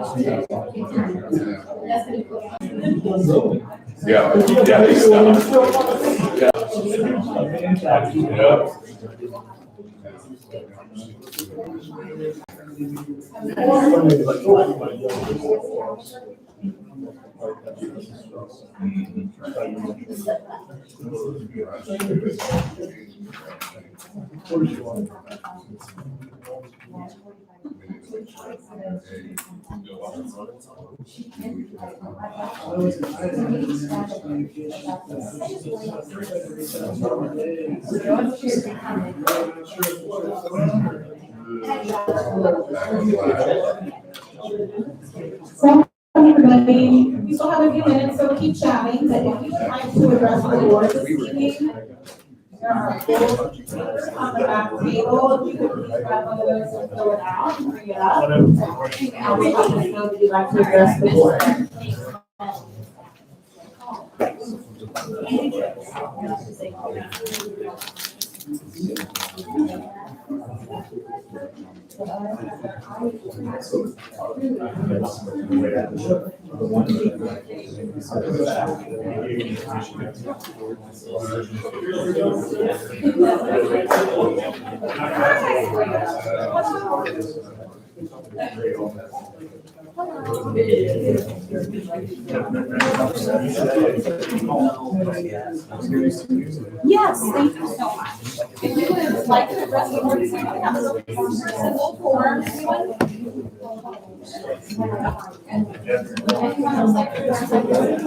Yeah, yeah, they stop. Yeah. So everybody, we still have a few minutes, so keep chatting, but if you would like to address the board this evening, there are full papers on the back table. If you could please grab one of those and fill it out and bring it up. And we let us know that you'd like to address the board. Yes, thank you so much. If you would like to address the board, so you can have a really simple form. Anyone else like to address the board?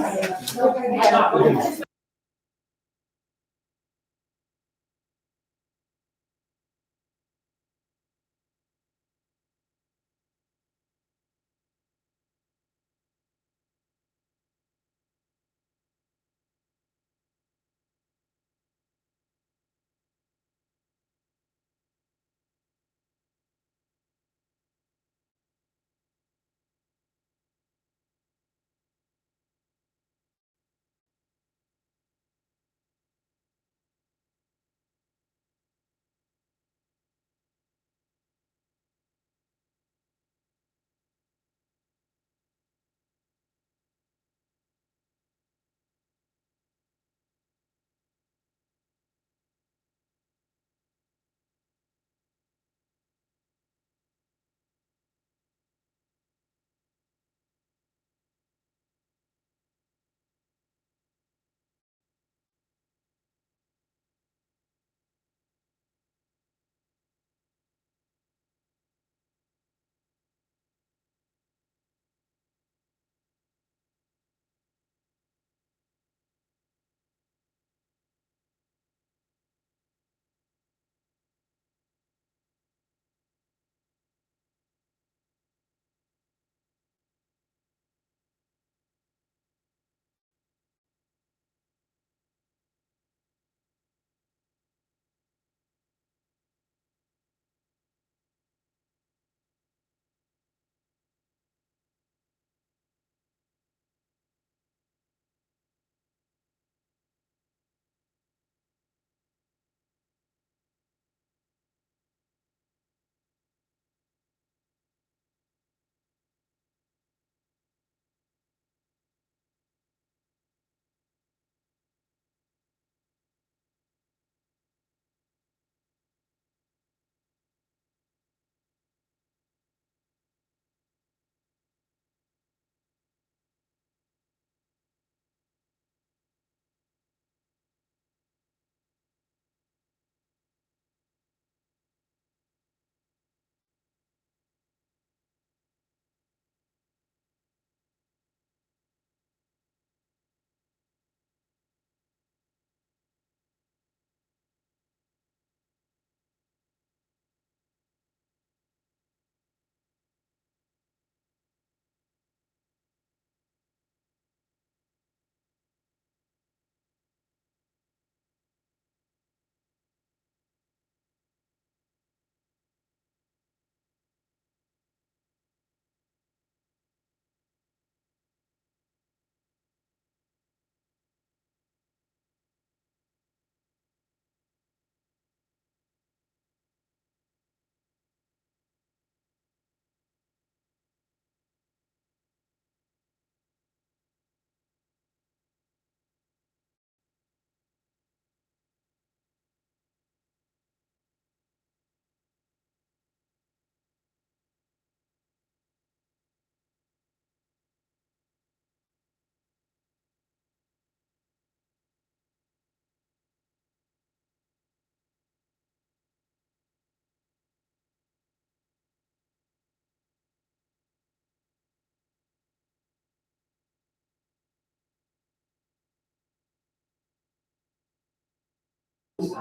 Yeah,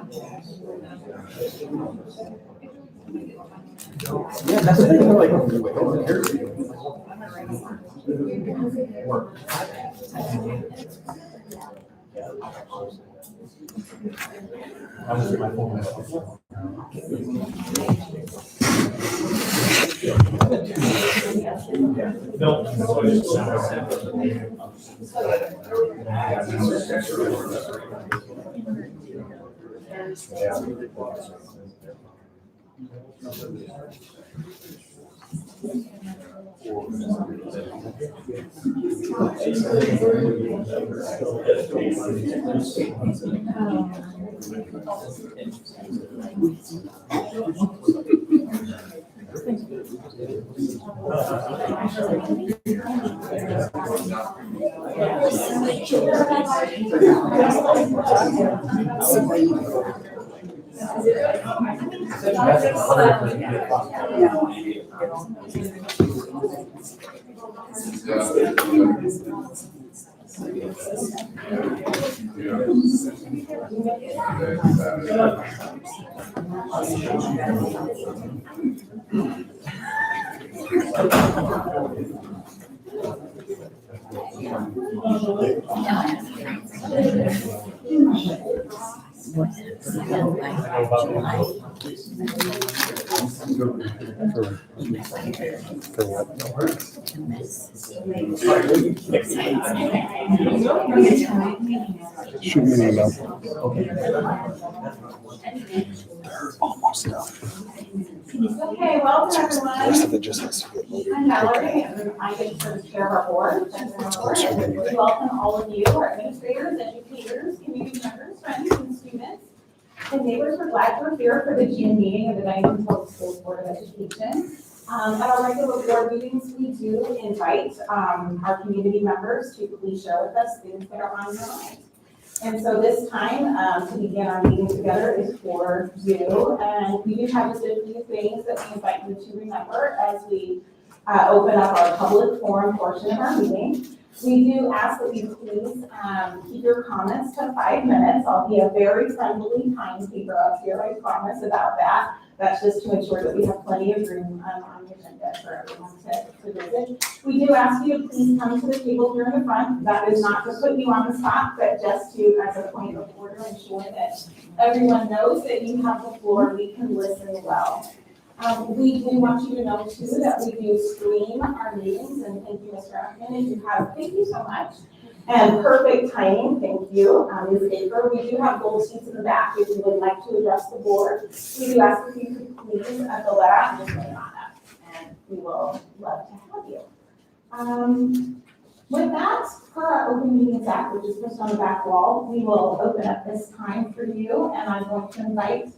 that's the thing, like, shoot me an email. Almost done. Okay, welcome everyone. Most of it just has to get loaded. I'm Valerie, and I get to chair our board. It's closer than you We think. welcome all of you, our administrators, educators, community members, friends, and students. And neighbors, we're glad you're here for the June meeting of the Bennington Public Schools Board of Education. At our regular board meetings, we do invite our community members to please share with us things that are on your mind. And so this time, to begin our meeting together is for you. And we do have just a few things that we invite you to remember as we open up our public forum portion of our meeting. We do ask that you please keep your comments to 5 minutes. I'll be a very friendly timekeeper up here, I promise about that. That's just to ensure that we have plenty of room on the agenda for everyone to visit. We do ask you to please come to the table here in the front. That is not to put you on the spot, but just to, as a point of order, ensure that everyone knows that you have the floor. We can listen well. We do want you to know too that we do stream our meetings, and thank you, Mr. Ackerman, and you have, thank you so much. And perfect timing, thank you, Ms. Baker. We do have gold seats in the back if you would like to address the board. We do ask if you could please fill that out and just name on us, and we will love to have you. With that, per our open meetings act, which is posted on the back wall, we will open up this time for you, and I'm going to invite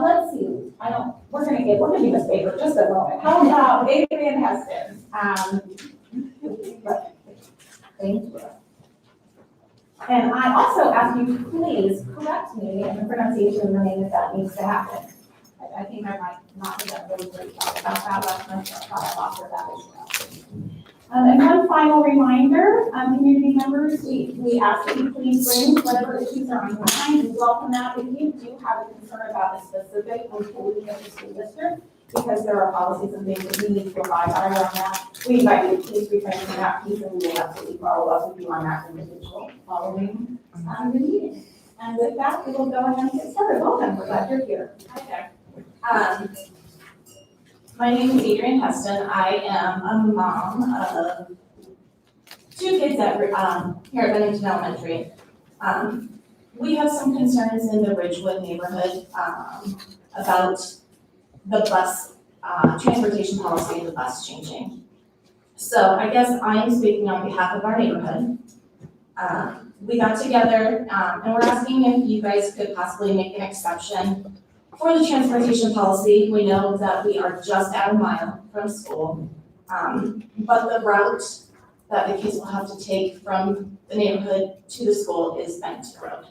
let's see, we're gonna do Ms. Baker just a moment. How about Adrian Heston? Thank you. And I also ask you to please correct me in the pronunciation of the name if that needs to happen. I think I might not have done really great job about that last time, so I thought I'd offer that as well. And one final reminder, community members, we ask that you please bring whatever issues are on your mind. We welcome that. If you do have a concern about a specific employee of the school district, because there are policies and things that we need to abide by around that, we invite you to please refrain from that piece, and we will absolutely follow up with you on that individual following the meeting. And with that, we will go ahead and get started. Welcome, we're glad you're here. Hi there. My name is Adrian Heston. I am a mom of 2 kids that here at Bennington Elementary. We have some concerns in the Ridgewood neighborhood about the bus transportation policy and the bus changing. So I guess I am speaking on behalf of our neighborhood. We got together and we're asking if you guys could possibly make an exception for the transportation policy. We know that we are just at a mile from school, but the route that the kids will have to take from the neighborhood to the school is Bennington Road.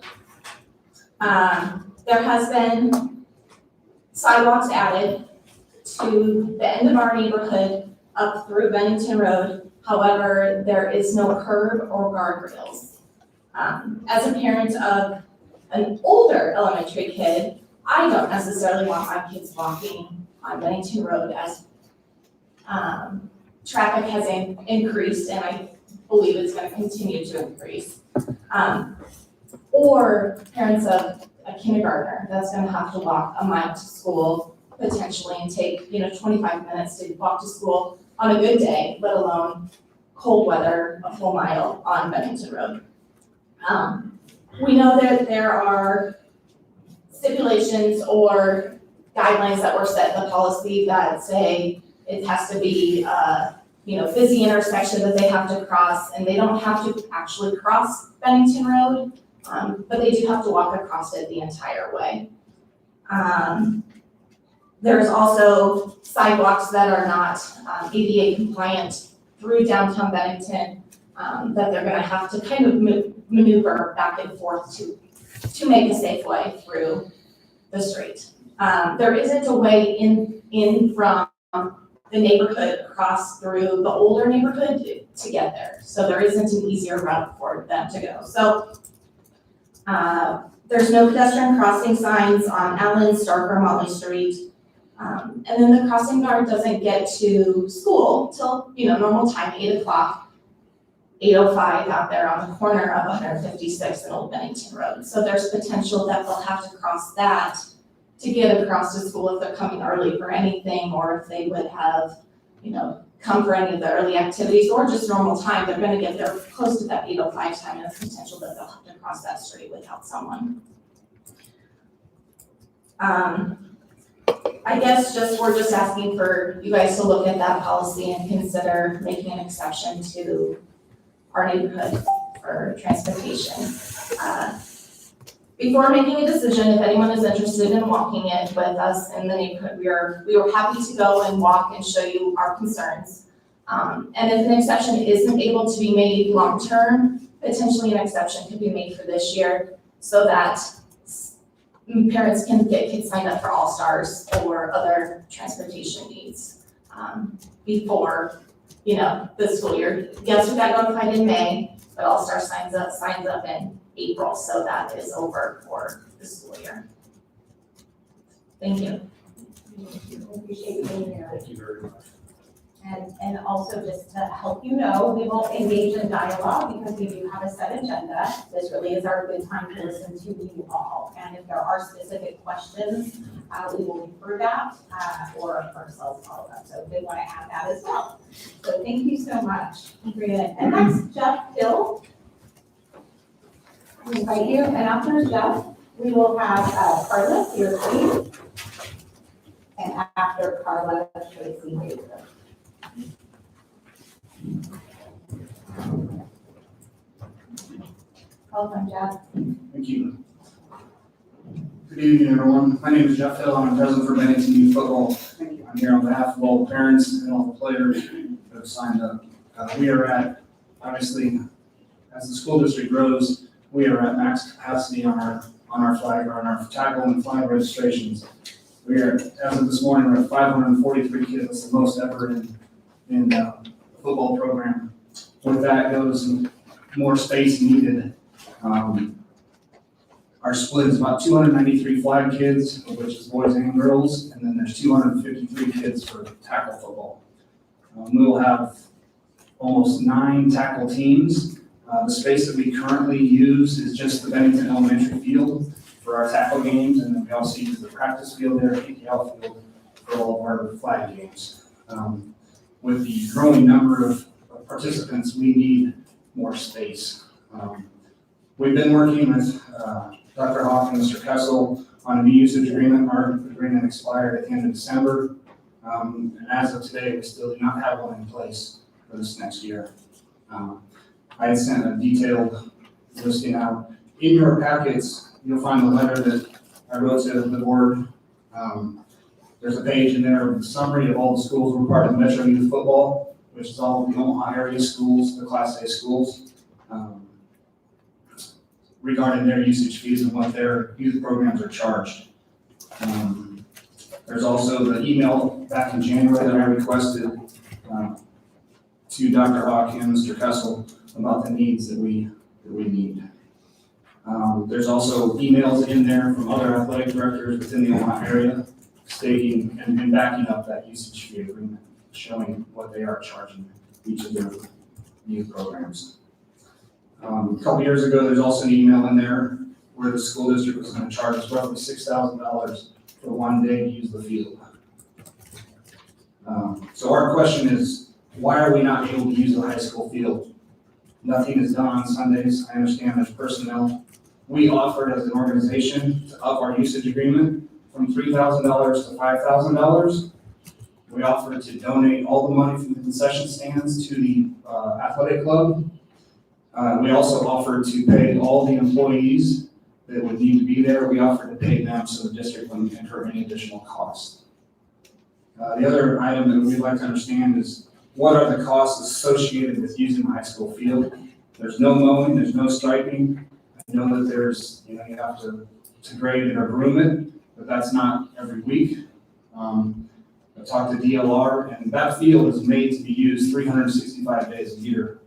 There has been sidewalks added to the end of our neighborhood up through Bennington Road. However, there is no curb or guardrails. As a parent of an older elementary kid, I don't necessarily want my kids walking on Bennington Road as traffic has increased, and I believe it's gonna continue to increase. Or parents of a kindergartner that's gonna have to walk a mile to school potentially and take, 25 minutes to walk to school on a good day, let alone cold weather, a full mile on Bennington Road. We know that there are stipulations or guidelines that were set in the policy that say it has to be, busy intersection that they have to cross, and they don't have to actually cross Bennington Road, but they do have to walk across it the entire way. There's also sidewalks that are not ADA compliant through downtown Bennington, that they're gonna have to kind of maneuver back and forth to make a safe way through the street. There isn't a way in from the neighborhood across through the older neighborhood to get there. So there isn't an easier route for them to go. So there's no pedestrian crossing signs on Allen, Stark, or Motley Street. And then the crossing guard doesn't get to school till, normal time, 8 o'clock, 8:05 out there on the corner of 156 and Old Bennington Road. So there's potential that they'll have to cross that to get across to school if they're coming early for anything, or if they would have, come for any of the early activities, or just normal time, they're gonna get there close to that 8:05 time, and there's potential that they'll have to cross that street without someone. I guess we're just asking for you guys to look at that policy and consider making an exception to our neighborhood for transportation. Before making a decision, if anyone is interested in walking it with us in the neighborhood, we were happy to go and walk and show you our concerns. And if an exception isn't able to be made long-term, potentially an exception could be made for this year so that parents can get kids signed up for All-Stars or other transportation needs before, the school year. Yes, we got notified in May, but All-Star signs up in April, so that is over for the school year. Thank you. Appreciate you being here. Thank you very much. And also just to help we will engage in dialogue because we do have a set agenda. This really is our good time to listen to you all. And if there are specific questions, we will refer that or ourselves follow up. So we want to add that as well. So thank you so much. And next, Jeff Hill. We invite you, and after Jeff, we will have Carla here, please. And after Carla, Tracy Baker. Welcome, Jeff. Thank you. Good evening, everyone. My name is Jeff Hill. I'm president for Bennington Youth Football. I'm here on behalf of all the parents and all the players that have signed up. We are at, obviously, as the school district grows, we are at max capacity on our flag, or on our tackle and flag registrations. We are, as of this morning, we're at 543 kids. That's the most ever in the football program. With that goes more space needed. Our split is about 293 flag kids, which is boys and girls, and then there's 253 kids for tackle football. We will have almost 9 tackle teams. The space that we currently use is just the Bennington Elementary field for our tackle games, and then we also use the practice field there, PPL field, for all of our flag games. With the growing number of participants, we need more space. We've been working with Dr. Hawk and Mr. Kessel on a new usage agreement. Our agreement expired at the end of December. And as of today, we still do not have one in place for this next year. I had sent a detailed listing out. In your packets, you'll find the letter that I wrote to the board. There's a page in there with a summary of all the schools who are part of Metro Youth Football, which is all of the Omaha area schools, the Class A schools, regarding their usage fees and what their youth programs are charged. There's also the email back in January that I requested to Dr. Hawk and Mr. Kessel about the needs that we need. There's also emails in there from other athletic directors within the Omaha area stating and backing up that usage fee agreement, showing what they are charging each of their youth programs. A couple years ago, there's also an email in there where the school district was going to charge us roughly $6,000 for 1 day to use the field. So our question is, why are we not able to use the high school field? Nothing is done on Sundays. I understand there's personnel. We offered as an organization to up our usage agreement from $3,000 to $5,000. We offered to donate all the money from the concession stands to the athletic club. We also offered to pay all the employees that would need to be there. We offered to pay them so the district wouldn't incur any additional costs. The other item that we'd like to understand is what are the costs associated with using the high school field? There's no mowing, there's no striping. I know that there's, you have to grade it or groom it, but that's not every week. I talked to DLR, and that field is made to be used 365 days a year.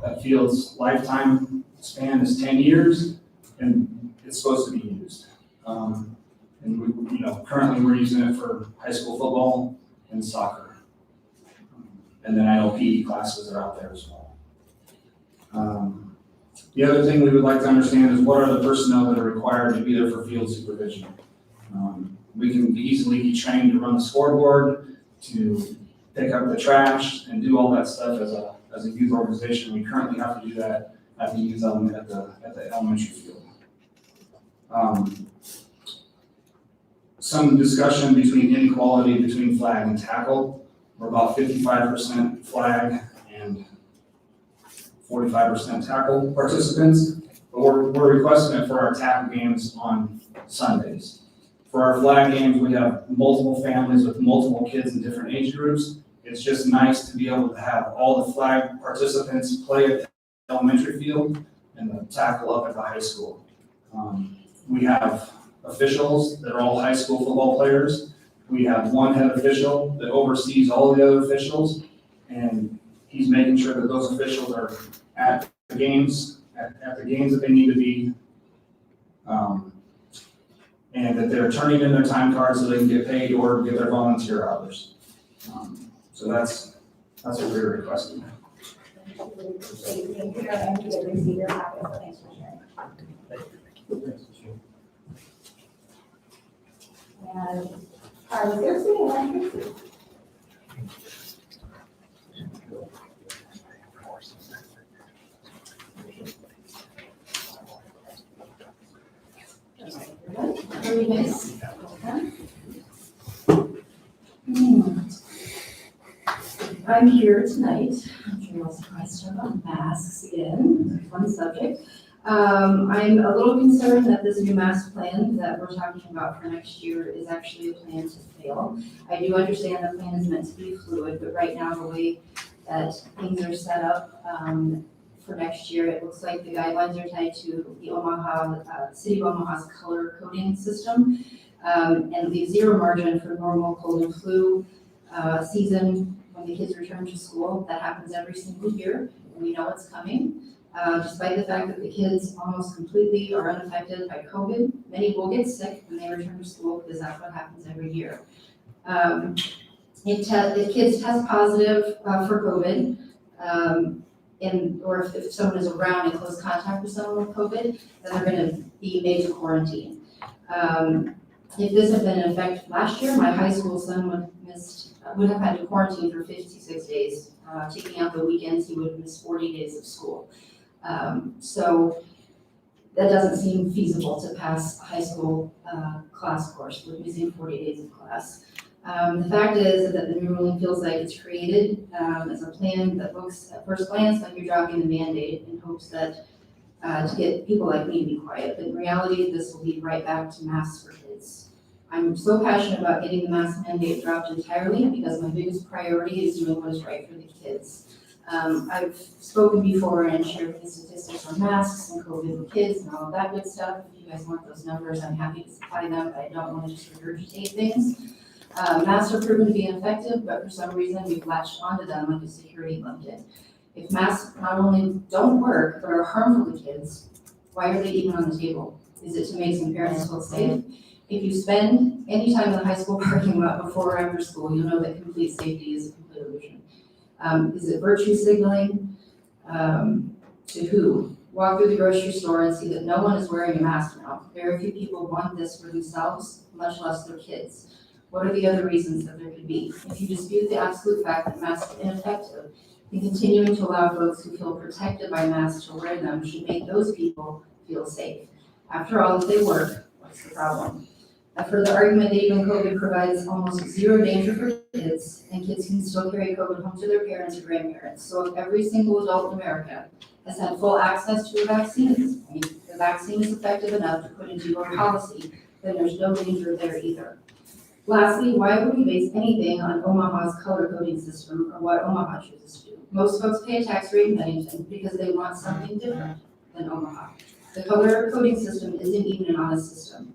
That field's lifetime span is 10 years, and it's supposed to be used. And we, currently we're using it for high school football and soccer. And then I know PE classes are out there as well. The other thing we would like to understand is what are the personnel that are required to be there for field supervision? We can easily be trained to run the scoreboard, to pick up the trash, and do all that stuff as a youth organization. We currently have to do that at the youth element at the elementary field. Some discussion between inequality between flag and tackle. We're about 55% flag and 45% tackle participants, but we're requesting it for our tackle games on Sundays. For our flag games, we have multiple families with multiple kids in different age groups. It's just nice to be able to have all the flag participants play at the elementary field and the tackle up at the high school. We have officials that are all high school football players. We have one head official that oversees all of the other officials, and he's making sure that those officials are at the games, at the games that they need to be, and that they're turning in their time cards so they can get paid or get their volunteer hours. So that's what we're requesting. Thank you, and you did receive your packet, so thanks for sharing. And Carla, there's the one. Very nice. I'm here tonight, I'm sure you're all surprised about masks again, fun subject. I'm a little concerned that this new mask plan that we're talking about for next year is actually a plan to fail. I do understand the plan is meant to be fluid, but right now the way that things are set up for next year, it looks like the guidelines are tied to the Omaha, City of Omaha's color coding system, and leave zero margin for normal cold and flu season when the kids return to school. That happens every single year, and we know it's coming. Despite the fact that the kids almost completely are unaffected by COVID, many will get sick when they return to school because that's what happens every year. If kids test positive for COVID, or if someone is around in close contact with someone with COVID, then they're going to be made to quarantine. If this had been in effect last year, my high school son would have had to quarantine for 56 days. Taking out the weekends, he would have missed 40 days of school. So that doesn't seem feasible to pass a high school class course with missing 40 days of class. The fact is that the new ruling feels like it's created as a plan that looks at first glance like you're dropping the Band-Aid in hopes that to get people like me to be quiet. But in reality, this will be right back to masks for kids. I'm so passionate about getting the mask mandate dropped entirely because my biggest priority is doing what is right for the kids. I've spoken before and shared the statistics on masks and COVID with kids and all of that good stuff. If you guys want those numbers, I'm happy to supply them, but I don't want to just regurgitate things. Masks are proven to be ineffective, but for some reason we've latched onto them like a security blanket. If masks not only don't work, but are harmful to kids, Why are they even on the table? Is it to make some parents feel safe? If you spend any time in the high school parking lot before or after school, you'll know that complete safety is a complete illusion. Is it virtue signaling? To who? Walk through the grocery store and see that no one is wearing a mask now. Very few people want this for themselves, much less their kids. What are the other reasons that there could be? If you dispute the absolute fact that masks are ineffective, then continuing to allow folks who feel protected by masks to wear them should make those people feel safe. After all, if they work, what's the problem? I've heard the argument that even COVID provides almost zero danger for kids, and kids can still carry COVID home to their parents or grandparents. So if every single adult in America has had full access to a vaccine, and the vaccine is effective enough to put into your policy, then there's no danger there either. Lastly, why would we base anything on Omaha's color coding system or what Omaha chooses to do? Most folks pay a tax rate in Bennington because they want something different than Omaha. The color coding system isn't even an honest system.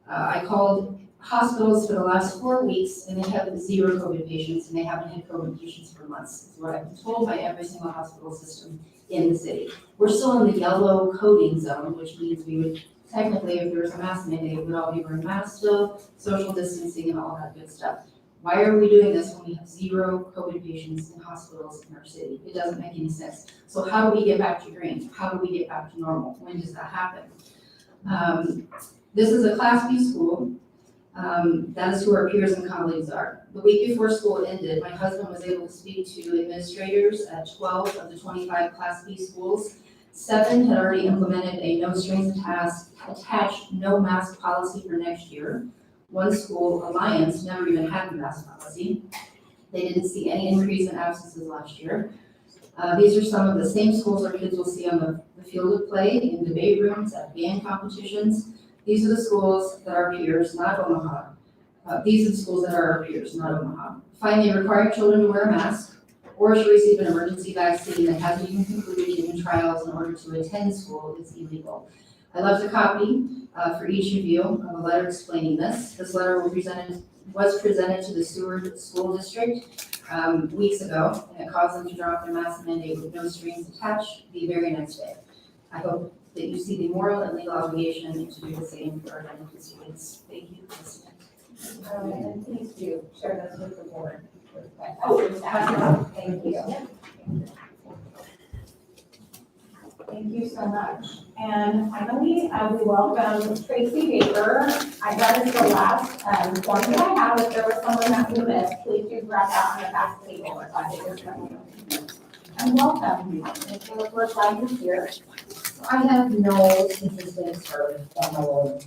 I called hospitals for the last 4 weeks and they have 0 COVID patients and they haven't had COVID patients for months. It's what I've been told by every single hospital system in the city. We're still in the yellow coding zone, which means we would technically, if there was a mask mandate, we would all be wearing masks still, social distancing and all that good stuff. Why are we doing this when we have 0 COVID patients in hospitals in our city? It doesn't make any sense. So how do we get back to green? How do we get back to normal? When does that happen? This is a Class B school. That is who our peers and colleagues are. The week before school ended, my husband was able to speak to administrators at 12 of the 25 Class B schools. 7 had already implemented a no strings attached, no mask policy for next year. One school, Alliance, never even had the mask policy. They didn't see any increase in absences last year. These are some of the same schools our kids will see on the field of play, in debate rooms, at band competitions. These are the schools that are peers, not Omaha. These are the schools that are our peers, not Omaha. Finally, requiring children to wear a mask or to receive an emergency vaccine that hasn't even concluded human trials in order to attend school is illegal. I left a copy for each of you of a letter explaining this. This letter was presented to the Seward School District weeks ago, and it caused them to drop their mask mandate with no strings attached the very next day. I hope that you see the moral and legal obligation to do the same for our benefit students. Thank you for listening. And please do share this with the board. Oh, thank you. Thank you so much. And finally, we welcome Tracy Baker. That is the last form that I have. If there was someone that we missed, please do grab that on the back table. And welcome. If we're glad you're here. I have no statistics or formal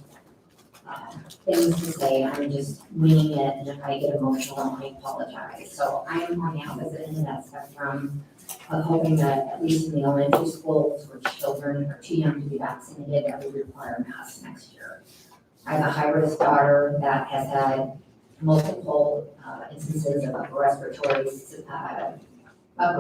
things to say. I'm just winging it, and if I get emotional, I apologize. So I am on the opposite end of that spectrum of hoping that at least in the elementary schools where children are too young to be vaccinated, that we require masks next year. I have a high-risk daughter that has had multiple instances of upper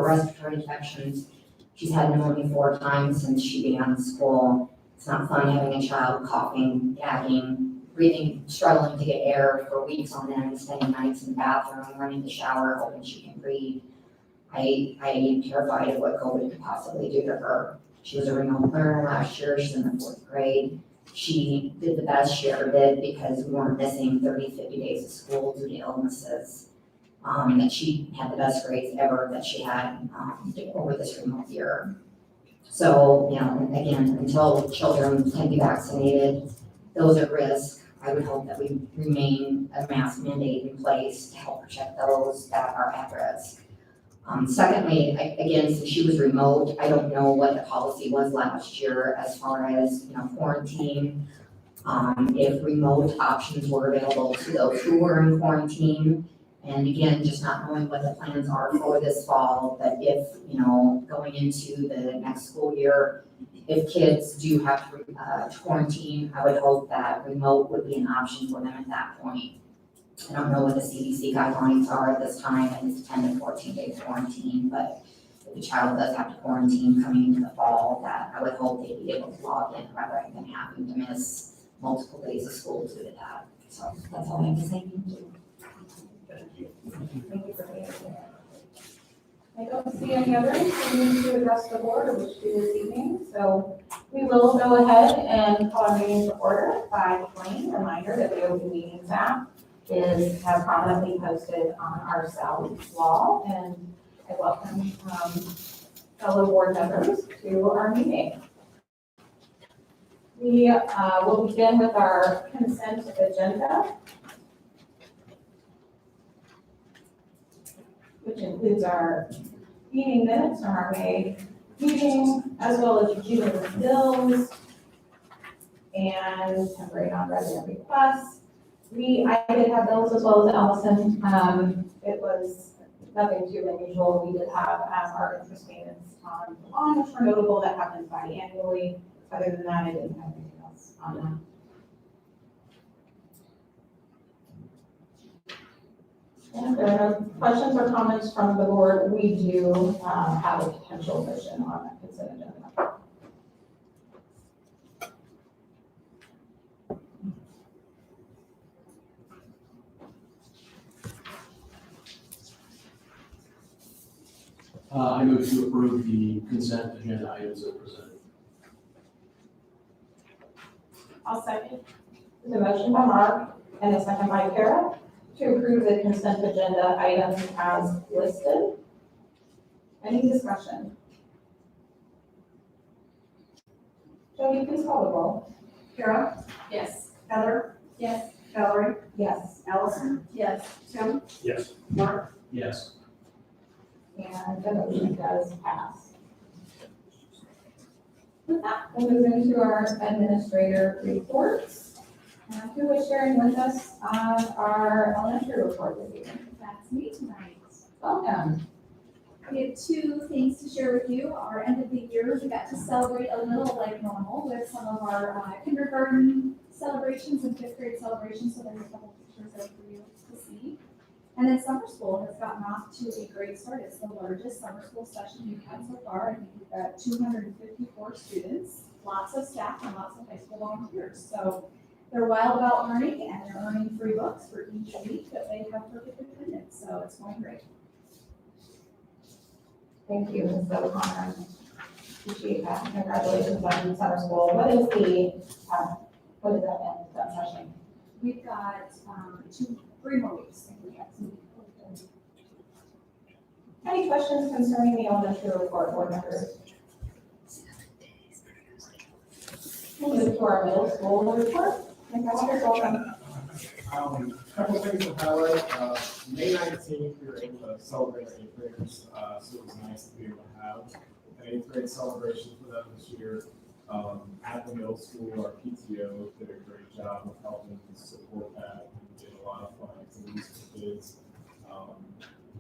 respiratory infections. She's had pneumonia 4 times since she began school. It's not fun having a child coughing, gagging, breathing, struggling to get air for weeks on end, spending nights in the bathroom, running the shower, hoping she can breathe. I am terrified of what COVID could possibly do to her. She was a remote learner last year. She's in the 4th grade. She did the best she ever did because we weren't missing 30, 50 days of school due to illnesses. That she had the best grades ever that she had over this remote year. So, you know, again, until children can be vaccinated, those at risk, I would hope that we remain a mask mandate in place to help protect those that are at risk. Secondly, again, since she was remote, I don't know what the policy was last year as far as, you know, quarantine. If remote options were available to those who were in quarantine. And again, just not knowing what the plans are for this fall, but if, you know, going into the next school year, if kids do have to quarantine, I would hope that remote would be an option for them at that point. I don't know what the CDC guidelines are at this time, and it's 10 to 14 day quarantine, but if a child does have to quarantine coming into the fall, that I would hope they'd be able to log in rather than having to miss multiple days of school due to that. So that's all I have to say. Thank you. Thank you for being here. I don't see any others who need to address the board or wish to this evening, so we will go ahead and call our meeting to order by plain reminder that the Open Meetings Act is prominently posted on our south wall, and I welcome fellow board members to our meeting. We will begin with our consent agenda, which includes our meeting minutes from our May meeting, as well as June bills and temporary non-resident requests. I did have bills as well as Allison. It was nothing too unusual. We did have our interest payments on the bond, which were notable, that happens biannually. Other than that, I didn't have anything else on that. And if there are no questions or comments from the board, we do have a potential motion on that consent agenda. I move to approve the consent agenda items as presented. I'll second. There's a motion by Mark and a second by Kara to approve the consent agenda items as listed. Any discussion? Jody, please call the roll. Kara? Yes. Heather? Yes. Valerie? Yes. Allison? Yes. Tim? Yes. Mark? Yes. And the motion does pass. With that, we'll move into our administrator reports. Who is sharing with us our elementary report this evening? That's me tonight. Welcome. We have two things to share with you. Our end of the year, we got to celebrate a little like normal with some of our kindergarten celebrations and fifth grade celebrations. So there's a couple pictures there for you to see. And then summer school has gotten off to a great start. It's the largest summer school session we've had so far. I think we've got 254 students, lots of staff, and lots of high school volunteers. So they're wild about learning, and they're earning free books for each week that they have perfect attendance. So it's going great. Thank you, Ms. O'Connor. Appreciate that. Congratulations on summer school. What is that end, that session? We've got 3 more weeks. Any questions concerning the elementary report, board members? We'll move to our middle school report. Mr. welcome. Couple things to highlight. May 19th, we were able to celebrate our 8th graders, so it was nice to be able to have an 8th grade celebration for them this year. At the middle school, our PTO did a great job of helping support that and did a lot of fun activities for kids.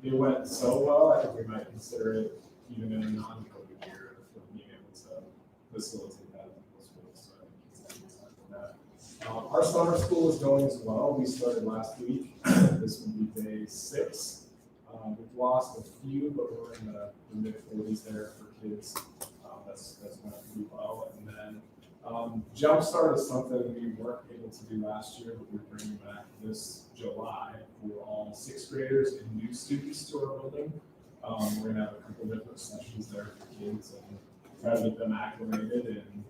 It went so well, I think we might consider it even in a non-COVID year for being able to facilitate that at the middle school. So I think it's exciting for that. Our summer school is going as well. We started last week. This will be day 6. We've lost a few, but we're in the mid-40s there for kids. That's going pretty well. And then Jumpstart is something we weren't able to do last year, but we're bringing back this July for all 6th graders and new students to our building. We're going to have a couple different sessions there for kids and try to get them acclimated and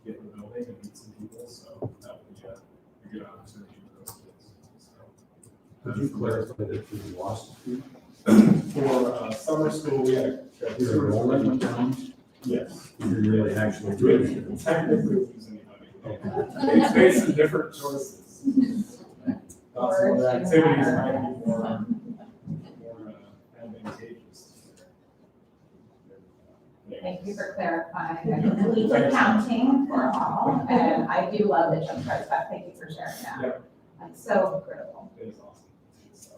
get in the building and meet some people. So that would be a good opportunity for those kids. So, Could you clarify that we lost a few? for summer school, we had Your enrollment went down? yes. You didn't really actually do it. Technically, lose anybody. It's based on different choices. Lots of other activities might be more advantageous. Thank you for clarifying. I'm completely counting for all, and I do love the jump starts back. Thank you for sharing that. Yep. That's so critical. It is awesome. So,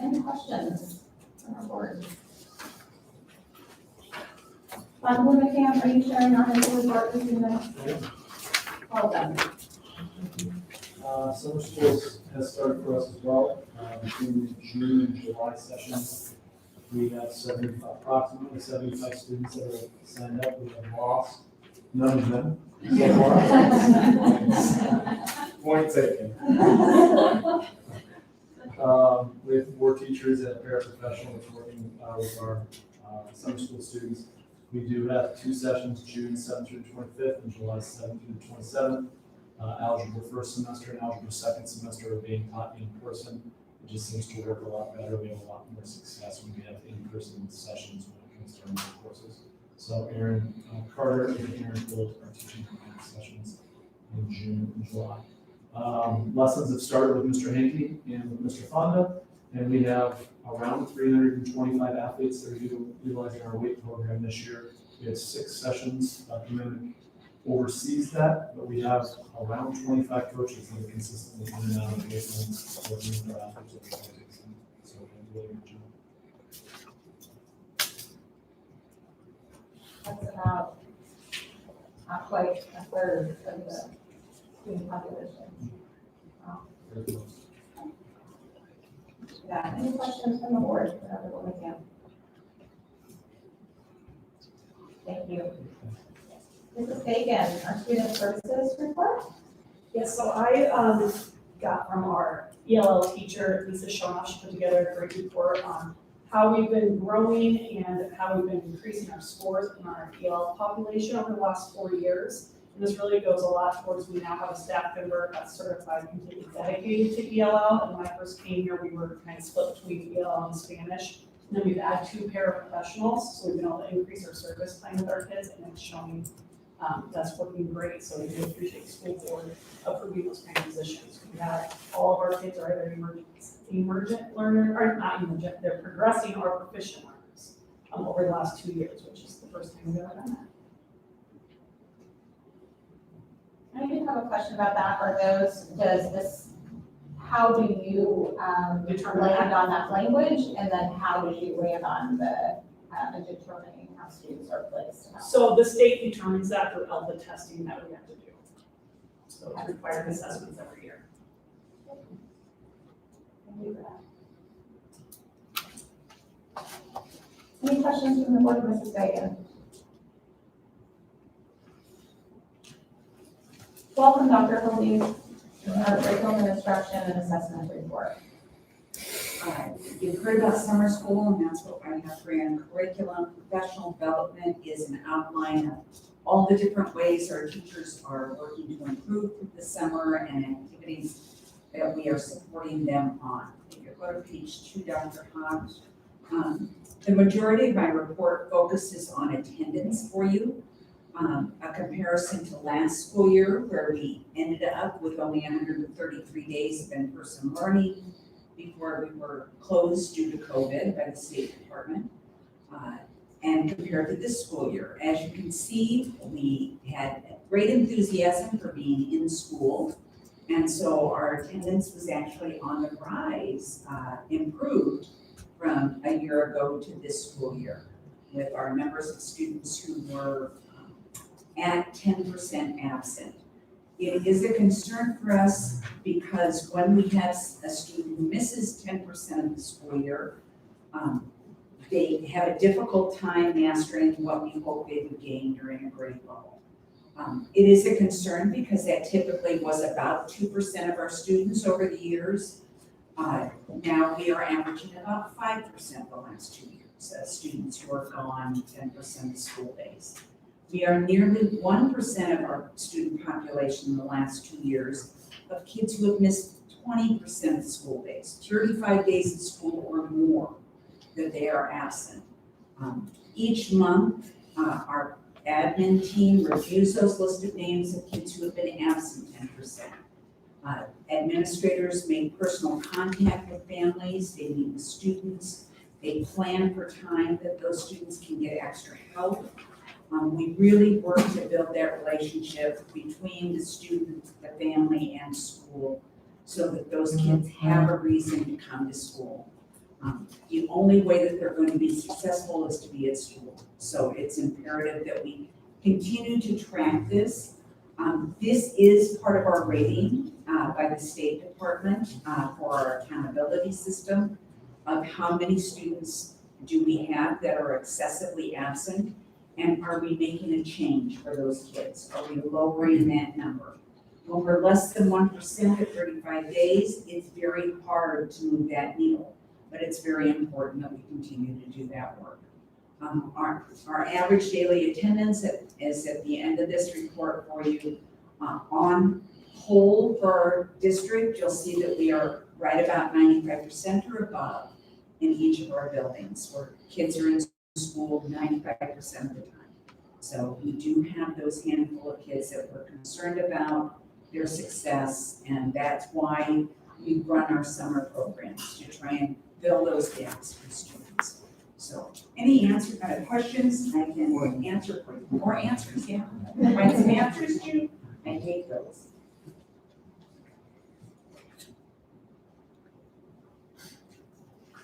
Any questions from our board? Woman Camp, are you sharing our initial report with you now? Well done. Summer school has started for us as well. Between the June and July sessions, we have approximately 75 students that are signed up. We have lost none of them so far. point taken. with 4 teachers and a paraprofessional that's working with our summer school students. We do have 2 sessions, June 7th through the 25th and July 7th through the 27th. Algebra first semester and algebra second semester are being taught in person. It just seems to work a lot better. We have a lot more success when we have in-person sessions when it comes to our math courses. So Aaron Carter and Aaron Gold are teaching math sessions in June and July. Lessons have started with Mr. Hankey and with Mr. Fonda, and we have around 325 athletes that are utilizing our weight program this year. We have 6 sessions. Community oversees that, but we have around 25 coaches that are consistently in and out of the weight rooms working with our athletes. So we're doing a really good job. That's about not quite a third of the student population. Very close. Yeah, any questions from the board for everyone again? Thank you. Mrs. Fagan, our student services report? Yes, so I got from our ELL teacher, Lisa Shaw, she put together a great report on how we've been growing and how we've been increasing our scores in our ELL population over the last 4 years. And this really goes a lot towards, we now have a staff member that's certified completely dedicated to ELL. And when I first came here, we were kind of split between ELL and Spanish. And then we've added 2 paraprofessionals, so we've been able to increase our service time with our kids, and it's showing that's working great. So we do appreciate the school board approving those kind of positions. We have all of our kids are either emergent learner, or not emergent, they're progressing or proficient learners over the last 2 years, which is the first time we've ever done that. I do have a question about that. How do you land on that language? And then how do you land on the determining how students are placed? So the state determines that through ELTA testing that we have to do. So it's required assessments every year. Thank you for that. Any questions from the board, Mrs. Fagan? Welcome, Dr. Hildy. Our curriculum instruction and assessment report. You've heard about summer school, and that's what I have for you. Curriculum, professional development is an outline of all the different ways our teachers are working to improve the summer and activities that we are supporting them on. If you go to page 2, Dr. Hodge, the majority of my report focuses on attendance for you. A comparison to last school year, where we ended up with only 133 days of in-person learning before we were closed due to COVID by the State Department, and compared to this school year. As you can see, we had great enthusiasm for being in school, and so our attendance was actually on the rise, improved from a year ago to this school year, with our numbers of students who were at 10% absent. It is a concern for us because when we have a student who misses 10% of the school year, they have a difficult time mastering what we hope they would gain during a grade level. It is a concern because that typically was about 2% of our students over the years. Now we are averaging about 5% the last 2 years, students who are gone 10% of the school days. We are nearly 1% of our student population in the last 2 years of kids who have missed 20% of the school days, 35 days of school or more that they are absent. Each month, our admin team reviews those listed names of kids who have been absent 10%. Administrators make personal contact with families, they meet with students, they plan for time that those students can get extra help. We really work to build that relationship between the student, the family, and school so that those kids have a reason to come to school. The only way that they're going to be successful is to be at school. So it's imperative that we continue to track this. This is part of our rating by the State Department for our accountability system of how many students do we have that are excessively absent. And are we making a change for those kids? Are we lowering that number? When we're less than 1% at 35 days, it's very hard to move that needle, but it's very important that we continue to do that work. Our average daily attendance is at the end of this report for you. On whole for our district, you'll see that we are right about 95% or above in each of our buildings, where kids are in school 95% of the time. So we do have those handful of kids that we're concerned about their success, and that's why we run our summer programs, to try and fill those gaps for students. So any questions I can answer for you. More answers, yeah. Find some answers, Jude, I take those.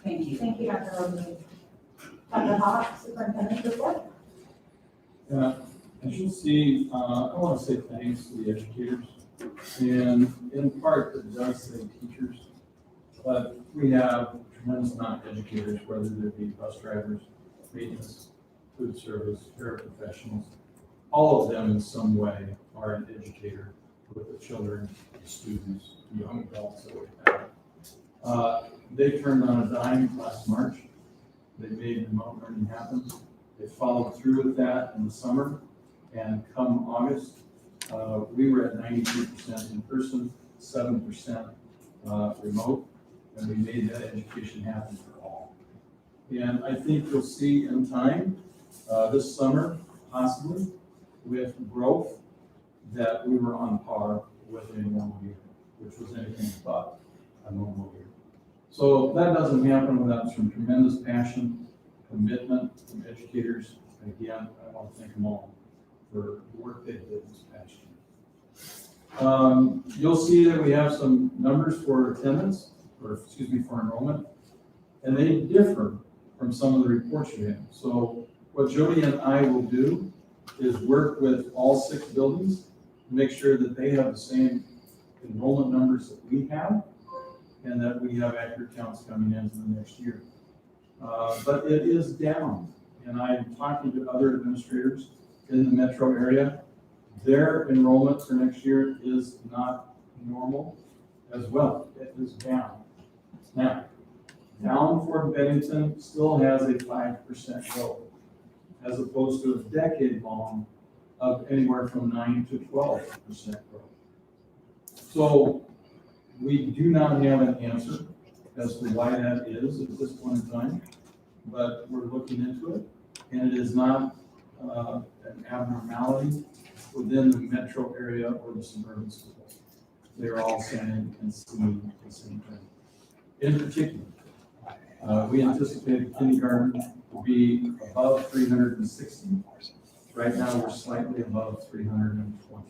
Thank you. Thank you, Dr. Roden. Dr. Hawk, Superintendent report. As you'll see, I want to say thanks to the educators. And in part, it does say teachers, but we have a tremendous amount of educators, whether they be bus drivers, maintenance, food service, paraprofessionals. All of them in some way are an educator with the children, the students, the young adults that we have. They turned on a dime last March. They made remote learning happen. They followed through with that in the summer, and come August, we were at 92% in person, 7% remote, and we made that education happen for all. And I think you'll see in time, this summer, possibly, with growth, that we were on par with a normal year, which was anything but a normal year. So that doesn't happen without some tremendous passion, commitment from educators. And again, I want to thank them all for the work they did this past year. You'll see that we have some numbers for attendance, or excuse me, for enrollment, and they differ from some of the reports you have. So what Jody and I will do is work with all 6 buildings to make sure that they have the same enrollment numbers that we have, and that we have accurate counts coming into the next year. But it is down, and I'm talking to other administrators in the metro area. Their enrollment for next year is not normal as well. It is down. Now, down for Bennington still has a 5% growth, as opposed to a decade long of anywhere from 9 to 12% growth. So we do not have an answer as to why that is at this point in time, but we're looking into it, and it is not an abnormality within the metro area or the suburban schools. They're all saying and seeing the same thing. In particular, we anticipate kindergarten will be above 360. Right now, we're slightly above 320.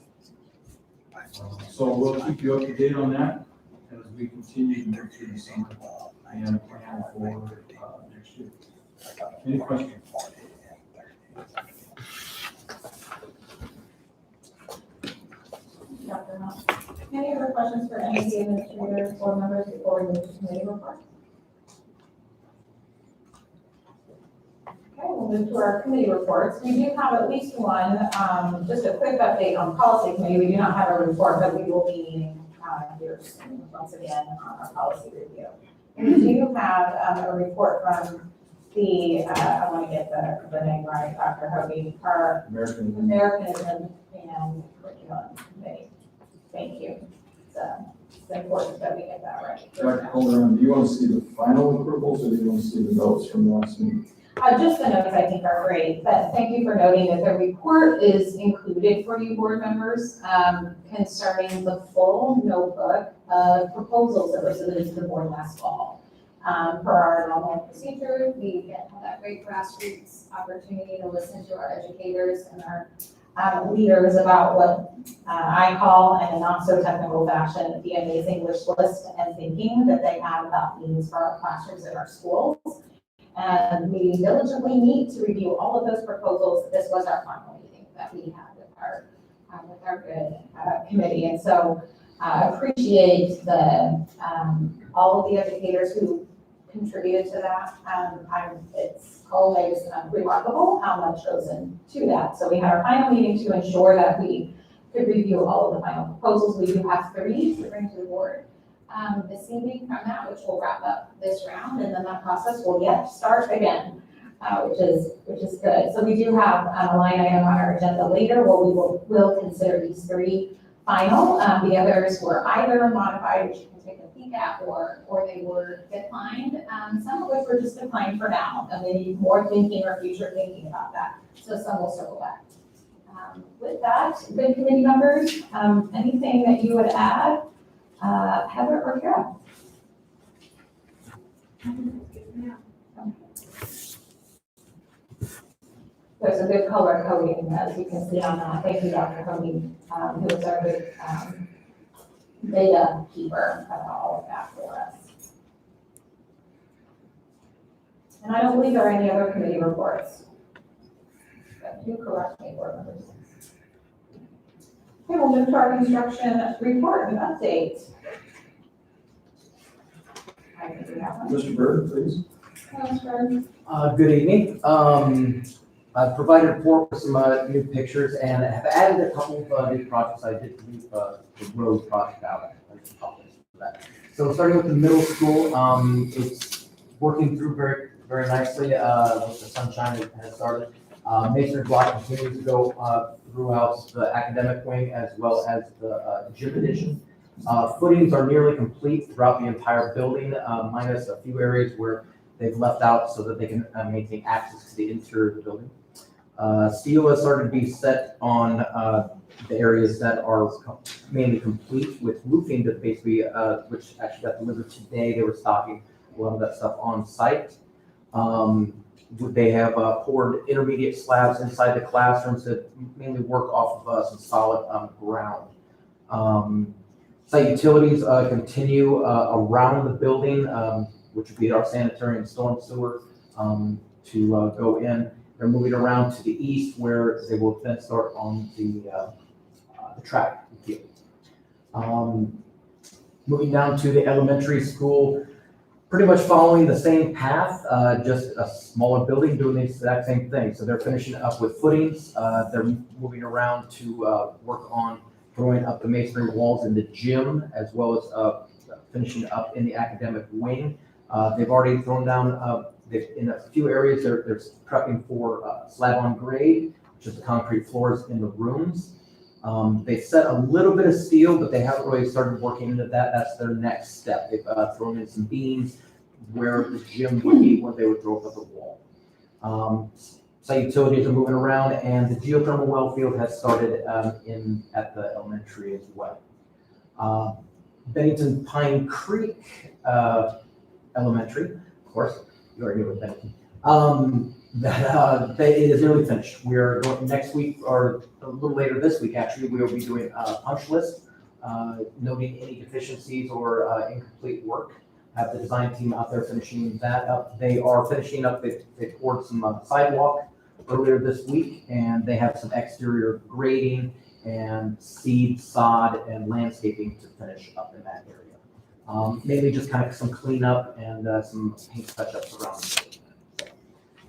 So we'll keep you up to date on that as we continue to move through the summer and plan for next year. Any questions? Dr. Hawk. Any other questions for any of the administrators or members before we move to committee reports? Okay, we'll move to our committee reports. We do have at least one, just a quick update on policy committee. We do not have a report, but we will be meeting here soon, once again, on our policy review. And we do have a report from the, I want to get the name right, Dr. Hovey, our Americanism and Curriculum Committee. Thank you. It's important that we get that right. Dr. Calderon, do you want to see the final approvals, or do you want to see the notes from the last meeting? Just the notes I think are great, but thank you for noting that the report is included for you board members concerning the full notebook of proposals that were submitted to the board last fall. Per our normal procedure, we get that great grassroots opportunity to listen to our educators and our leaders about what I call, in a not so technical fashion, the amazing wish list and thinking that they have about needs for our classrooms and our schools. And we diligently meet to review all of those proposals. This was our final meeting that we had with our good committee. And so I appreciate all of the educators who contributed to that. It's always remarkable how much goes into that. So we had our final meeting to ensure that we to review all of the final proposals. We do have 3 to bring to the board this evening from that, which will wrap up this round, and then that process will yet start again, which is good. So we do have a line item on our agenda later where we'll consider these 3 final. The others were either modified, which you can take a peek at, or they were declined. Some of which were just declined for now, and we need more thinking or future thinking about that. So some will circle back. With that, good committee members, anything that you would add, Heather or Kara? There's a good color coding, as you can see on that. Thank you, Dr. Cody, who is our good data keeper of all of that for us. And I don't believe there are any other committee reports. But do correct me, board members. Okay, we'll move to our construction report and update. I think we have one. Mr. Byrd, please. Mr. Good evening. I've provided a report with some new pictures and have added a couple of new projects. I did leave the road project out. I apologize for that. So starting with the middle school, it's working through very, very nicely. With the sunshine has started. Masonry block continues to go throughout the academic wing as well as the gym addition. Footings are nearly complete throughout the entire building, minus a few areas where they've left out so that they can maintain access to the interior of the building. Steel has started to be set on the areas that are mainly complete with roofing that basically, which actually got delivered today. They were stocking a lot of that stuff on site. They have poured intermediate slabs inside the classrooms that mainly work off of some solid ground. Site utilities continue around the building, which would be our sanitary and storm sewer, to go in. They're moving around to the east where they will then start on the track field. Moving down to the elementary school, pretty much following the same path, just a smaller building doing the exact same thing. So they're finishing up with footings. They're moving around to work on throwing up the masonry walls in the gym, as well as finishing up in the academic wing. They've already thrown down, in a few areas, they're prepping for slab on grade, which is the concrete floors in the rooms. They set a little bit of steel, but they haven't really started working into that. That's their next step. They've thrown in some beams where the gym would be when they would throw up the wall. Site utilities are moving around, and the geothermal well field has started at the elementary as well. Bennington Pine Creek Elementary, of course, you already know what Bennington. It is nearly finished. We are going next week, or a little later this week, actually, we will be doing a punch list, noting any deficiencies or incomplete work. Have the design team out there finishing that up. They are finishing up, they poured some sidewalk earlier this week, and they have some exterior grading and seed, sod, and landscaping to finish up in that area. Mainly just kind of some cleanup and some paint touch-ups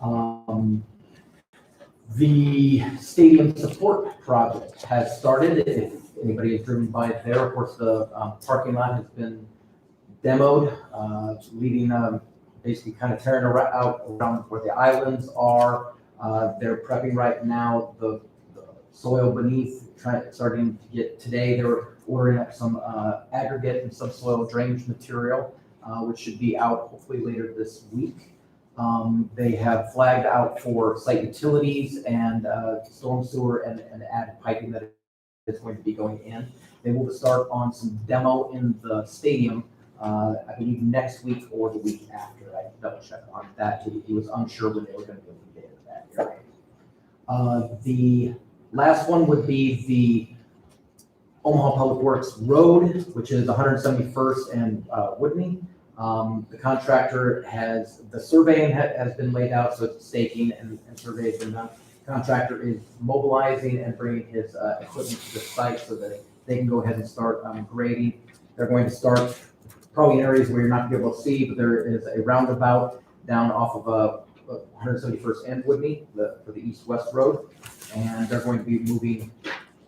around. The stadium support project has started. If anybody has driven by there, of course, the parking lot has been demoed, leading basically kind of tearing out around where the islands are. They're prepping right now the soil beneath, starting to get today. They're ordering up some aggregate and subsoil drainage material, which should be out hopefully later this week. They have flagged out for site utilities and storm sewer and added piping that is going to be going in. They will start on some demo in the stadium, I believe next week or the week after. I double check on that. He was unsure when they were going to be able to get into that area. The last one would be the Omaha Public Works Road, which is 171st and Whitney. The contractor the surveying has been laid out, so it's staking and survey has been done. Contractor is mobilizing and bringing his equipment to the site so that they can go ahead and start grading. They're going to start probably in areas where you're not going to be able to see, but there is a roundabout down off of 171st and Whitney for the east-west road, and they're going to be moving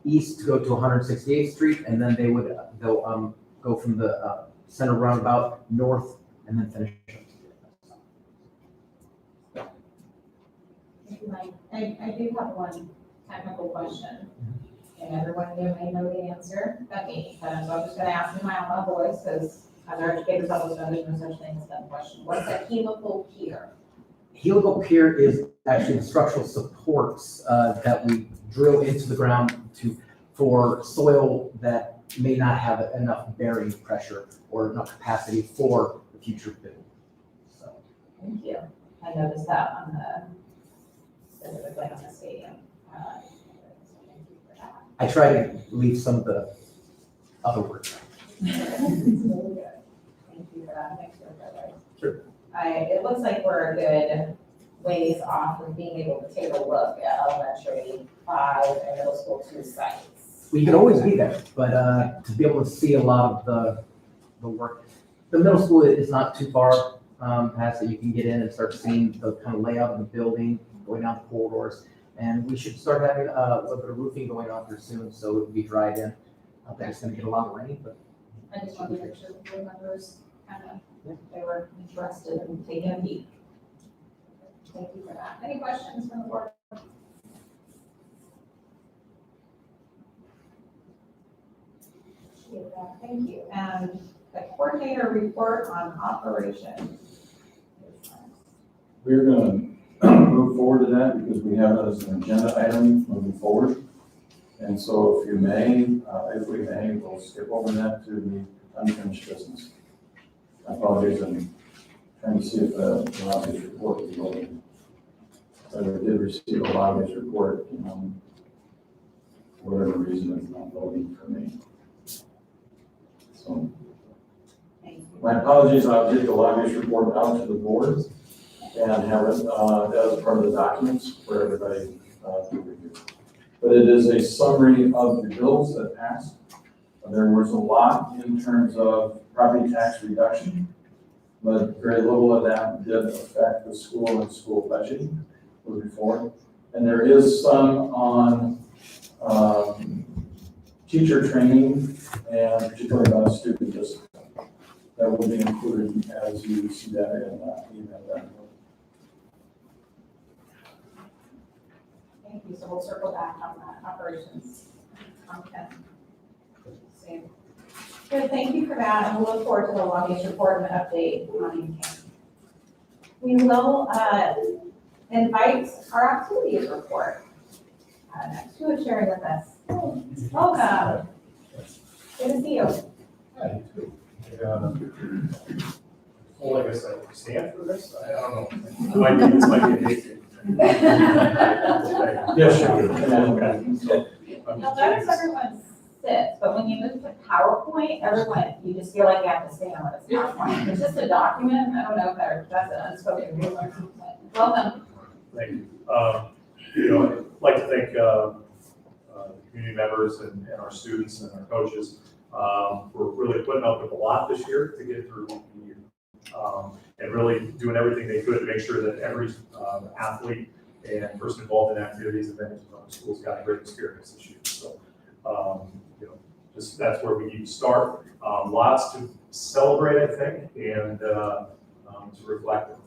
east to go to 168th Street, and then they'll go from the center roundabout north and then finish up. Thank you, Mike. I do have one technical question, and everyone here may know the answer, but me, so I'm just gonna ask in my own voice, because as our educators always know, there's no such thing as that question. What's a helical pier? Helical pier is actually the structural supports that we drill into the ground for soil that may not have enough bearing pressure or enough capacity for the future build. So, Thank you. I noticed that on specifically on the stadium. So thank you for that. I try to leave some of the other words. Really good. Thank you for that. Thanks for that. Sure. It looks like we're a good ways off of being able to take a look at elementary 5 and middle school 2 sites. We can always be there, but to be able to see a lot of the work. The middle school is not too far past that you can get in and start seeing the kind of layout of the building, going down the corridors. And we should start having a little bit of roofing going on there soon, so it'll be dried in. I think it's gonna get a lot of rain, but. I just wanted to make sure the board members kind of, they were interested in taking a peek. Thank you for that. Any questions from the board? Thank you. And the coordinator report on operations. We're going to move forward to that because we have it as an agenda item moving forward. And so if we may, we'll skip over that to the unfinished business. I apologize, I'm trying to see if the lobbyist report is loading. So we did receive a lobbyist report, for whatever reason it's not loading for me. So my apologies, I'll get the lobbyist report out to the board and have it as part of the documents for everybody to review. But it is a summary of the bills that passed. There was a lot in terms of property tax reduction, but very little of that did affect the school and school budgeting moving forward. And there is some on teacher training and particularly about student discipline that will be included as you see that in email that. Thank you. So we'll circle back on that operations. Okay. Same. Good. Thank you for that. And we'll look forward to the lobbyist report and the update on income. We will invite our activities report. Next, who is sharing with us? Welcome. Good to see you. Hi, too. Well, I guess I stand for this, I don't know. This might be a big. Yes, sure. Notice everyone sits, but when you move to PowerPoint, everyone, you just feel like you have to stand when it's PowerPoint. It's just a document. I don't know if that's an unspoken rule or something. Welcome. Thank you. I'd like to thank community members and our students and our coaches. We're really putting up with a lot this year to get through the year. And really doing everything they could to make sure that every athlete and person involved in activities and events in our schools got a great experience this year. So, just that's where we need to start. Lots to celebrate, I think, and to reflect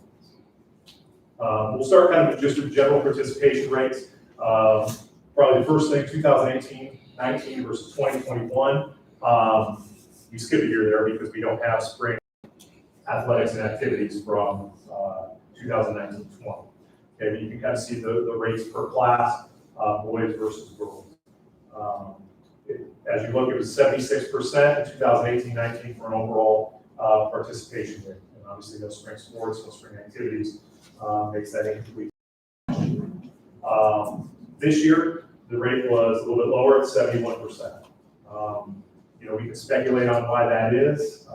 on. We'll start kind of just with general participation rates. Probably the first thing, 2018-19 versus 2021. We skipped a year there because we don't have spring athletics and activities from 2019-20. Okay, but you can kind of see the rates per class, boys versus girls. As you look, it was 76% in 2018-19 for an overall participation rate. And obviously, no spring sports, no spring activities makes that incomplete. This year, the rate was a little bit lower at 71%. We can speculate on why that is.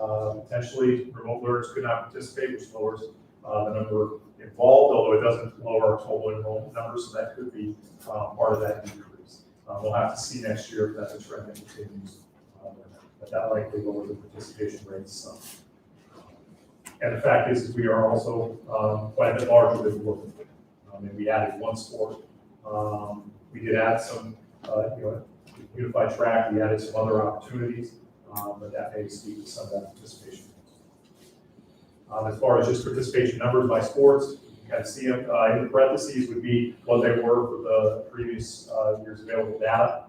Potentially, remote learners could not participate, which lowers the number involved, although it doesn't lower our total enrollment numbers, so that could be part of that decrease. We'll have to see next year if that's a trend that continues, but that likely lower the participation rates. And the fact is we are also quite a bit larger than we were. And we added one sport. We did add some, Unified track, we added some other opportunities, but that may speak to some of that participation. As far as just participation numbers by sports, you can see them, in the parentheses would be what they were for the previous year's available data.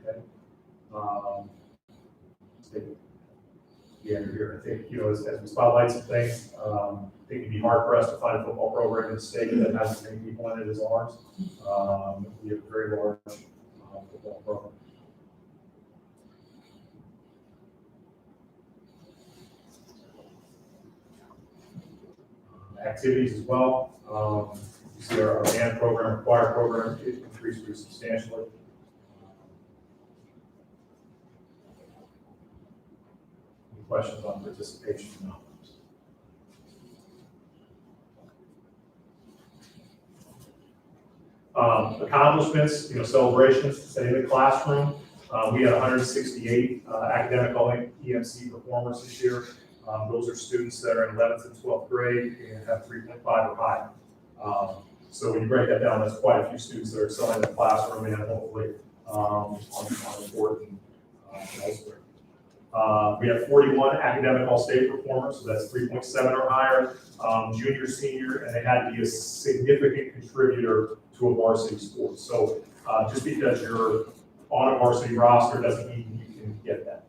Okay. Yeah, here, I think, as we spotlight some things, I think it'd be hard for us to find a football program in the state that has as many people in it as ours. We have a very large football program. Activities as well. You see our band program, choir program, it increased pretty substantially. Any questions on participation numbers? Accomplishments, celebrations, say in the classroom. We had 168 academic EMC performers this year. Those are students that are in 11th and 12th grade and have 3.5 or higher. So when you break that down, that's quite a few students that are excelling in the classroom and hopefully on the board and elsewhere. We have 41 academic all-state performers, so that's 3.7 or higher, junior, senior, and they had to be a significant contributor to a varsity sport. So just because you're on a varsity roster doesn't mean you can get that.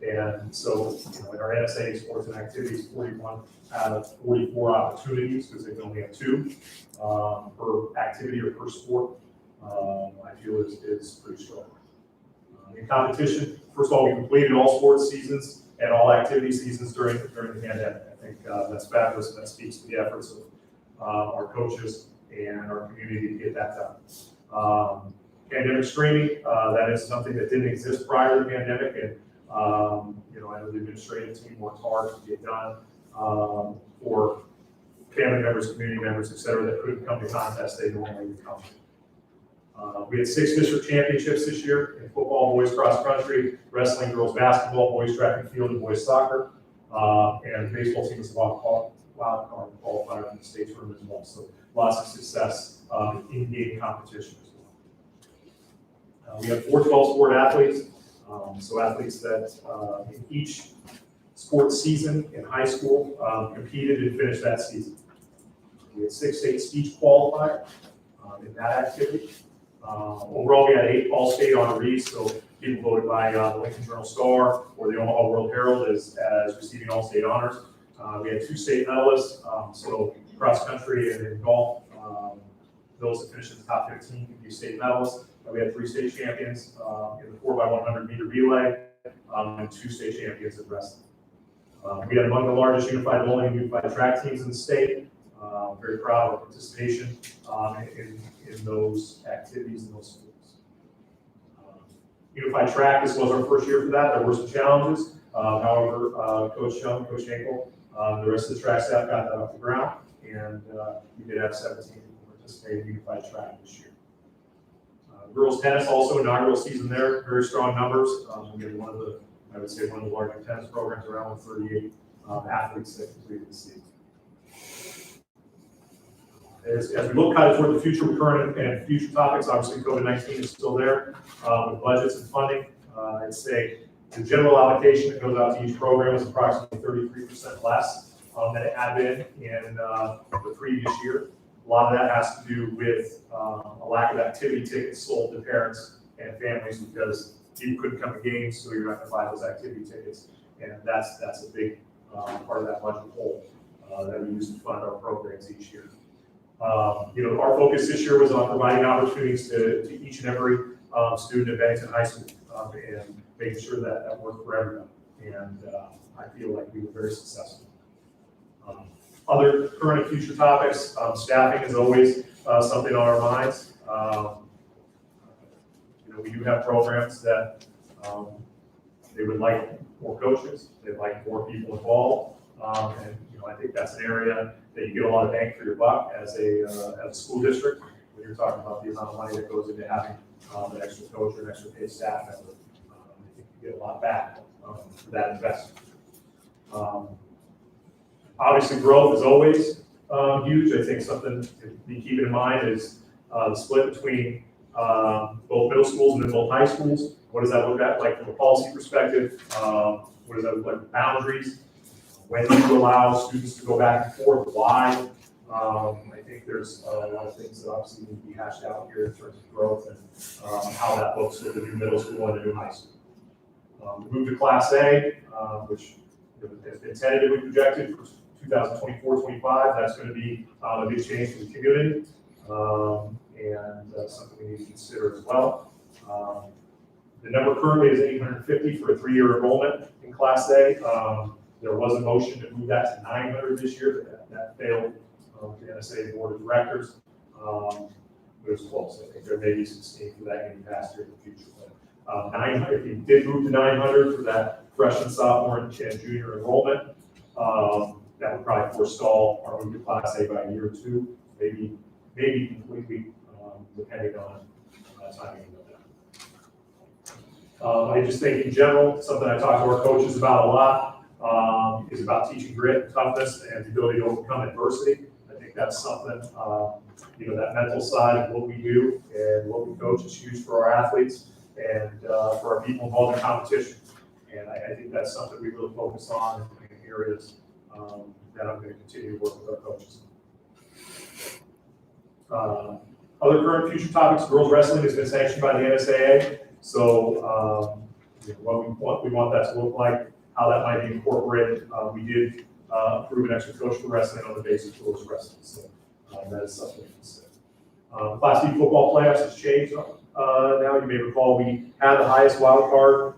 And so, in our NSA sports and activities, 41 out of 44 opportunities, because they can only have 2 per activity or per sport, I feel is pretty strong. In competition, first of all, we completed all sports seasons and all activity seasons during the pandemic. I think that's fabulous, and that speaks to the efforts of our coaches and our community to get that done. Pandemic streaming, that is something that didn't exist prior to the pandemic, and I know the administrative team worked hard to get done for family members, community members, et cetera, that couldn't come to contests they normally would come to. We had 6 district championships this year in football, boys cross country, wrestling, girls basketball, boys track and field, and boys soccer. And the baseball team was a wild card qualifier in the state tournament as well. So lots of success in game competition as well. We have 4 12 sport athletes. So athletes that in each sports season in high school competed and finished that season. We had 6 state speech qualifiers in that activity. Overall, we had 8 all-state honorees, so people voted by the Lincoln Journal-Star or the Omaha World-Herald as receiving all-state honors. We had 2 state medalists, so cross-country and in golf. Those that finished in the top 15 could be state medalists. We had 3 state champions in the 4x100 meter relay and 2 state champions in wrestling. We had among the largest unified bowling and unified track teams in the state. Very proud of our participation in those activities and those schools. Unified track, this was our first year for that. There were some challenges. However, Coach Young, Coach Hinkle, the rest of the track staff got that off the ground, and we did have 17 people participate in unified track this year. Girls tennis also inaugural season there, very strong numbers. We had one of the largest tennis programs around with 38 athletes that completed the season. As we look kind of toward the future, current and future topics, obviously COVID-19 is still there with budgets and funding. I'd say the general allocation that goes out to each program is approximately 33% less than it had been in the previous year. A lot of that has to do with a lack of activity tickets sold to parents and families because people couldn't come to games, so you're not going to buy those activity tickets. And that's a big part of that budget hole that we use to fund our programs each year. Our focus this year was on providing opportunities to each and every student at Bennington High School and making sure that worked for everyone. And I feel like we were very successful. Other current and future topics, staffing is always something on our minds. We do have programs that they would like more coaches, they'd like more people involved, and I think that's an area that you get a lot of bang for your buck as a school district when you're talking about the amount of money that goes into having an extra coach or an extra paid staff member. I think you get a lot back for that investment. Obviously, growth is always huge. I think something to be keeping in mind is the split between both middle schools and then both high schools. What does that look like from a policy perspective? What does that look like with boundaries? When do you allow students to go back and forth? Why? I think there's a lot of things that obviously need to be hashed out here in terms of growth and how that looks with the new middle school and the new high school. Move to Class A, which has been tentatively projected for 2024-25. That's going to be a big change for the community, and something we need to consider as well. The number currently is 850 for a 3-year enrollment in Class A. There was a motion to move that to 900 this year, but that failed the NSA Board of Directors. It was close. I think there may be some steam for that getting passed here in the future. But 900, if you did move to 900 for that freshman, sophomore, and junior enrollment, that would probably forestall our move to Class A by a year or two, maybe completely, depending on timing of that. I just think in general, something I talk to our coaches about a lot is about teaching grit, toughness, and the ability to overcome adversity. I think that's something, that mental side of what we do and what we coach is huge for our athletes and for our people involved in competition. And I think that's something we really focus on in areas that I'm going to continue to work with our coaches. Other current future topics, girls wrestling has been sanctioned by the NSAA. So what we want that to look like, how that might be incorporated. We did approve an extra coach for wrestling on the basis of girls wrestling. So that is something to consider. Class B football playoffs has changed now. You may recall we had the highest wild card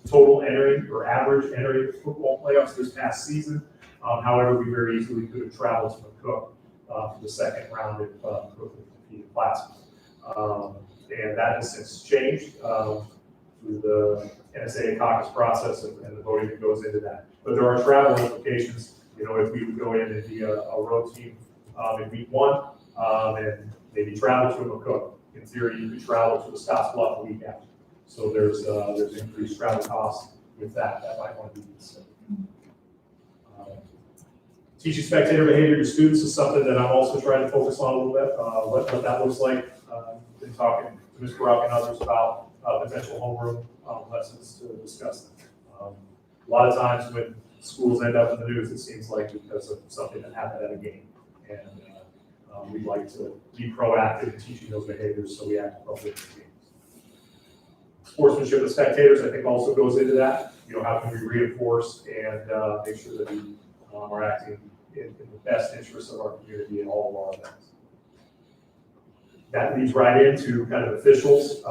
total entering or average entering football playoffs this past season. However, we very easily could have traveled to McCook for the second round if Cook defeated Plattsburgh. And that has since changed through the NSAA caucus process and the voting that goes into that. But there are travel implications. If we would go in and be a road team in week 1 and maybe travel to McCook, in theory, you could travel to the Scottsbluff the week after. So there's increased travel costs with that might want to be considered. Teaching spectator behavior to students is something that I'm also trying to focus on a little bit, what that looks like. Been talking to Ms. Brock and others about potential homeroom lessons to discuss them. A lot of times when schools end up in the news, it seems like because of something that happened at a game. And we'd like to be proactive in teaching those behaviors so we act appropriately in games. Sportsmanship of spectators, I think, also goes into that. How can we reinforce and make sure that we are acting in the best interest of our community in all of our events. That leads right into kind of officials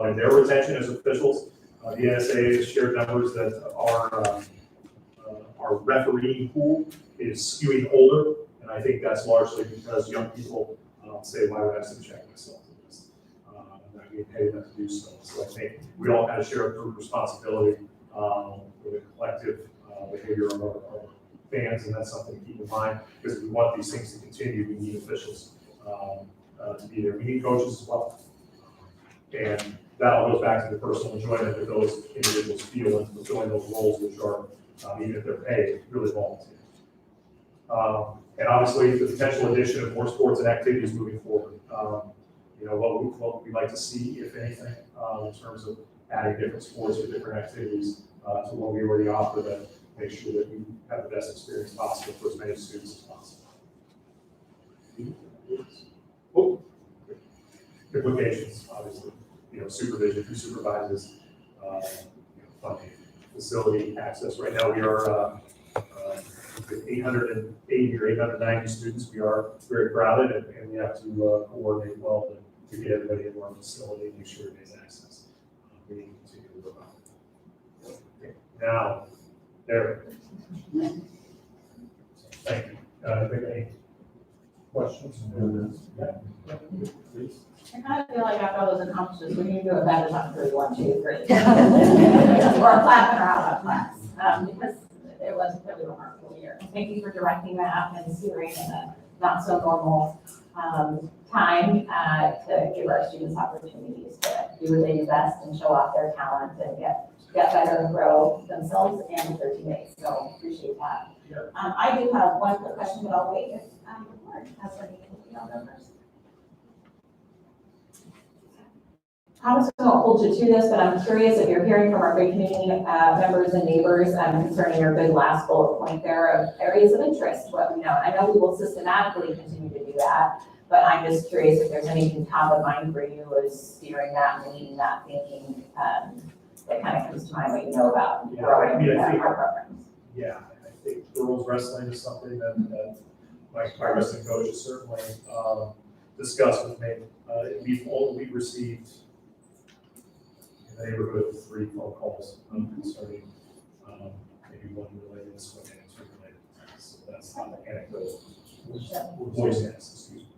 and their retention as officials. The NSAA has shared numbers that our refereeing pool is skewing older, and I think that's largely because young people say, why would I subject myself to this? I'm not getting paid enough to do so. So I think we all kind of share a group responsibility with a collective behavior of our fans, and that's something to keep in mind, because if we want these things to continue, we need officials to be there. We need coaches as well. And that all goes back to the personal enjoyment that those individuals feel in fulfilling those roles, which are, even if they're paid, really volunteer. And obviously, the potential addition of more sports and activities moving forward. What we'd like to see, if anything, in terms of adding different sports or different activities to what we already offer to make sure that we have the best experience possible for as many students as possible. Implications, obviously, supervision, who supervises, funding, facility access. Right now, we are 880 or 890 students. We are very crowded, and we have to coordinate well to get everybody into our facility and make sure it has access. We need to continue to work on it. Okay. Now, there. Thank you. Any questions? Yeah. Please. I kind of feel like after all those accomplishments, we need to do a better job for 1, 2, 3. Or a clap or out of class, because it was a really remarkable year. Thank you for directing that and steering in a not so normal time to give our students opportunities to do what they do best and show off their talent and get better and grow themselves and their teammates. So appreciate that. Yeah. I do have one quick question, but I'll wait if the board has any. I'll go first. Thomas will hold you to this, but I'm curious if you're hearing from our good community members and neighbors concerning your good last bullet point there of areas of interest. What we know, I know we will systematically continue to do that, but I'm just curious if there's anything top of mind for you as steering that and leading that thinking that kind of comes to mind what you know about Yeah, growing I mean, I our think- programs. Yeah, I think girls wrestling is something that my wrestling coach has certainly discussed with me. We've received in the neighborhood of 3 phone calls concerning maybe one related to swimming and 2 related to tennis. So that's not the anecdote. Boys tennis, excuse me.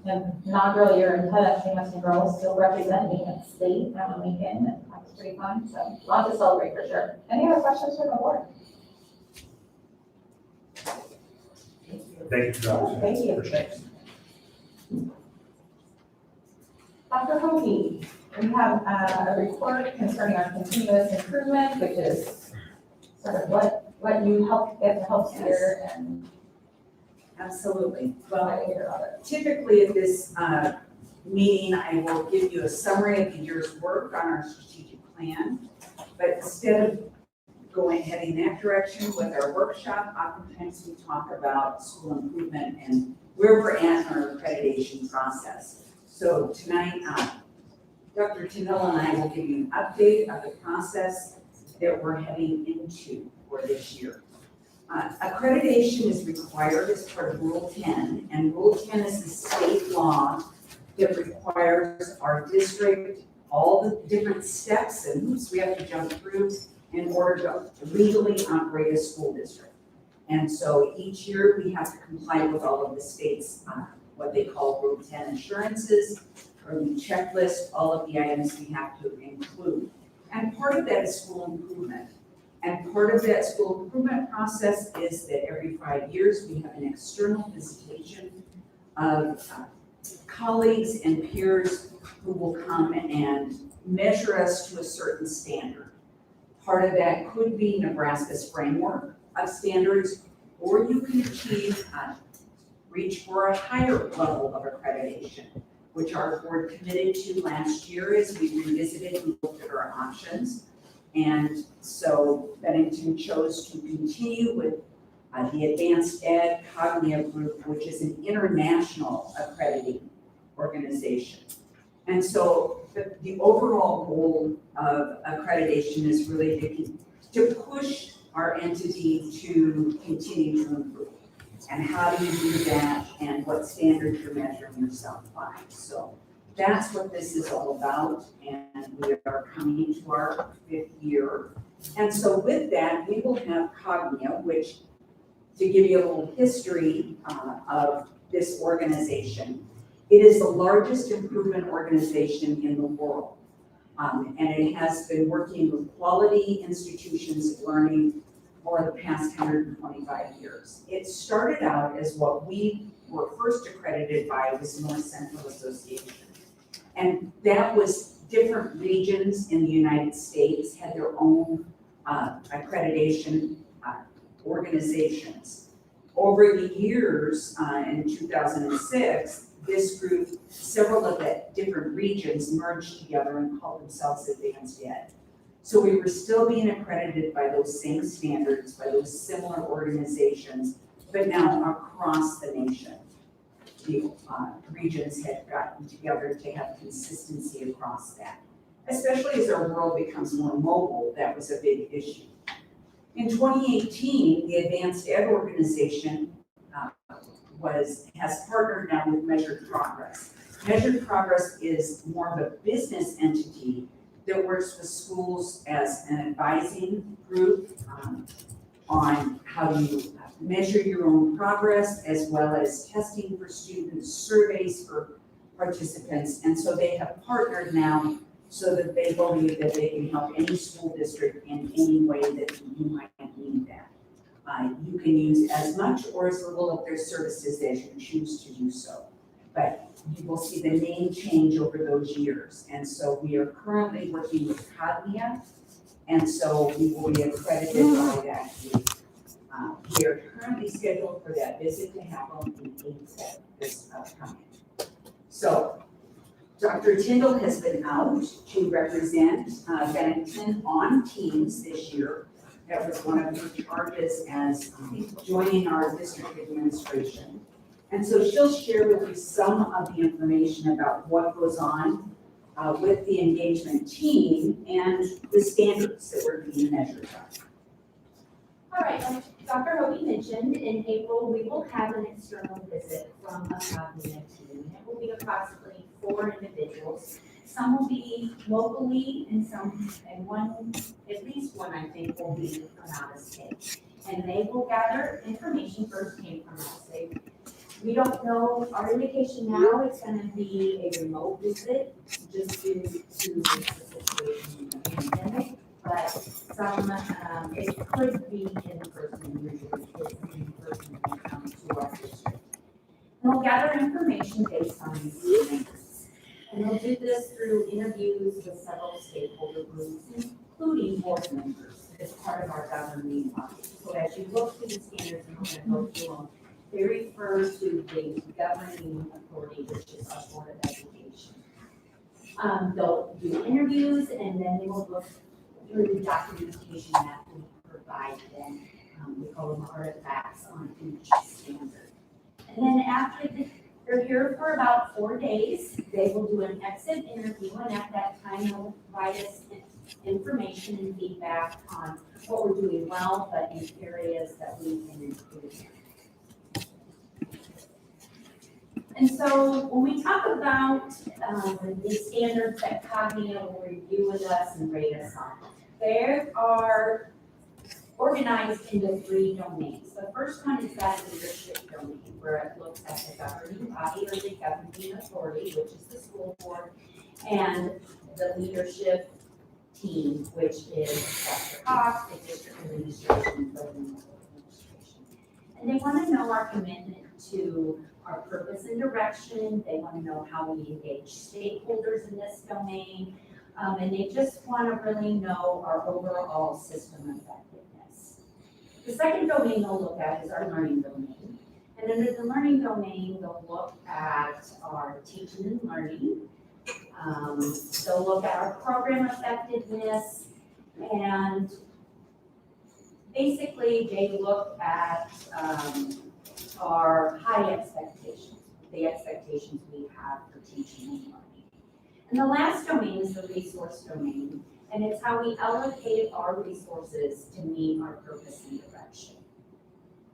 And inaugural year in tennis, team and girls still representing at state on the weekend. That was pretty fun. So lots to celebrate for sure. Any other questions from the board? Thank you for the opportunity. Thank you. Appreciate it. Dr. Hoagie, we have a report concerning our continuous improvement, which is sort of what you helped here and Absolutely. what Well, I hear about it. typically at this meeting, I will give you a summary of the year's work on our strategic plan. But instead of heading that direction with our workshop, oftentimes we talk about school improvement and where we're at in our accreditation process. So tonight, Dr. Tanilla and I will give you an update of the process that we're heading into for this year. Accreditation is required as part of Rule 10, and Rule 10 is the state law that requires our district all the different steps and hoops we have to jump through in order to legally operate a school district. And so each year we have to comply with all of the state's what they call Rule 10 assurances, or we checklist all of the items we have to include. And part of that is school improvement. And part of that school improvement process is that every 5 years, we have an external visitation of colleagues and peers who will come and measure us to a certain standard. Part of that could be Nebraska's framework of standards, or you can reach for a higher level of accreditation, which our board committed to last year as we revisited and looked at our options. And so Bennington chose to continue with the Advanced Ed Cognia Group, which is an international accrediting organization. And so the overall goal of accreditation is really to push our entity to continue to improve. And how do you do that, and what standards you're measuring yourself by. So that's what this is all about, and we are coming to our 5th year. And so with that, we will have Cognia, which, to give you a little history of this organization, it is the largest improvement organization in the world. And it has been working with quality institutions of learning for the past 125 years. It started out as what we were first accredited by was North Central Association. And that was different regions in the United States had their own accreditation organizations. Over the years, in 2006, this group, several of the different regions merged together and called themselves Advanced Ed. So we were still being accredited by those same standards, by those similar organizations, but now across the nation. The regions had gotten together to have consistency across that. Especially as our world becomes more mobile, that was a big issue. In 2018, the Advanced Ed organization has partnered now with Measured Progress. Measured Progress is more of a business entity that works with schools as an advising group on how you measure your own progress, as well as testing for students, surveys for participants. And so they have partnered now so that they believe that they can help any school district in any way that you might need that. You can use as much or as little of their services as you choose to do so. But you will see the name change over those years. And so we are currently working with Cognia, and so we will be accredited by that group. We are currently scheduled for that visit to happen in April this upcoming. So Dr. Tyndall has been out to represent Bennington on Teams this year. That was one of her charges as joining our district administration. And so she'll share with you some of the information about what goes on with the engagement team and the standards that we're being measured by. All right, like Dr. Hobie mentioned, in April, we will have an external visit from a cognitive team. It will be approximately 4 individuals. Some will be locally and at least one, I think, will be from out of state. And they will gather information first came from us. We don't know, our indication now is gonna be a remote visit, just due to the situation in the pandemic. But some, it could be in person, usually it's in person when it comes to our district. And we'll gather information based on these things. And we'll do this through interviews with several stakeholder groups, including board members, as part of our governing body. So as you look through the standards, and we're gonna go through them, they refer to the governing authority, which is our Board of Education. They'll do interviews, and then they will look through the documentation that we provide them. We call them artifacts on each standard. And then after they're here for about 4 days, they will do an exit interview, and at that time, they'll provide us information and feedback on what we're doing well, but in areas that we can improve. And so when we talk about the standards that Cognia will review with us and rate us on, they are organized into 3 domains. The first one is that leadership domain, where it looks at the governing body or the governing authority, which is the school board, and the leadership team, which is Dr. Cox, the district administration, building administration. And they want to know our commitment to our purpose and direction. They want to know how we engage stakeholders in this domain. And they just want to really know our overall system effectiveness. The second domain they'll look at is our learning domain. And under the learning domain, they'll look at our teaching and learning. They'll look at our program effectiveness, and basically they look at our high expectations, the expectations we have for teaching and learning. And the last domain is the resource domain, and it's how we allocate our resources to meet our purpose and direction.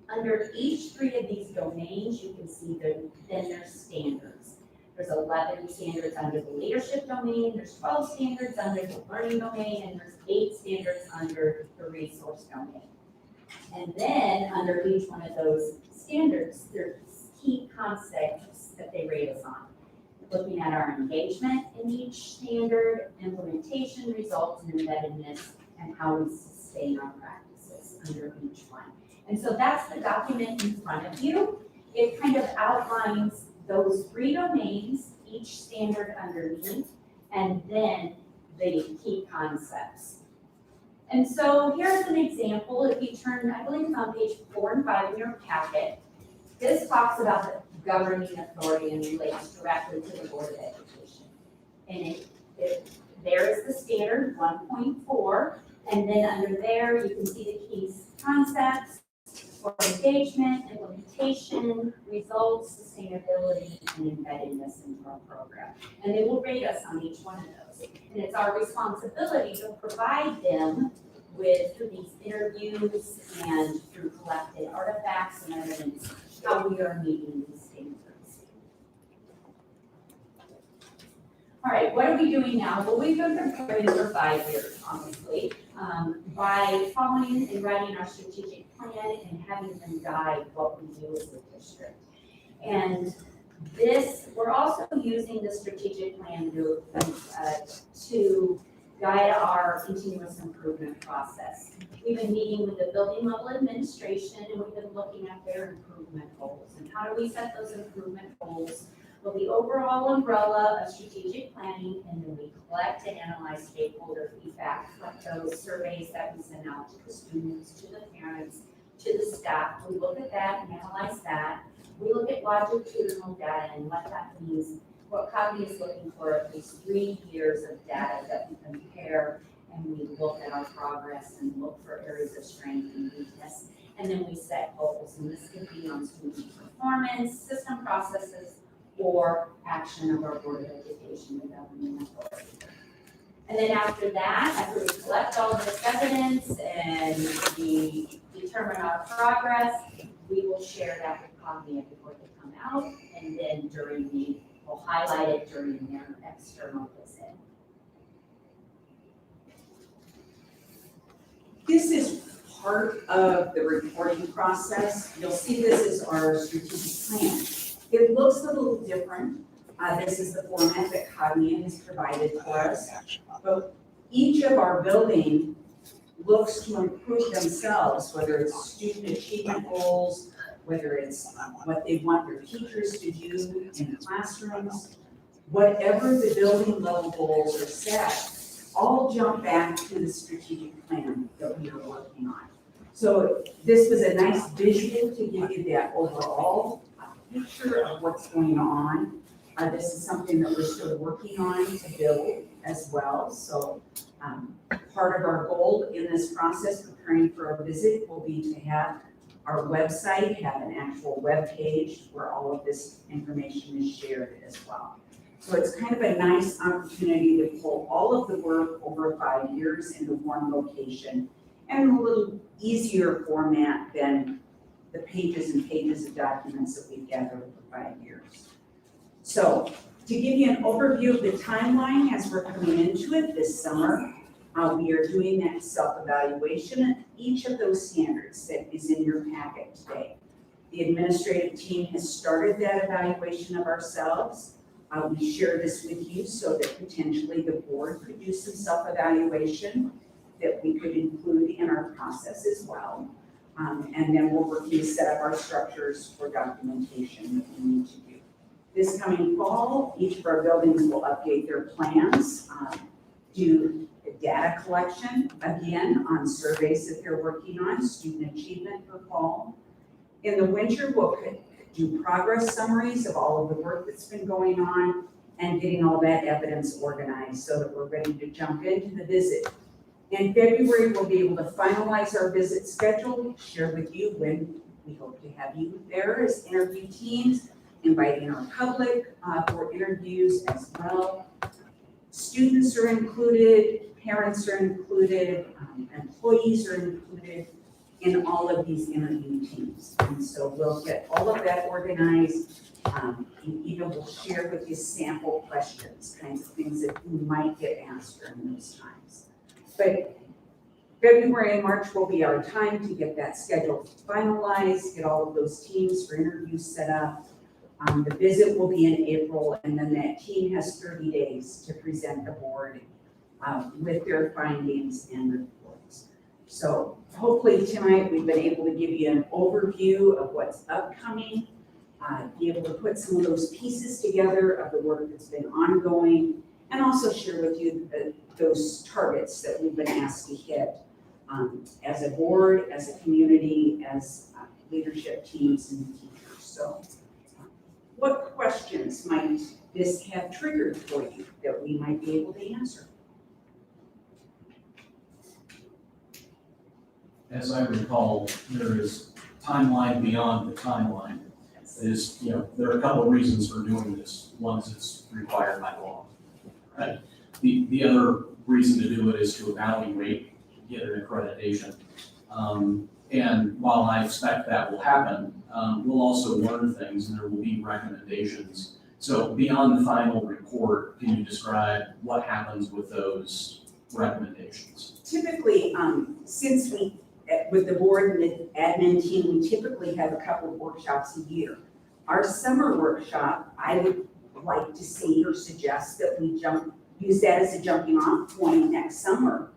Under each 3 of these domains, you can see then there's standards. There's 11 standards under the leadership domain, there's 12 standards under the learning domain, and there's 8 standards under the resource domain. And then under each one of those standards, there's key concepts that they rate us on. Looking at our engagement in each standard, implementation, results, and embeddedness, and how we sustain our practices under each one. And so that's the document in front of you. It kind of outlines those 3 domains, each standard underneath, and then the key concepts. And so here's an example. If you turn, I believe it's on page 4 and 5 in your packet, this talks about the governing authority and relates directly to the Board of Education. And there is the standard 1.4, and then under there you can see the key concepts for engagement, implementation, results, sustainability, and embeddedness into our program. And they will rate us on each one of those. And it's our responsibility to provide them with, through these interviews and through collected artifacts and evidence, how we are meeting these standards. All right, what are we doing now? Well, we've been preparing for 5 years, honestly, by following and writing our strategic plan and having them guide what we do as a district. And this, we're also using the strategic plan to guide our continuous improvement process. We've been meeting with the building level administration, and we've been looking at their improvement goals. And how do we set those improvement goals? Well, the overall umbrella of strategic planning, and then we collect and analyze stakeholder feedback, like those surveys that we send out to the students, to the parents, to the staff. We look at that and analyze that. We look at longitudinal data and what that means what Cogni is looking for at least 3 years of data that we compare, and we look at our progress and look for areas of strength and weakness. And then we set goals, and this could be on student performance, system processes, or action of our Board of Education, the governing authority. And then after that, after we collect all this evidence and we determine our progress, we will share that with Cognia before they come out, and then we'll highlight it during their external visit. This is part of the reporting process. You'll see this is our strategic plan. It looks a little different. This is the format that Cognia has provided for us. But each of our buildings looks to improve themselves, whether it's student achievement goals, whether it's what they want their teachers to do in classrooms, whatever the building level goals are set, all jump back to the strategic plan that we are working on. So this was a nice visual to give you that overall picture of what's going on. This is something that we're still working on to build as well. So part of our goal in this process, preparing for our visit, will be to have our website have an actual web page where all of this information is shared as well. So it's kind of a nice opportunity to pull all of the work over 5 years into one location, and a little easier format than the pages and pages of documents that we've gathered over 5 years. So to give you an overview of the timeline as we're coming into it this summer, we are doing that self-evaluation at each of those standards that is in your packet today. The administrative team has started that evaluation of ourselves. We share this with you so that potentially the board could do some self-evaluation that we could include in our process as well. And then we're working to set up our structures for documentation that we need to do. This coming fall, each of our buildings will update their plans, do data collection, again, on surveys that they're working on, student achievement for fall. In the winter, we'll do progress summaries of all of the work that's been going on and getting all that evidence organized so that we're ready to jump into the visit. In February, we'll be able to finalize our visit schedule, share with you when we hope to have you there as interview teams, inviting our public for interviews as well. Students are included, parents are included, employees are included in all of these interview teams. And so we'll get all of that organized. And even we'll share with you sample questions, kinds of things that you might get asked during those times. But February and March will be our time to get that schedule finalized, get all of those teams for interviews set up. The visit will be in April, and then that team has 30 days to present the board with their findings and reports. So hopefully tonight we've been able to give you an overview of what's upcoming, be able to put some of those pieces together of the work that's been ongoing, and also share with you those targets that we've been asked to hit as a board, as a community, as leadership teams and teachers. So what questions might this have triggered for you that we might be able to answer? As I recall, there is timeline beyond the timeline. There are a couple of reasons for doing this. One is it's required by law, right? The other reason to do it is to evaluate, get an accreditation. And while I expect that will happen, we'll also learn things and there will be recommendations. So beyond the final report, can you describe what happens with those recommendations? Typically, since with the board and the admin team, we typically have a couple of workshops a year. Our summer workshop, I would like to see or suggest that we use that as a jumping off point next summer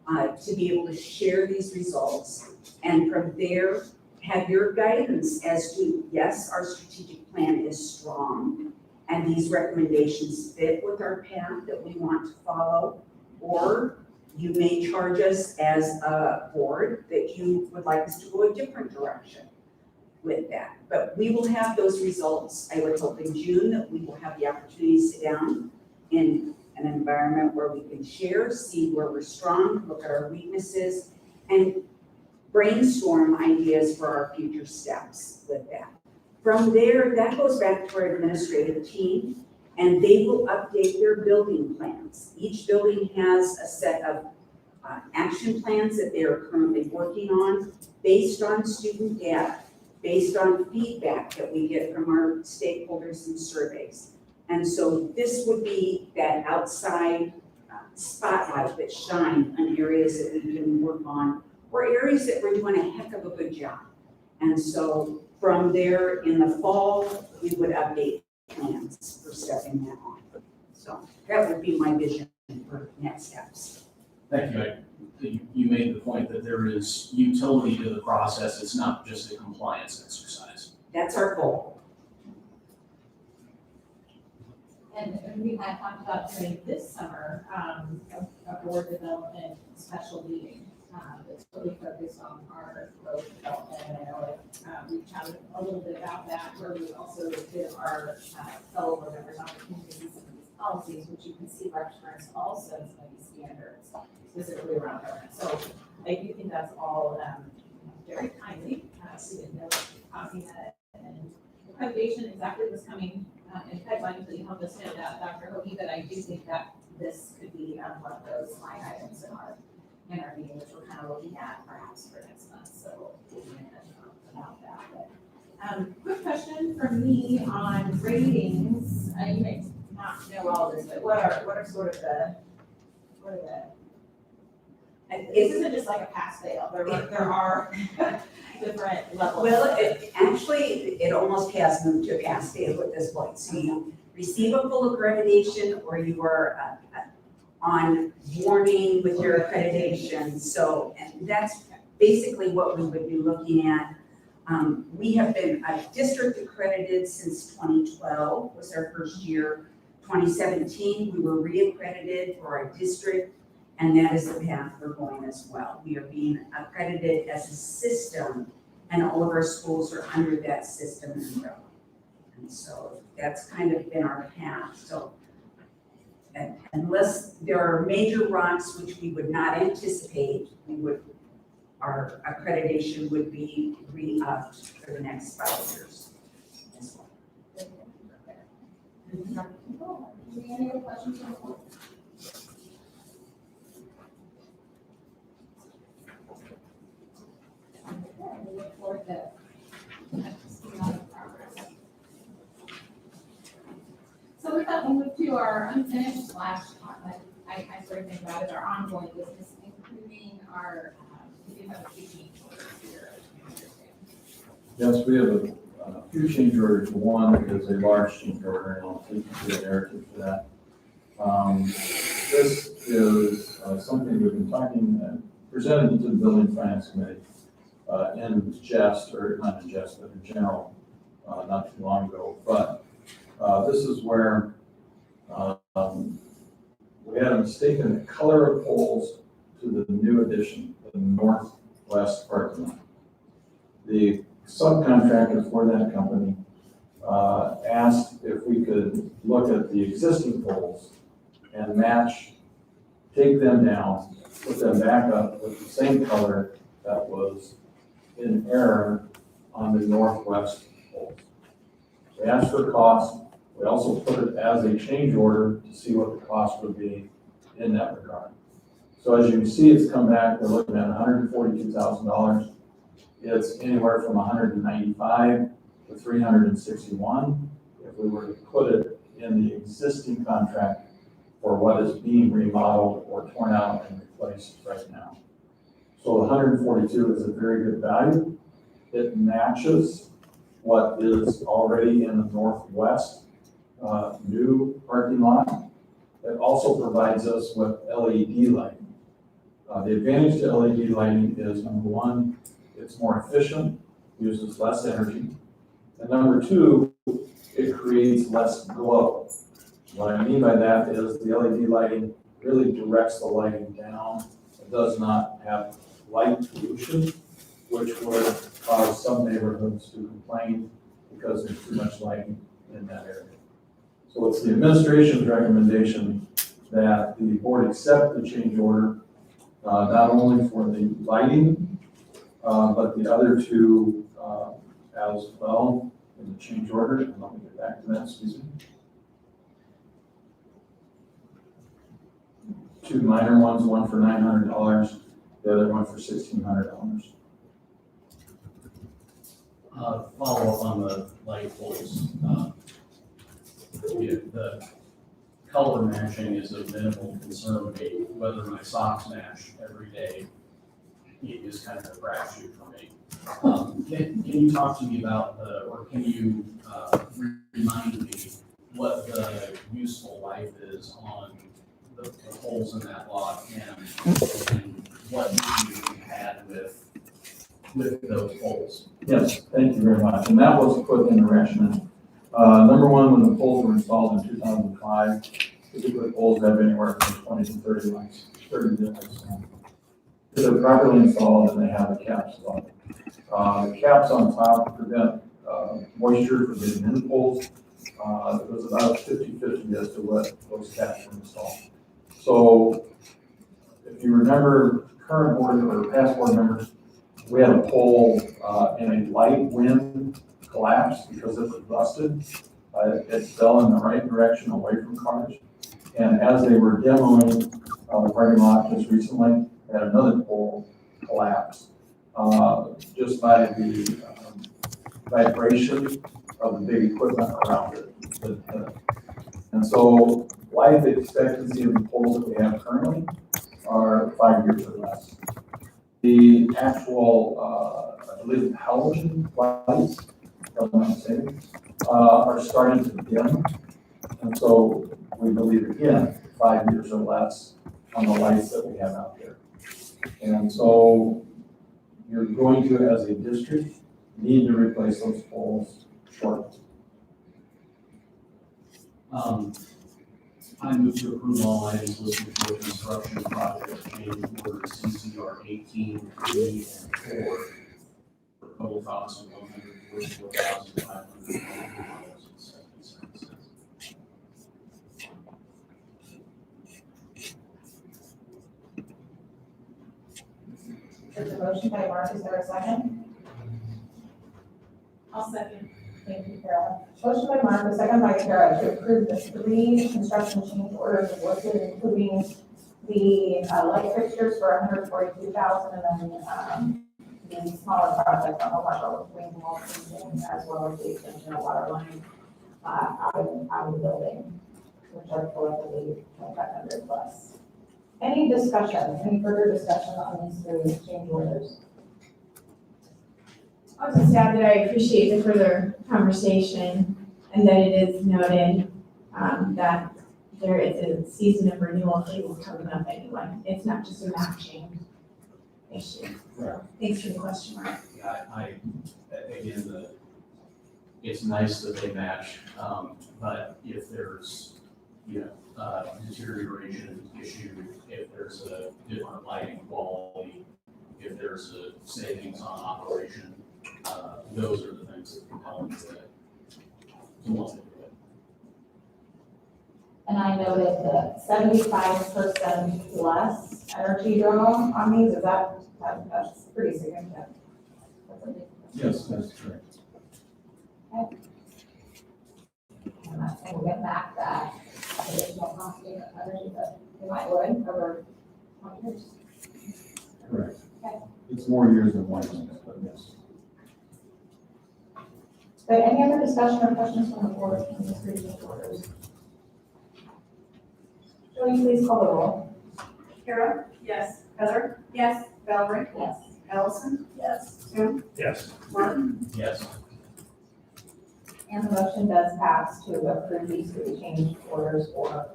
to be able to share these results. And from there, have your guidance as to, yes, our strategic plan is strong and these recommendations fit with our path that we want to follow, or you may charge us as a board that you would like us to go a different direction. with that. But we will have those results, I would hope in June, that we will have the opportunity to sit down in an environment where we can share, see where we're strong, look at our weaknesses, and brainstorm ideas for our future steps with that. From there, that goes back to our administrative team, and they will update their building plans. Each building has a set of action plans that they are currently working on based on student data, based on feedback that we get from our stakeholders and surveys. And so this would be that outside spotlight that shine on areas that we can work on, or areas that we're doing a heck of a good job. And so from there, in the fall, we would update plans for stepping that on. So that would be my vision for next steps. Thank you. You made the point that there is utility to the process. It's not just a compliance exercise. That's our goal. And we had talked about during this summer, a board development special meeting, that's really focused on our growth development. And I know we chatted a little bit about that, where we also did our fellow board members opportunities to see some of these policies, which you can see reference also some of these standards, specifically around governance. So I do think that's all very timely. We didn't know talking that, and accreditation exactly was coming in pipeline until you helped us hit that, Dr. Hokie, but I do think that this could be one of those line items in our meeting, which we're kind of looking at perhaps for next month. So we'll be in touch about that. But, quick question from me on ratings. You may not know all this, but what are sort of the this isn't just like a pass fail. There are different levels. Well, it almost has moved to a pass fail at this point. So you receive a full accreditation, or you are on warning with your accreditation. So and that's basically what we would be looking at. We have been district accredited since 2012 was our first year. 2017, we were reaccredited for our district, and that is the path we're going as well. We are being accredited as a system, and all of our schools are under that system umbrella. And so that's kind of been our path. So unless there are major rocks which we would not anticipate, our accreditation would be re-upped for the next 5 years. Any other questions on the board? We look forward to seeing all the progress. So with that, we'll move to our unfinished / I sort of think about it, our ongoing business, including our, we do have a few change orders here. Yes, we have a few change orders. One is a large change order, and I'll take you through the narrative for that. This is something we've been talking, presented to the Building Finance Committee in jest, or not in jest, but in general, not too long ago. But this is where we had a mistake in the color of poles to the new addition, the northwest parking lot. The subcontractor for that company asked if we could look at the existing poles and take them down, put them back up with the same color that was in error on the northwest poles. We asked for cost. We also put it as a change order to see what the cost would be in that regard. So as you can see, it's come back, we're looking at $142,000. It's anywhere from 195 to 361 if we were to put it in the existing contract for what is being remodeled or torn out and replaced right now. So the 142 is a very good value. It matches what is already in the northwest new parking lot. It also provides us with LED lighting. The advantage to LED lighting is, number one, it's more efficient, uses less energy. And number two, it creates less glow. What I mean by that is the LED lighting really directs the lighting down. It does not have light pollution. which would cause some neighborhoods to complain because there's too much lighting in that area. So it's the administration's recommendation that the board accept the change order, not only for the lighting, but the other two as well in the change order. And let me get back to that, excuse me. Two minor ones, one for $900, the other one for $1,600. Follow up on the light poles. The color matching is a minimal concern to me. Whether my socks match every day is kind of a crapshoot for me. Can you talk to me about or can you remind me what the useful life is on the poles in that lot and what issues you had with those poles? Yes, thank you very much. And that was put in the rationale. Number one, when the poles were installed in 2005, typically poles have anywhere from 20 to 30 lights, 30 lights. If they're properly installed and they have the caps on. The caps on top prevent moisture from getting in the poles. It was about 50-50 as to what those caps were installed. So if you remember current board or past board members, we had a pole in a light wind collapse because it was rusted. It fell in the right direction away from cars. And as they were demoing the parking lot just recently, they had another pole collapse just by the vibration of the big equipment around it. And so life expectancy of the poles that we have currently are 5 years or less. The actual, I believe, halogen lights, if I'm not mistaken, are starting to dim. And so we believe, again, 5 years or less on the lights that we have out there. And so you're going to, as a district, need to replace those poles shortly. I move to approve all items listed for construction project change order CCR 18, 3, and 4 for total cost of $144,500.70. There's a motion by Mark, is there a second? I'll second. Thank you, Kara. Motion by Mark, a second by Kara to approve the 3 construction change orders listed, including the light fixtures for $142,000 and then the smaller project on the water wing wall fencing, as well as the extension of water line out of the building, which are collectively 2,500 plus. Any discussion, any further discussion on these 3 change orders? I'll just add that I appreciate the further conversation and that it is noted that there is a season of renewal tables coming up anyway. It's not just a matching issue. So thanks for the question, Mark. I again, it's nice that they match, but if there's, deterioration issue, if there's a different lighting quality, if there's a savings on operation, those are the things that compel me to want to do it. And I noted that 75% less energy draw on these, is that's pretty significant. That's a big- Yes, that's correct. Okay. I'm not saying we'll get back that additional cost of energy, but we might would over 20 years. Correct. Okay. It's more years than 1 minute, but yes. But any other discussion or questions from the board on these 3 change orders? Will you please call the roll? Kara? Yes. Heather? Yes. Valerie? Yes. Allison? Yes. Tim? Yes. Mark? Yes. And the motion does pass to approve these 3 change orders for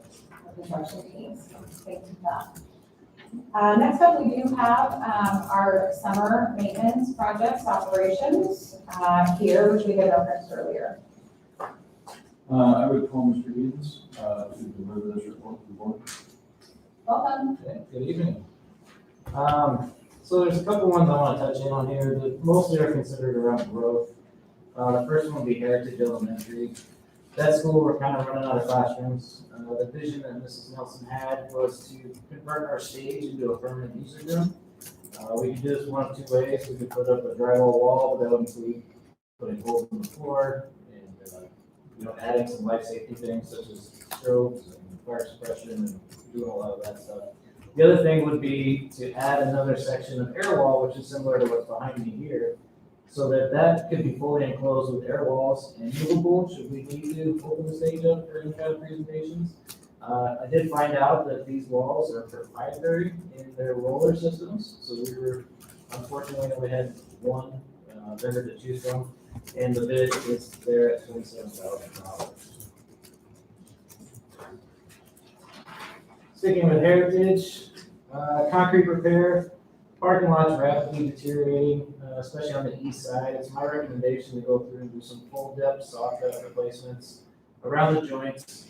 the construction teams. Thank you for that. Next up, we do have our summer maintenance projects operations here, which we had referenced earlier. I would call Mr. Edens to deliver this report to the board. Welcome. Okay, good evening. So there's a couple ones I want to touch in on here that mostly are considered around growth. The first one would be Heritage Elementary. That school, we're kind of running out of classrooms. The vision that Mrs. Nelson had was to convert our stage into a permanent music room. We could do this one of two ways. We could put up a drywall wall, but that would include putting holes in the floor and adding some life safety things such as strobes and fire suppression and doing a lot of that stuff. The other thing would be to add another section of air wall, which is similar to what's behind me here, so that could be fully enclosed with air walls and movable should we need to open the stage up for any kind of presentations. I did find out that these walls are proprietary in their roller systems, so unfortunately we had one vendor to choose from, and the bid is there at $27,000. Sticking with Heritage, concrete repair, parking lots rapidly deteriorating, especially on the east side. It's my recommendation to go through and do some full depth soft cut replacements around the joints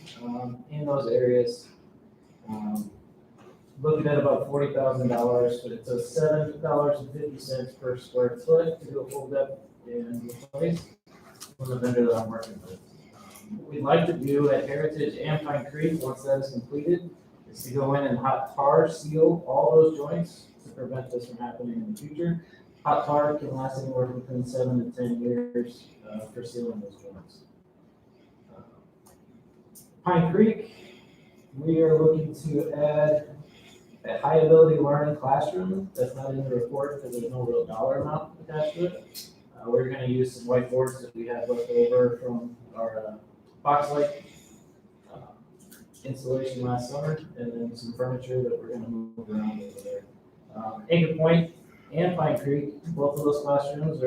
in those areas. Looking at about $40,000, but it's $7.50 per square foot to do a full depth and replace from the vendor that I'm working with. What we'd like to do at Heritage and Pine Creek, once that is completed, is to go in and hot tar seal all those joints to prevent this from happening in the future. Hot tar can last anywhere between 7 to 10 years for sealing those joints. Pine Creek, we are looking to add a high ability learning classroom. That's not in the report because there's no real dollar amount attached to it. We're going to use some whiteboards that we have left over from our box light installation last summer, and then some furniture that we're going to move around over there. Anchor Point and Pine Creek, both of those classrooms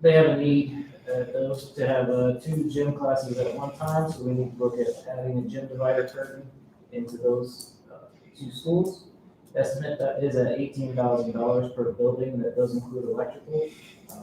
they have a need at those to have 2 gym classes at one time, so we need to look at adding a gym divider curtain into those 2 schools. Estimate that is at $18,000 per building. That does include electrical.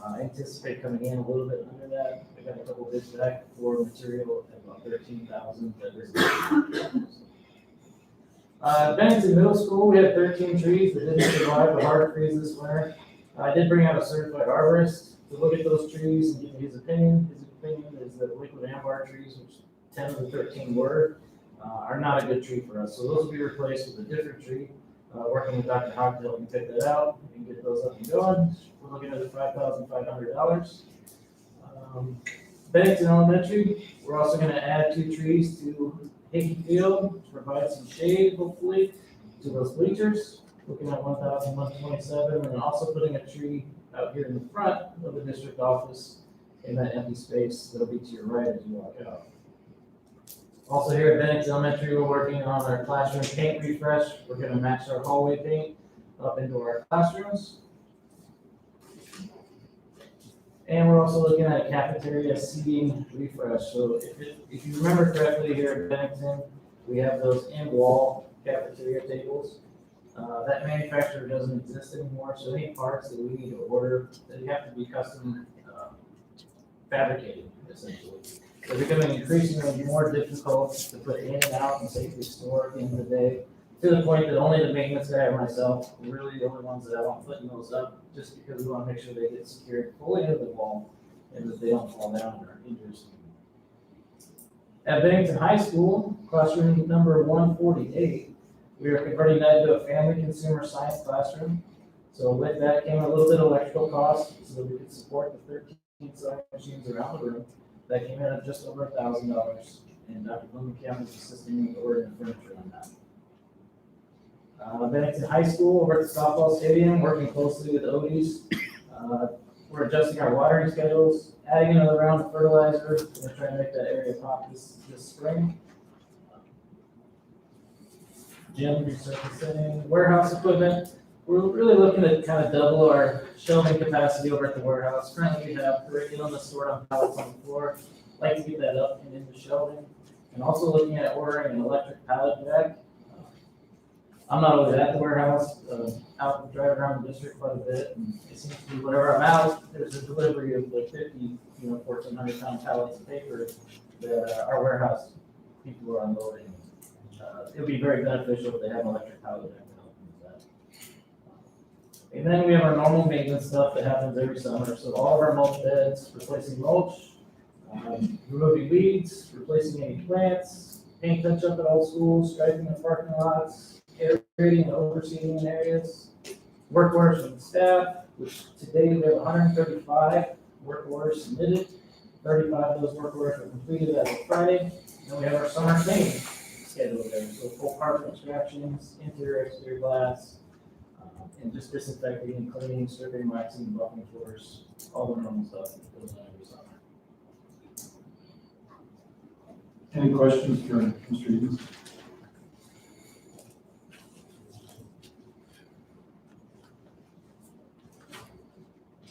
I anticipate coming in a little bit under that. I got a couple bids back for material at about $13,000. Bennington Middle School, we had 13 trees that didn't survive the hard freeze this winter. I did bring out a certified arborist to look at those trees and give me his opinion. His opinion is that liquid ambar trees, which 10 of the 13 were, are not a good tree for us. So those will be replaced with a different tree. Working with Dr. Hogg to help me pick that out and get those up and going. We're looking at $5,500. Bennington Elementary, we're also going to add 2 trees to Hickey Field to provide some shade, hopefully, to those bleachers. Looking at $1,127, and also putting a tree out here in the front of the district office in that empty space that'll be to your right as you walk out. Also here at Bennington Elementary, we're working on our classroom paint refresh. We're going to match our hallway paint up into our classrooms. And we're also looking at a cafeteria seating refresh. So if you remember correctly, here at Bennington, we have those in-wall cafeteria tables. That manufacturer doesn't exist anymore, so any parts that we need to order, they have to be custom fabricated, essentially. They're becoming increasingly more difficult to put in and out and safely store at the end of the day, to the point that only the maintenance guy and myself are really the only ones that I want putting those up, just because we want to make sure they get secured fully into the wall and that they don't fall down or injure us. At Bennington High School, classroom number 148, we are converting that into a family consumer science classroom. So with that came a little bit of electrical cost so that we could support the 13 sewing machines around the room. That came in at just over $1,000, and Dr. Blumenkamp is assisting me with ordering the furniture on that. Bennington High School, over at the softball stadium, working closely with Odie's. We're adjusting our watering schedules, adding another round of fertilizer. We're going to try to make that area pop this spring. Gym resurfacing, warehouse equipment. We're really looking to kind of double our shelving capacity over at the warehouse. Currently, we have curriculum that's stored on pallets on the floor. Like to get that up and into shelving. And also looking at ordering an electric pallet jack. I'm not always at the warehouse, out driving around the district quite a bit. And it seems to be whenever I'm out, there's a delivery of like 50, 1,400-pound pallets of paper that our warehouse people are unloading. It would be very beneficial if they have an electric pallet jack to help with that. And then we have our normal maintenance stuff that happens every summer, so all of our mulch beds, replacing mulch, removing weeds, replacing any plants, paint touch up at all schools, striping the parking lots, aerating and overseeding in areas, work orders from staff, which today we have 135 work orders submitted. 35 of those work orders were completed as of Friday. And we have our summer cleaning scheduled there, so full carpet extractions, interior, exterior glass, and just disinfecting and cleaning, stripping, waxing, buffing floors, all the normal stuff that goes on every summer. Any questions for Mr. Edens?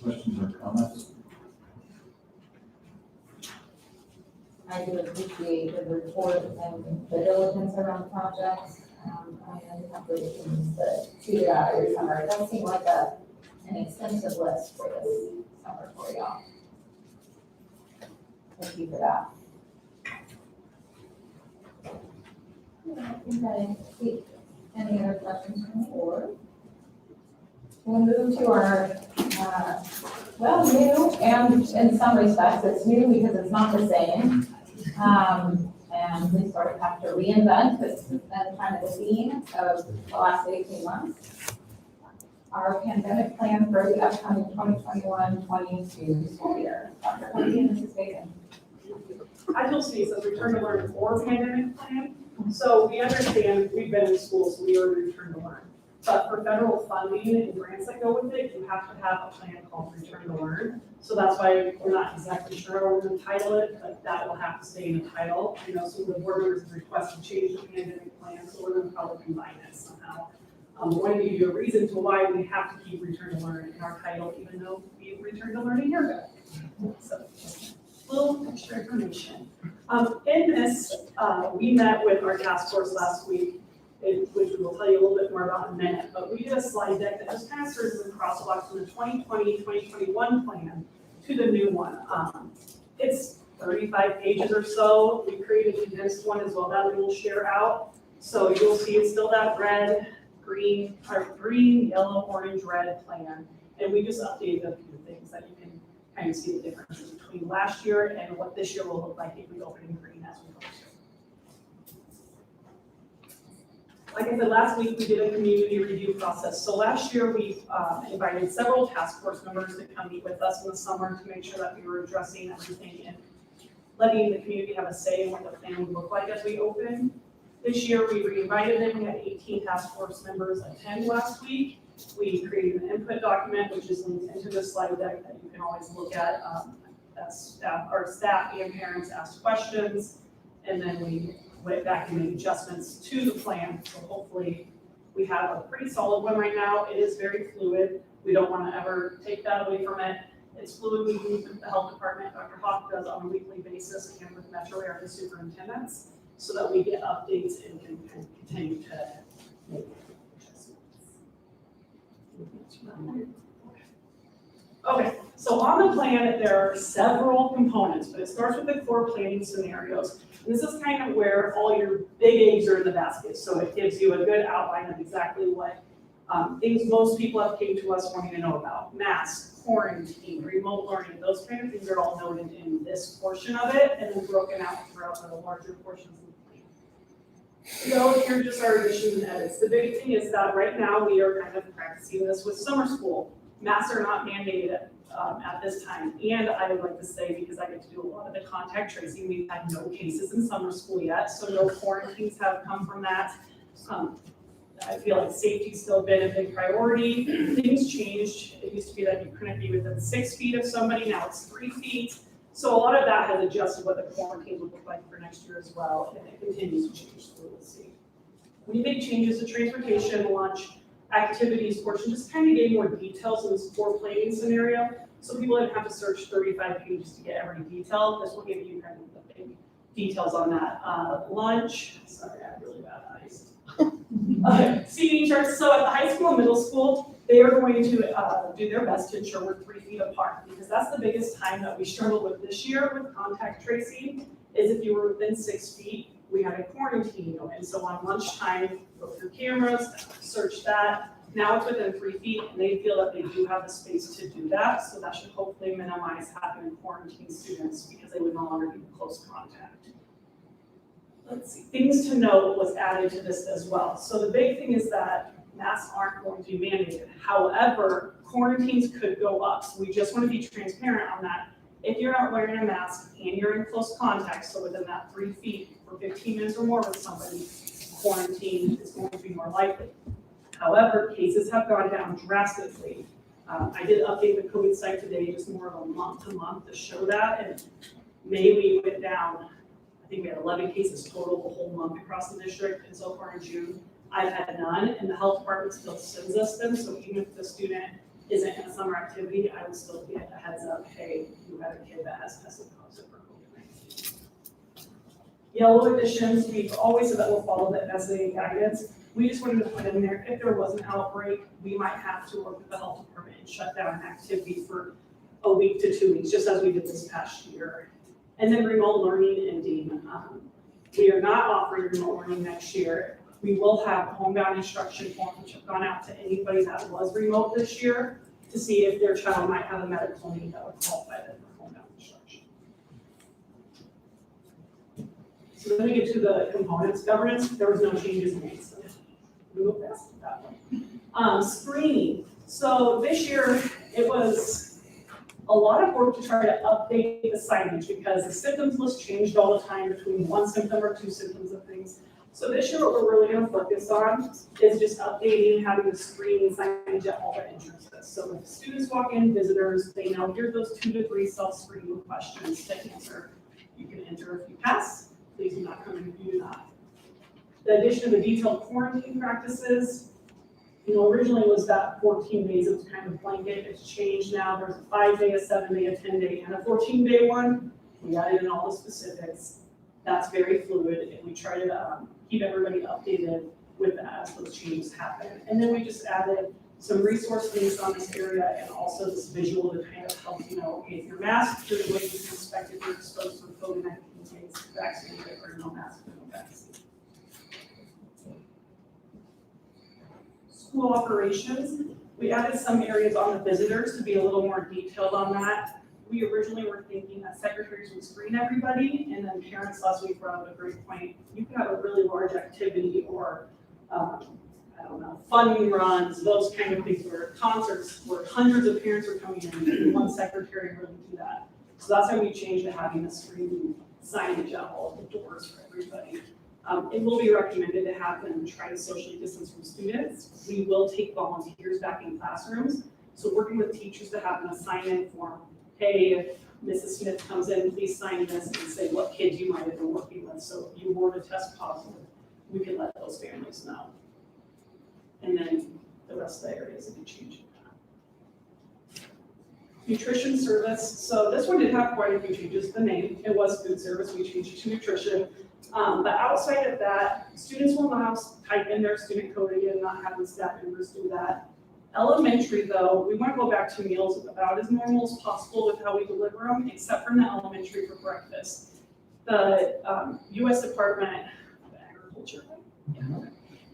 Questions or comments? I do appreciate the report and the diligence around projects. I have the things that tweet it out every summer. It does seem like an extensive list for this summer for y'all. Thank you for that. I think I see any other questions from the board. We'll move to our, new, and in some respects, it's new because it's not the same. And we sort of have to reinvent, it's been kind of the theme of the last 18 months. Our pandemic plan for the upcoming 2021-22 school year. Dr. Hunty and Mrs. Bacon. As you'll see, it says return to learn or pandemic plan. So we understand we've been in school, so we already return to learn. But for federal funding and grants that go with it, you have to have a plan called Return to Learn. So that's why we're not exactly sure what we're going to title it, but that will have to stay in the title. You know, some of the board members have requested change the pandemic plan, so we're going to probably combine it somehow. I'm going to give you a reason to why we have to keep Return to Learn in our title, even though we returned to learn a year ago. So just a little extra information. In this, we met with our task force last week, which we will tell you a little bit more about in a minute, but we did a slide deck that just kind of serves as a crosswalk from the 2020-2021 plan to the new one. It's 35 pages or so. We created a condensed one as well that we will share out. So you'll see it's still that green, yellow, orange, red plan. And we just updated a few things that you can kind of see the differences between last year and what this year will look like if we open in green as we go through. Like I said, last week we did a community review process. So last year we invited several task force members to come meet with us in the summer to make sure that we were addressing everything and letting the community have a say in what the plan would look like as we open. This year we re-invited them. We had 18 task force members attend last week. We created an input document, which is linked into the slide deck that you can always look at. Our staff and parents asked questions, and then we went back and made adjustments to the plan. So hopefully we have a pretty solid one right now. It is very fluid. We don't want to ever take that away from it. It's fluid. We meet with the health department. Dr. Hawk does on a weekly basis and with Metro area superintendents so that we get updates and can continue to make adjustments. Okay, so on the plan, there are several components, but it starts with the core planning scenarios. And this is kind of where all your big eggs are in the basket. So it gives you a good outline of exactly what things most people have came to us wanting to know about. Masks, quarantine, remote learning, those kind of things are all noted in this portion of it and then broken out throughout the larger portions of the plan. So here are just our additions and edits. The big thing is that right now we are kind of practicing this with summer school. Masks are not mandated at this time. And I would like to say, because I get to do a lot of the contact tracing, we've had no cases in summer school yet, so no quarantines have come from that. I feel like safety's still been a big priority. Things changed. It used to be that you couldn't be within 6 feet of somebody, now it's 3 feet. So a lot of that has adjusted what the quarantine would look like for next year as well, and it continues to change, so we'll see. We made changes to transportation, lunch, activities portion, just kind of getting more details in this core planning scenario. So people didn't have to search 35 pages to get every detail. This will give you kind of the big details on that. Lunch, sorry, I have really bad eyes. Seating charts, so at the high school and middle school, they are going to do their best to ensure we're 3 feet apart because that's the biggest time that we struggled with this year with contact tracing is if you were within 6 feet, we had a quarantine, and so on lunchtime, go through cameras, search that, Now it's within 3 feet, and they feel that they do have the space to do that, so that should hopefully minimize having to quarantine students because they would no longer be in close contact. Let's see, things to note was added to this as well. So the big thing is that masks aren't going to be mandated. However, quarantines could go up, so we just want to be transparent on that. If you're not wearing a mask and you're in close contact, so within that 3 feet for 15 minutes or more with somebody, quarantine is going to be more likely. However, cases have gone down drastically. I did update the COVID site today, just more of a month to month to show that, and May we went down, I think we had 11 cases total the whole month across the district, and so far in June, I've had none, and the health department still sends us them, so even if the student isn't in a summer activity, I would still get a heads up, hey, you have a kid that has tested positive for COVID-19. Yellow additions, we've always said that we'll follow the SAA guidance. We just wanted to put in there, if there was an outbreak, we might have to work with the health department and shut down an activity for a week to 2 weeks, just as we did this past year. And then remote learning and DEAM. We are not offering remote learning next year. We will have homebound instruction forms, which have gone out to anybody that was remote this year to see if their child might have a medical need that would qualify them for homebound instruction. So then we get to the components. Governance, there was no changes made, so we will pass that one. Screening. So this year, it was a lot of work to try to update the signage because the symptoms list changed all the time between 1 symptom or 2 symptoms of things. So this year, what we're really going to focus on is just updating, having the screening signage at all the entrances. So if students walk in, visitors, they know here's those 2 to 3 self-screening questions to answer. You can enter if you pass. Please do not come in if you do not. The addition of the detailed quarantine practices, originally was that 14 days, it was kind of blanket, it's changed now, there's a 5-day, a 7-day, a 10-day, and a 14-day one. We added in all the specifics. That's very fluid, and we try to keep everybody updated with that as those changes happen. And then we just added some resource links on this area and also this visual to kind of help you know, okay, if you're masked, here's the way you can expect if you're exposed to COVID-19 case, vaccinated or no mask or no vaccine. School operations, we added some areas on the visitors to be a little more detailed on that. We originally were thinking that secretaries would screen everybody, and then parents last week brought up a great point. You can have a really large activity or, I don't know, fun runs, those kind of things, where concerts where hundreds of parents are coming in, and one secretary really do that. So that's how we changed to having a screening signage at all of the doors for everybody. It will be recommended to have them try to socially distance from students. We will take volunteers back in classrooms. So working with teachers to have them sign in form. Hey, if Mrs. Smith comes in, please sign this and say what kids you might have been working with. So if you were to test positive, we can let those families know. And then the rest of the areas will be changing that. Nutrition service. So this one did have quite a few changes. The name, it was food service. We changed it to nutrition. But outside of that, students will now type in their student code again, not having staff members do that. Elementary though, we want to go back to meals about as normal as possible with how we deliver them, except for in the elementary for breakfast. The U.S. Department of Agriculture,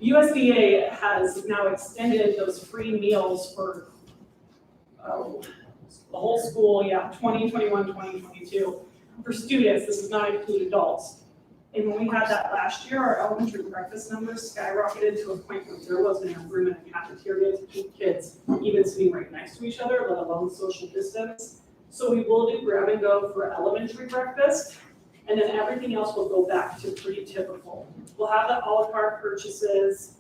USDA has now extended those free meals for the whole school, 2021, 2022. For students, this does not include adults. And when we had that last year, our elementary breakfast numbers skyrocketed to a point where there wasn't enough room in the cafeteria to keep kids even sitting right next to each other, let alone social distance. So we will do grab and go for elementary breakfast, and then everything else will go back to pretty typical. We'll have the a la carte purchases.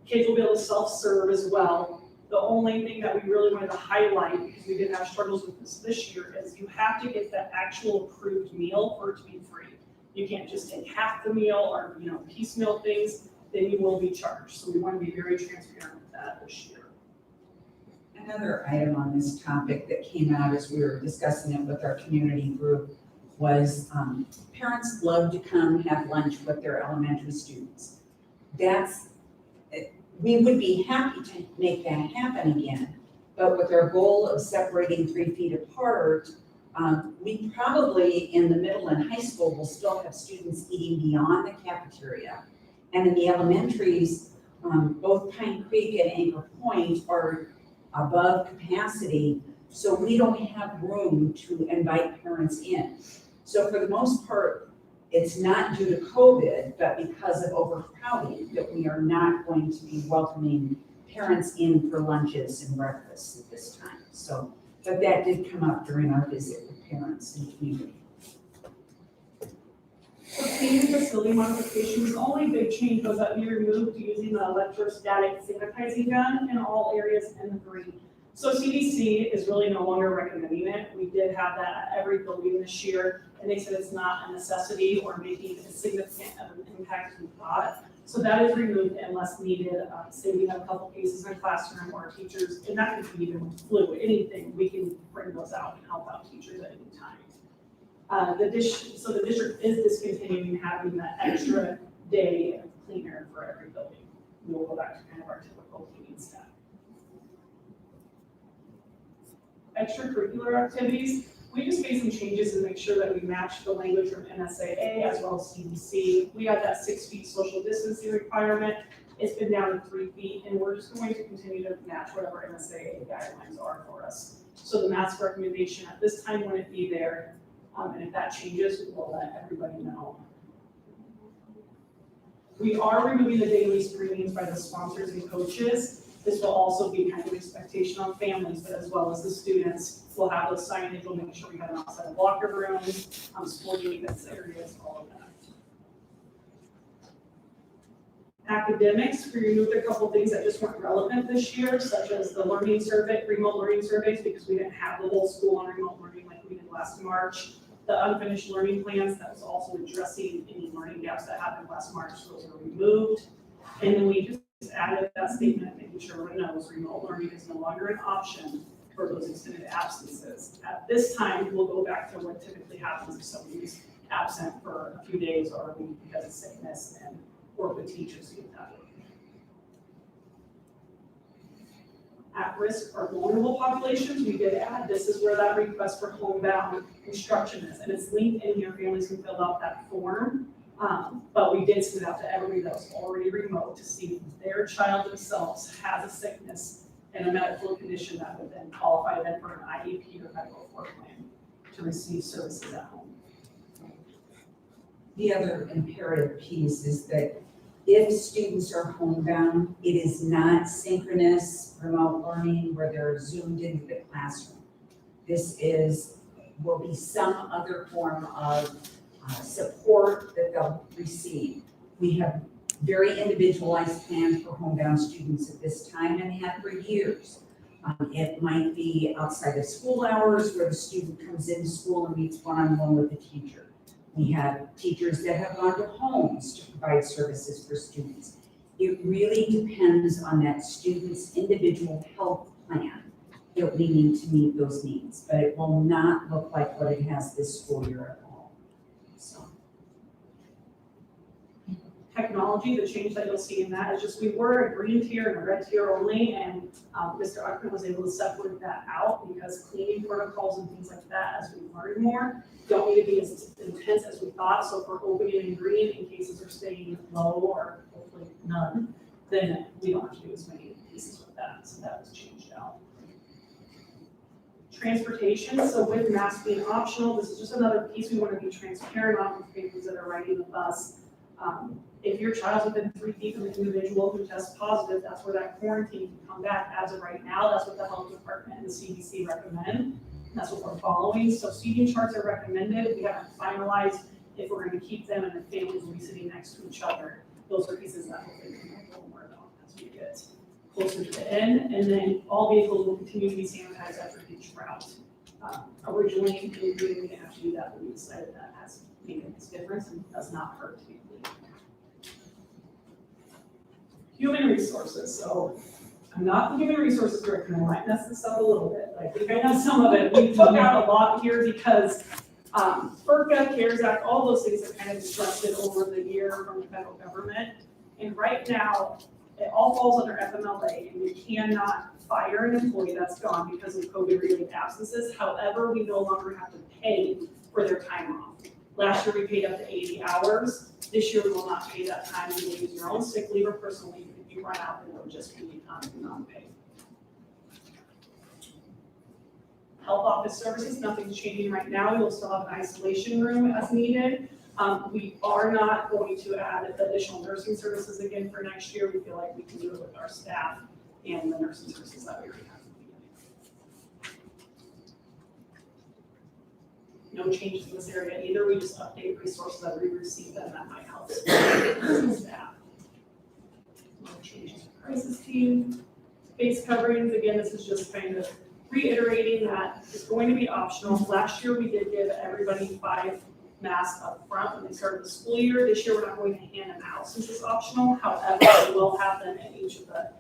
Kids will be able to self-serve as well. The only thing that we really wanted to highlight, because we did have struggles with this year, is you have to get the actual approved meal for it to be free. You can't just take half the meal or, piecemeal things, then you will be charged. So we want to be very transparent with that this year. Another item on this topic that came out as we were discussing it with our community group was parents love to come have lunch with their elementary students. We would be happy to make that happen again, but with our goal of separating 3 feet apart, we probably in the middle and high school will still have students eating beyond the cafeteria. And in the elementaries, Both Pine Creek and Anchor Point are above capacity, so we don't have room to invite parents in. So for the most part, it's not due to COVID, but because of overcrowding, that we are not going to be welcoming parents in for lunches and breakfasts at this time. So, but that did come up during our visit with parents and community. So cleaning facility modifications, the only big change was that we removed using the electrostatic sanitizing gun in all areas in the green. So CDC is really no longer recommending it. We did have that at every building this year, and they said it's not a necessity or making a significant of an impact we thought. So that is removed unless needed. Say we have a couple cases in a classroom or teachers, and that could be even flu, anything, we can bring those out and help out teachers at any time. The district is discontinuing having that extra day of cleaner for every building. We will go back to kind of our typical cleaning staff. Extracurricular activities, we just made some changes to make sure that we match the language from NSAA as well as CDC. We have that 6 feet social distancing requirement. It's been down to 3 feet, and we're just going to continue to match whatever NSAA guidelines are for us. So the mask recommendation at this time wouldn't be there. And if that changes, we'll let everybody know. We are removing the daily screenings by the sponsors and coaches. This will also be kind of an expectation on families, but as well as the students. We'll have those signage, we'll make sure we have an outside locker rooms, sporting events areas, all of that. Academics, we removed a couple things that just weren't relevant this year, such as the learning survey, remote learning surveys, because we didn't have the whole school on remote learning like we did last March. The unfinished learning plans, that was also addressing any learning gaps that happened last March, so those were removed. And then we just added that statement, making sure everyone knows remote learning is no longer an option for those extended absences. At this time, we'll go back to what typically happens if somebody's absent for a few days or a week because of sickness, and work with teachers to get that work. At-risk or vulnerable populations, we did add, this is where that request for homebound instruction is, and it's linked in here, families can fill out that form, but we did send it out to everybody that was already remote to see if their child themselves has a sickness and a medical condition that would then qualify them for an IEP or medical care plan to receive services at home. The other imperative piece is that if students are homebound, it is not synchronous remote learning where they're zoomed into the classroom. This will be some other form of support that they'll receive. We have very individualized plans for homebound students at this time and have for years. It might be outside of school hours where the student comes into school and meets one-on-one with the teacher. We have teachers that have gone to homes to provide services for students. It really depends on that student's individual health plan that we need to meet those needs, but it will not look like what it has this school year at all. So. Technology, the change that you'll see in that is just, we were a green tier and a red tier only, and Mr. Uckman was able to separate that out because cleaning protocols and things like that, as we learn more, don't need to be as intense as we thought. So if we're opening in green and cases are staying low or hopefully none, then we don't have to do as many pieces with that. So that was changed out. Transportation, so with masks being optional, this is just another piece we want to be transparent on with families that are riding the bus. If your child's within 3 feet of an individual who tests positive, that's where that quarantine can come back. As of right now, that's what the health department and the CDC recommend. That's what we're following. So seating charts are recommended. We haven't finalized if we're going to keep them and the families will be sitting next to each other. Those are pieces that hopefully we can go more about as we get closer to the end. And then all vehicles will continue to be sanitized after each route. Originally, we didn't have to do that, but we decided that has made a difference and does not hurt to be clean. Human resources. So I'm not the human resources director, I might mess this up a little bit, but I think I know some of it. We took out a lot here because FERCA, CARES Act, all those things have kind of disrupted over the year from the federal government. And right now, it all falls under FMLA, and you cannot fire an employee that's gone because of COVID-related absences. However, we no longer have to pay for their time off. Last year, we paid up to 80 hours. This year, we will not pay that time. You will use your own sick leave or personal leave to you run out, then it would just be non-paid. Health office services, nothing's changing right now. We'll still have an isolation room as needed. We are not going to add additional nursing services again for next year. We feel like we can do it with our staff and the nursing services that we already have. No changes in this area either. We just update resources that we receive and that might help staff. No changes in crisis team. Face coverings, again, this is just kind of reiterating that it's going to be optional. Last year, we did give everybody 5 masks up front when they started the school year. This year, we're not going to hand them out since it's optional. However, we will have them in each of the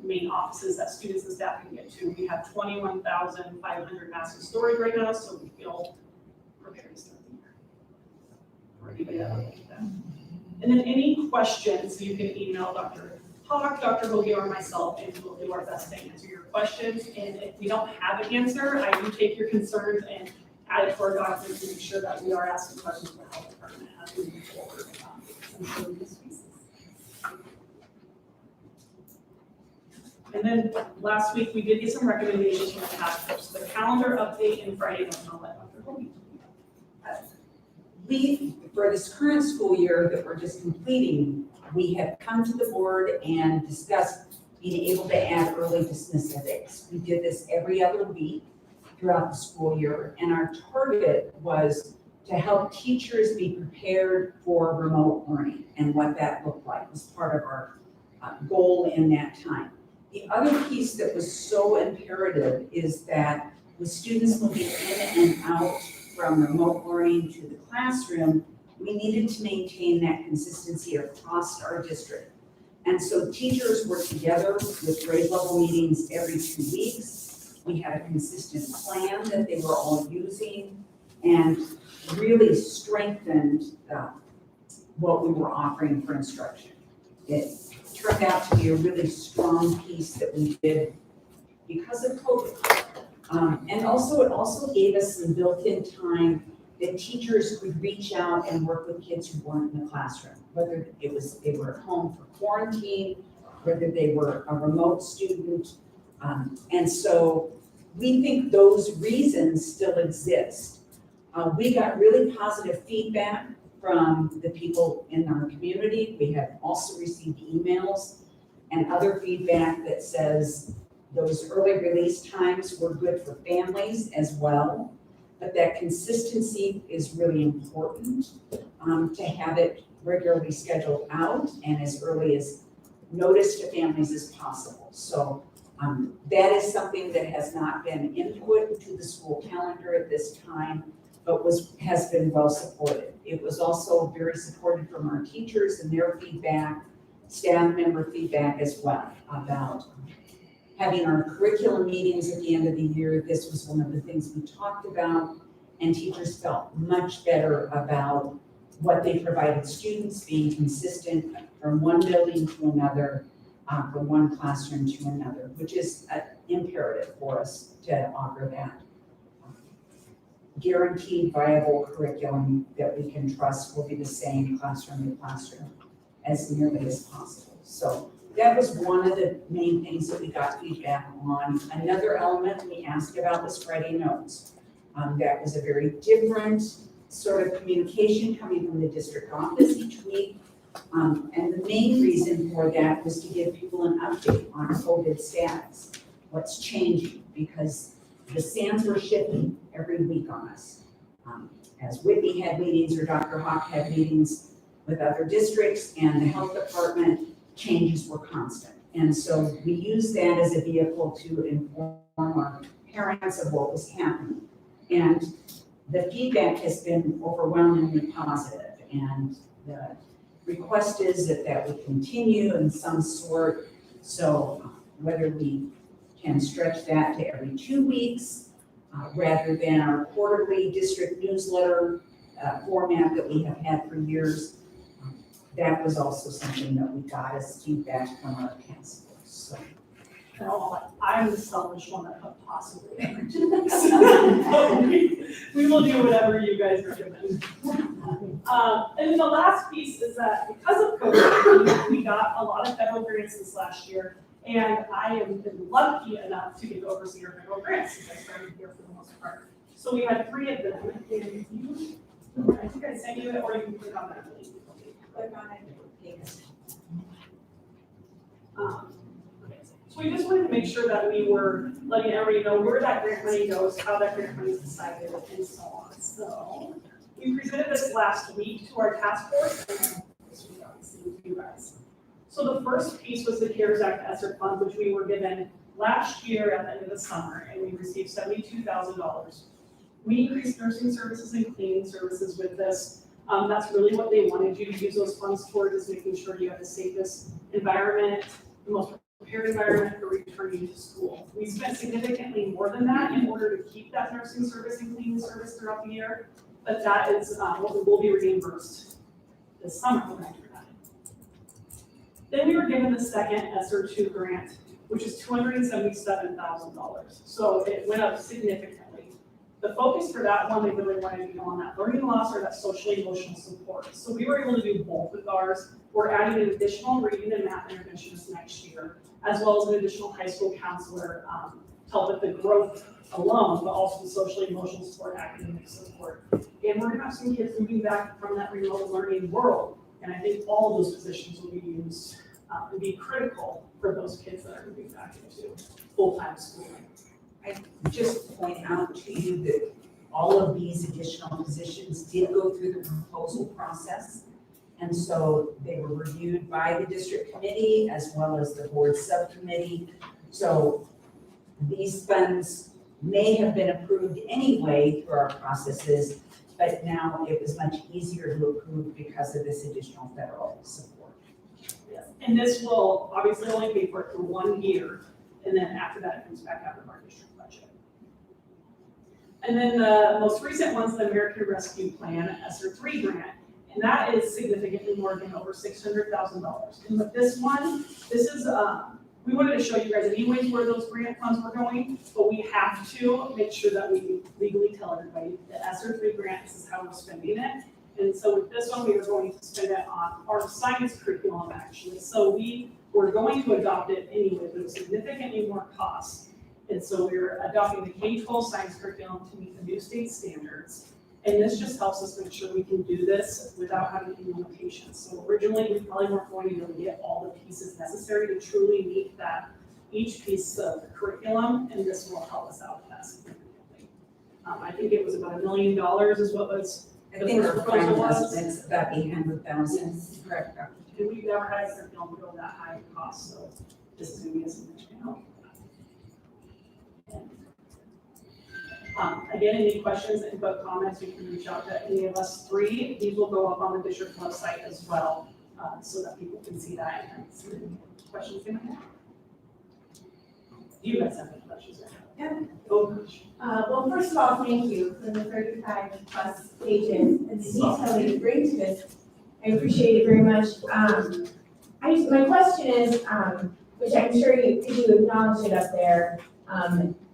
main offices that students and staff can get to. We have 21,500 masks in storage right now, so we feel prepared to start the year. Ready to go. And then any questions, you can email Dr. Hawk, Dr. Hoagie, or myself, and we'll do our best to answer your questions. And if we don't have an answer, I do take your concerns and add it to our documents to make sure that we are asking questions for the health department as we move forward. And then last week, we did get some recommendations from the task force. So the calendar update and Friday, and I'll let Dr. Hoagie. We, for this current school year that we're just completing, we have come to the board and discussed being able to add early dismissal days. We did this every other week throughout the school year, and our target was to help teachers be prepared for remote learning and what that looked like was part of our goal in that time. The other piece that was so imperative is that with students moving in and out from remote learning to the classroom, we needed to maintain that consistency across our district. And so teachers were together with grade level meetings every 2 weeks. We had a consistent plan that they were all using and really strengthened what we were offering for instruction. It turned out to be a really strong piece that we did because of COVID. And also, it also gave us some built-in time that teachers could reach out and work with kids who weren't in the classroom, whether it was they were at home for quarantine, whether they were a remote student. And so we think those reasons still exist. We got really positive feedback from the people in our community. We have also received emails and other feedback that says those early release times were good for families as well, but that consistency is really important to have it regularly scheduled out and as early as notice to families as possible. So that is something that has not been input to the school calendar at this time, but has been well supported. It was also very supported from our teachers and their feedback, staff member feedback as well about having our curriculum meetings at the end of the year. This was one of the things we talked about, and teachers felt much better about what they provided students, being consistent from one building to another, from one classroom to another, which is imperative for us to offer that guaranteed viable curriculum that we can trust will be the same classroom to classroom as nearly as possible. So that was one of the main things that we got feedback on. Another element we asked about was Friday notes. That was a very different sort of communication coming from the district office each week. And the main reason for that was to give people an update on COVID status, what's changing, because the sands were shifting every week on us. As Whitney had meetings or Dr. Hawk had meetings with other districts and the health department, changes were constant. And so we used that as a vehicle to inform our parents of what was happening. And the feedback has been overwhelmingly positive, and the request is that that would continue in some sort. So whether we can stretch that to every 2 weeks rather than our quarterly district newsletter format that we have had for years, that was also something that we got as feedback from our task force. So. I'm the selfish one that could possibly ever do this. We will do whatever you guys recommend. And then the last piece is that because of COVID, we got a lot of federal grants this last year. And I have been lucky enough to get to oversee our federal grants since I started here for the most part. So we had 3 of them, and I think I sent you it, or you can click on that link. Click on it. Okay. So we just wanted to make sure that we were letting everybody know where that grant money goes, how that grant money is decided, and so on. So we presented this last week to our task force, and this week obviously to you guys. So the first piece was the CARES Act ESSER fund, which we were given last year at the end of the summer, and we received $72,000. We increased nursing services and cleaning services with this. That's really what they wanted you to use those funds towards, is making sure you have the safest environment, the most prepared environment for returning to school. We spent significantly more than that in order to keep that nursing service and cleaning service throughout the year, but that is what we will be reimbursed this summer when I do that. Then we were given the second ESSER 2 grant, which is $277,000. So it went up significantly. The focus for that one, they really wanted to go on that learning loss or that social emotional support. So we were able to do both with ours. We're adding an additional reading and math interventionist next year, as well as an additional high school counselor to help with the growth alone, but also the social emotional support, academic support. And we're gonna have some kids moving back from that remote learning world. And I think all of those positions will be used and be critical for those kids that are moving back into full-time schooling. I just point out to you that all of these additional positions did go through the proposal process. And so they were reviewed by the district committee as well as the board subcommittee. So these funds may have been approved anyway through our processes, but now it was much easier to approve because of this additional federal support. Yes. And this will obviously only pay for it for 1 year, and then after that, it comes back out of our district budget. And then the most recent one's the American Rescue Plan ESSER 3 grant, and that is significantly more than over $600,000. And with this one, this is, we wanted to show you guys anyways where those grant funds were going, but we have to make sure that we legally tell everybody the ESSER 3 grant, this is how we're spending it. And so with this one, we are going to spend it on our science curriculum actually. So we were going to adopt it anyway, but it was significantly more cost. And so we're adopting the K-12 science curriculum to meet the new state standards. And this just helps us make sure we can do this without having any limitations. So originally, we probably weren't going to be able to get all the pieces necessary to truly meet that, each piece of the curriculum, and this will help us out with that significantly. I think it was about $1 million is what was I think our final estimate's about 800,000, correct? And we've never had a curriculum go that high in cost, so this is going to be a significant help. Again, any questions, input, comments, you can reach out to any of us 3. These will go up on the district website as well, so that people can see that and see any questions they might have. You guys have any questions? Yeah. Oh, Well, first of all, thank you for the 35 plus pages and the detail that you bring to this. I appreciate it very much. My question is, which I'm sure you acknowledge it up there,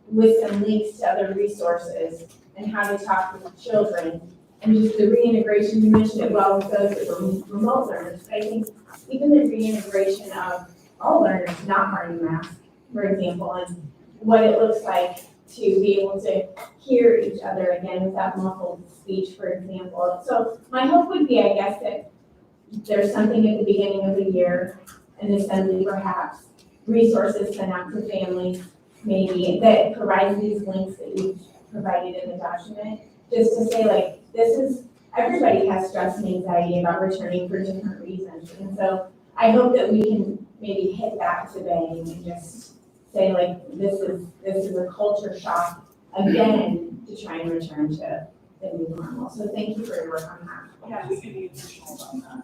with some links to other resources and how to talk with children. And just the reintegration, you mentioned it well with those that were remote learners, but I think even the reintegration of all learners not wearing masks, for example, and what it looks like to be able to hear each other again without muffled speech, for example. So my hope would be, I guess, that there's something at the beginning of the year, an assembly perhaps, resources sent out to families, maybe, that provides these links that you've provided in the document, just to say, like, this is, everybody has stress and anxiety about returning for different reasons. And so I hope that we can maybe hit that today and just say, like, this is a culture shock again to try and return to the new normal. So thank you for your work on that. yeah, we can be additional about that.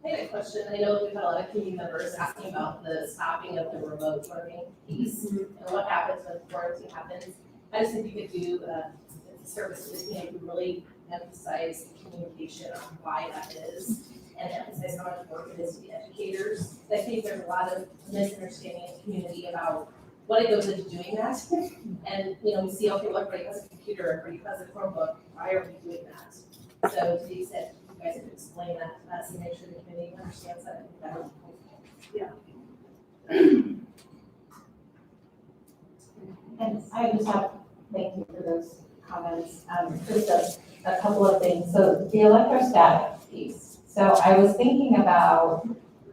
I had a question. I know we've had a lot of community members asking about the stopping of the remote learning piece and what happens when quarantine happens. I just think you could do services, really emphasize the communication on why that is and emphasize how much work it is to be educators. I think there's a lot of misunderstanding in the community about what it goes into doing that. And, you know, we see, okay, well, everybody has a computer, everybody has a Chromebook, why are we doing that? So to the extent you guys could explain that to us and make sure the committee understands that, that would be helpful. And I just have, thank you for those comments. Just a couple of things. So the electrostatic piece. So I was thinking about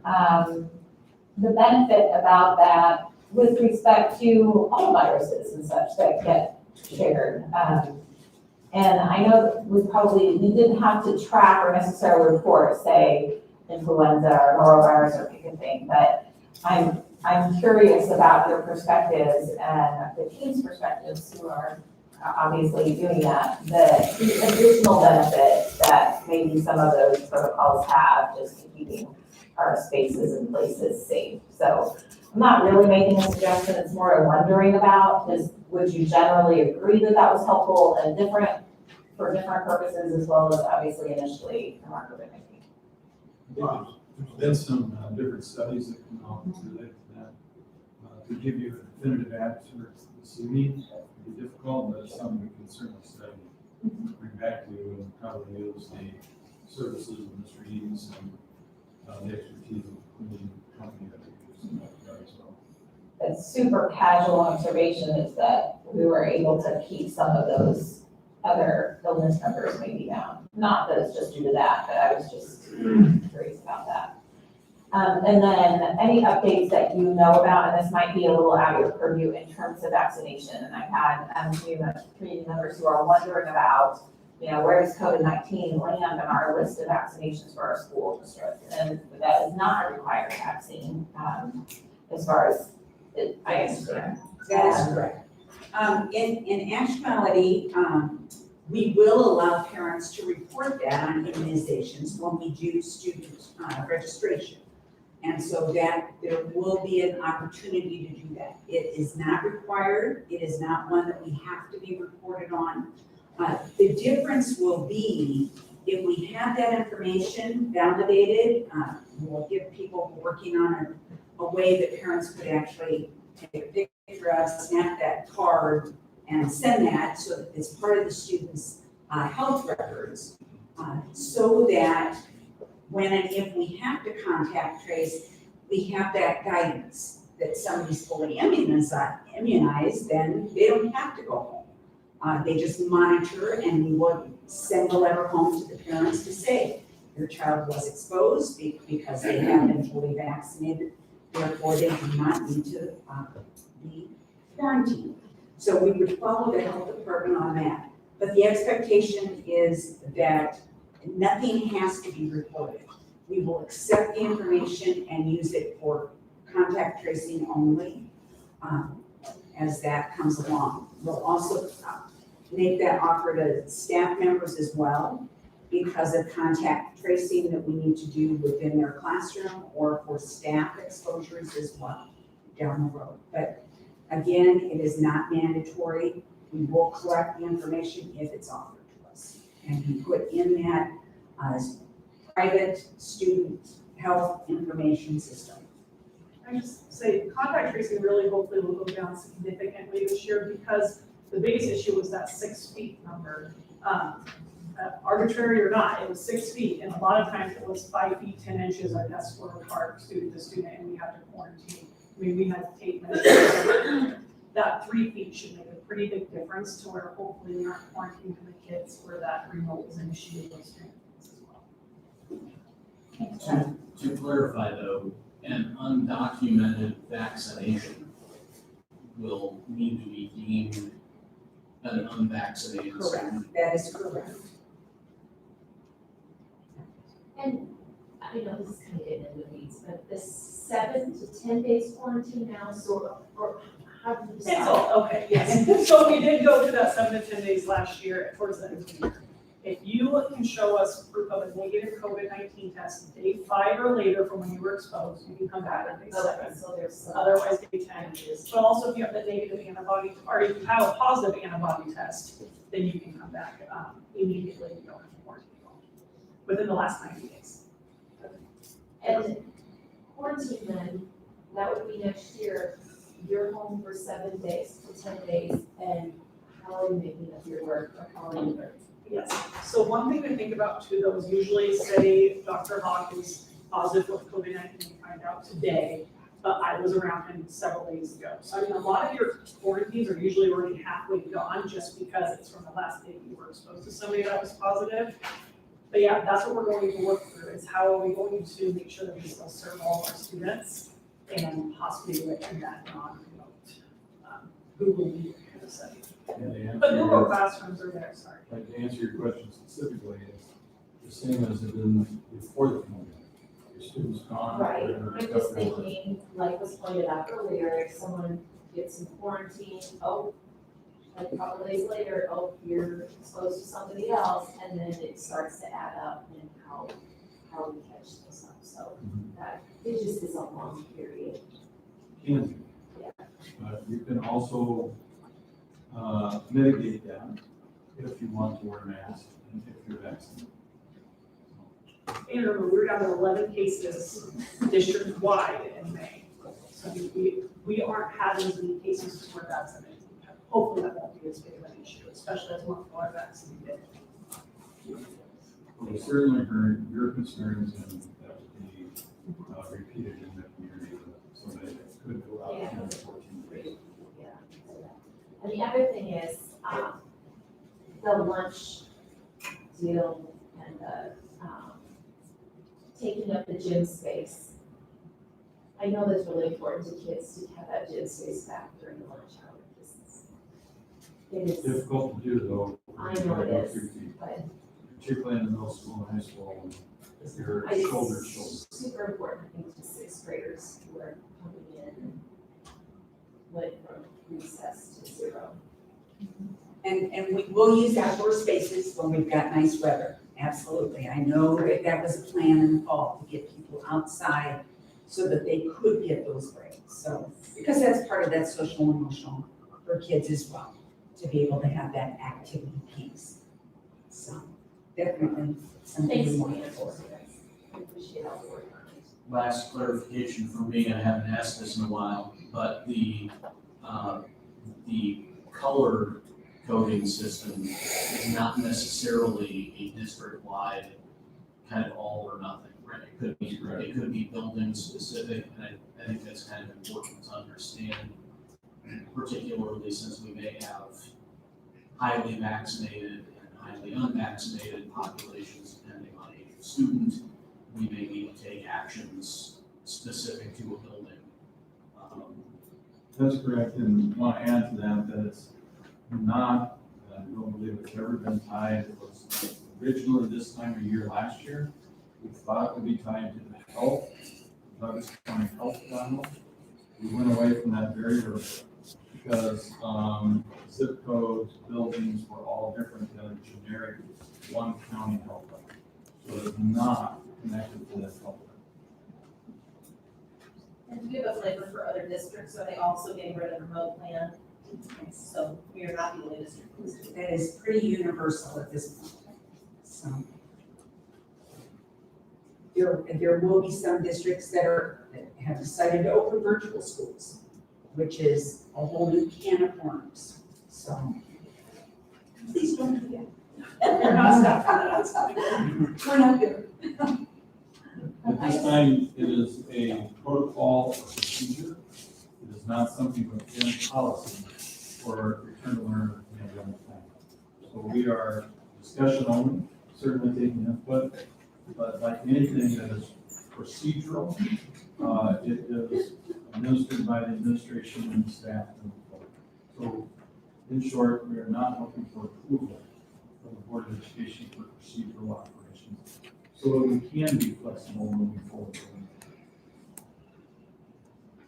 the benefit about that with respect to all viruses and such that get shared. And I know that we didn't have to track or necessarily report, say, influenza or norovirus or pick a thing, but I'm curious about your perspectives and the team's perspectives who are obviously doing that, the additional benefit that maybe some of those protocols have just to keeping our spaces and places safe. So I'm not really making a suggestion, it's more wondering about, would you generally agree that that was helpful and for different purposes as well as obviously initially from our COVID-19? There's been some different studies that come out related to that. To give you a definitive answer this evening would be difficult, but it's something we can certainly study, bring back to you, and probably use the services of Mr. Eames and the expertise of the cleaning company that we use in that regard as well. A super casual observation is that we were able to keep some of those other illness numbers maybe down. Not that it's just due to that, but I was just curious about that. And then any updates that you know about, and this might be a little out of your purview in terms of vaccination, and I've had community members who are wondering about, you know, where does COVID-19 land on our list of vaccinations for our school district? And that is not a required vaccine, as far as I understand. That is correct. In actuality, we will allow parents to report that on immunizations when we do student registration. And so that there will be an opportunity to do that. It is not required. It is not one that we have to be reported on. The difference will be if we have that information validated, we'll give people working on a way that parents could actually take a picture of, snap that card, and send that so that it's part of the student's health records, so that when and if we have to contact trace, we have that guidance that somebody's fully immunized, then they don't have to go home. They just monitor, and we will send a letter home to the parents to say, your child was exposed because they have been fully vaccinated, therefore they do not need to be quarantined. So we would follow the health department on that. But the expectation is that nothing has to be reported. We will accept the information and use it for contact tracing only as that comes along. We'll also make that offer to staff members as well because of contact tracing that we need to do within their classroom or for staff exposures as well down the road. But again, it is not mandatory. We will collect the information if it's offered to us and we put in that private student health information system. I just say contact tracing really hopefully will go down significantly this year because the biggest issue was that 6 feet number. Arbitrary or not, it was 6 feet, and a lot of times it was 5 feet 10 inches. Our desks were apart, student to student, and we had to quarantine. I mean, we had tape measures. That 3 feet should make a pretty big difference to where hopefully we aren't quarantining the kids where that remote is an issue with those things as well. To clarify though, an undocumented vaccination will need to be deemed an unvaccinated. Correct, that is correct. And I know this is kind of getting into the weeds, but the 7 to 10 days quarantine now, so, or how do you It's decide? all, okay, yes. So we did go to that 7 to 10 days last year towards the end of the year. If you can show us proof of a negative COVID-19 test day 5 or later from when you were exposed, you can come back on day 7. So there's some. Otherwise, day 10 is. But also if you have the negative antibody, or if you have a positive antibody test, then you can come back immediately. You don't have to quarantine within the last 90 days. And quarantine then, that would be next year. you're home for 7 days to 10 days, and how are you making up your work, or how are you learning? Yes, so one thing to think about too, though, is usually say Dr. Hawk is positive with COVID-19, find out today, but I was around him several days ago. So I mean, a lot of your quarantines are usually already halfway gone just because it's from the last day you were exposed to somebody that was positive. But yeah, that's what we're going to work through, is how are we going to make sure that we still serve all of our students and possibly do it in that non-remote Google Meet kind of setting. And the answer But Google is- Classrooms are there, sorry. Like, to answer your question specifically, is the same as it been before the pandemic. Your students gone. Right, they're gonna I'm pick just up their work. thinking, like was pointed out earlier, if someone gets in quarantine, oh, like a couple days later, oh, you're exposed to somebody else, and then it starts to add up in how we catch this up, so that, it just is a long period. Can be. Yeah. But you can also mitigate that if you want to wear a mask and if you're vaccinated. And remember, we're down to 11 cases district-wide in May. So we aren't having as many cases as we're vaccinated. Hopefully that won't be as big of an issue, especially as more people are vaccinated. We certainly heard your concerns and that would be repeated in the community, so that it could go out Yeah. 10 to 14 days. Yeah. And the other thing is, the lunch deal and the, taking up the gym space. I know that's really important to kids to have that gym space back during the lunch hour. It is, Difficult to do though. I know it is, but Particularly in the middle school and high school, when you're it's shoulder to shoulder. super important, I think, to sixth graders who are coming in and went from recess to 0. And we will use outdoor spaces when we've got nice weather, absolutely. I know that that was a plan in the fall, to get people outside so that they could get those breaks. So, because that's part of that social and emotional for kids as well, to be able to have that activity piece. So, definitely something Thanks we for want the to info, guys. I appreciate all the work on it. Last clarification for me, I haven't asked this in a while, but the color coding system is not necessarily a district-wide kind of all or nothing, right? It could be building specific, and I think that's kind of important to understand, particularly since we may have highly vaccinated and highly unvaccinated populations depending on age of student. We may need to take actions specific to a building. That's correct, and I want to add to that it's not, I don't believe it's ever been tied, it was originally this time of year last year, we thought it would be tied to the health, Douglas County Health Panel. We went away from that very early because zip codes, buildings were all different than a generic one county health plan. So it's not connected to that health plan. And do you have a flavor for other districts? Are they also getting rid of the remote plan? So we are not the only district. That is pretty universal at this point. So there will be some districts that have decided to open virtual schools, which is a whole new can of worms. So please don't do that. We're not stopping. We're not there. At this time, it is a protocol or procedure. It is not something within policy for return to learn in a young time. So we are discussion only, certainly taking input, but like anything that is procedural, it is administered by the administration and staff. So in short, we are not looking for approval from the Board of Education for procedural operations, so that we can be flexible moving forward.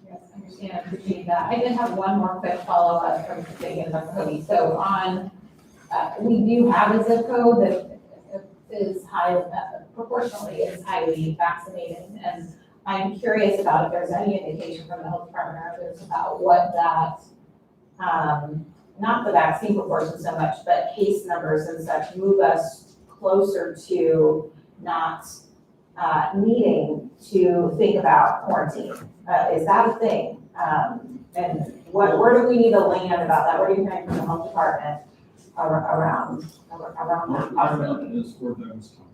Yes, I understand, I appreciate that. I did have one more quick follow-up from thinking about Cody. So on, we do have a zip code that is high, proportionally is highly vaccinated. And I'm curious about if there's any indication from the health department or others about what that, not the vaccine proportion so much, but case numbers and such move us closer to not needing to think about quarantine. Is that a thing? And where do we need to land about that? What are you hearing from the health department around that possibility? Department is for Douglas County.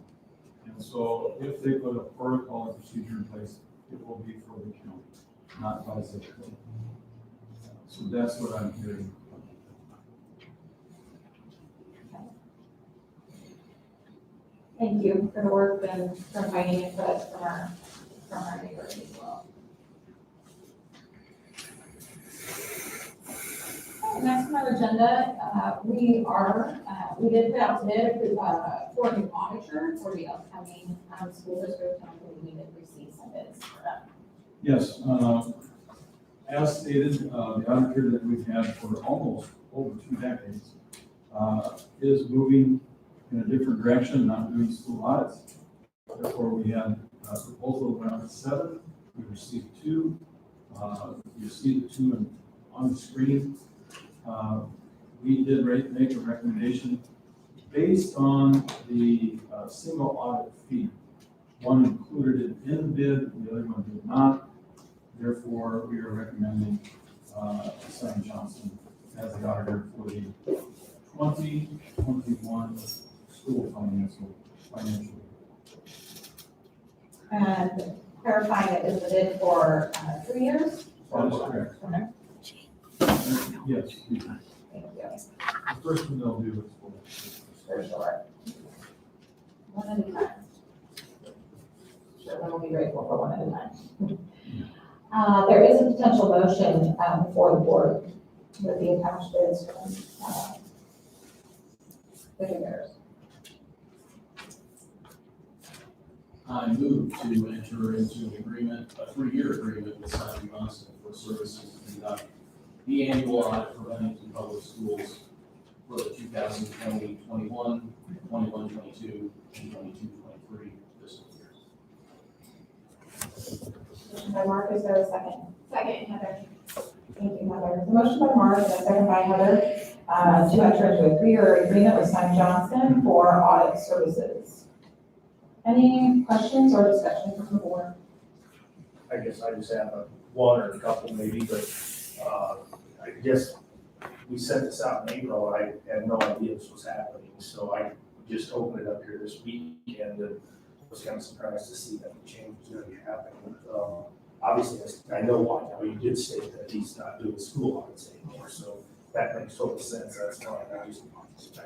And so if they put a protocol or procedure in place, it will be for the county, not by the code. So that's what I'm hearing. Thank you for the work and providing input from our neighbors as well. Okay, next on our agenda, we did put out today for an auditor for the upcoming school district, and we did receive some bids for that. Yes, as stated, the auditor that we've had for almost over 2 decades is moving in a different direction, not doing school audits. Therefore, we had a proposal that went out at 7, we received 2. You see the 2 on the screen. We did make a recommendation based on the single audit fee. One included it in the bid, the other one did not. Therefore, we are recommending Sam Johnson as the auditor for the 2021 school financial year. And clarifying it is the bid for 3 years? That is correct. Okay. Yes. Thank you. The first one they'll do is For sure. One at a time. Sure, then we'll be grateful for one at a time. There is a potential motion for the board with the attached bids from the bidders. I move to enter into an agreement, a 3-year agreement with Simon Johnson for services to conduct the annual audit for Bennington Public Schools for the 2020, 21, 21, 22, and 22, 23 fiscal years. Motion by Mark, is there a second? Second, Heather. Thank you, Heather. The motion by Mark and a second by Heather to enter into a 3-year agreement with Simon Johnson for audit services. Any questions or discussion from the board? I guess I just have one or a couple maybe, but I guess we sent this out in April. I had no idea this was happening, so I just opened it up here this weekend and was kind of surprised to see that the change was going to be happening. Obviously, I know why now. You did state that he's not doing school audits anymore, so that makes total sense. That's fine.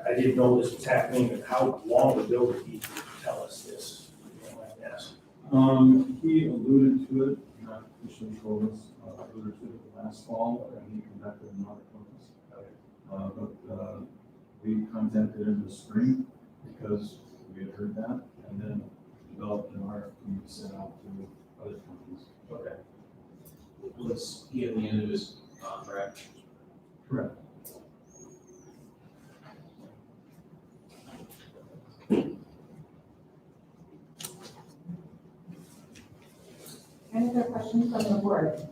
I didn't know this was happening, and how long ago did he tell us this? I guess. He alluded to it, not officially told us, alluded to it last fall, and he conducted an audit with us. But we contacted him this spring because we had heard that, and then developed an RFP to send out to other companies. Okay. Was he at the end of his contract? Correct. Any other questions from the board?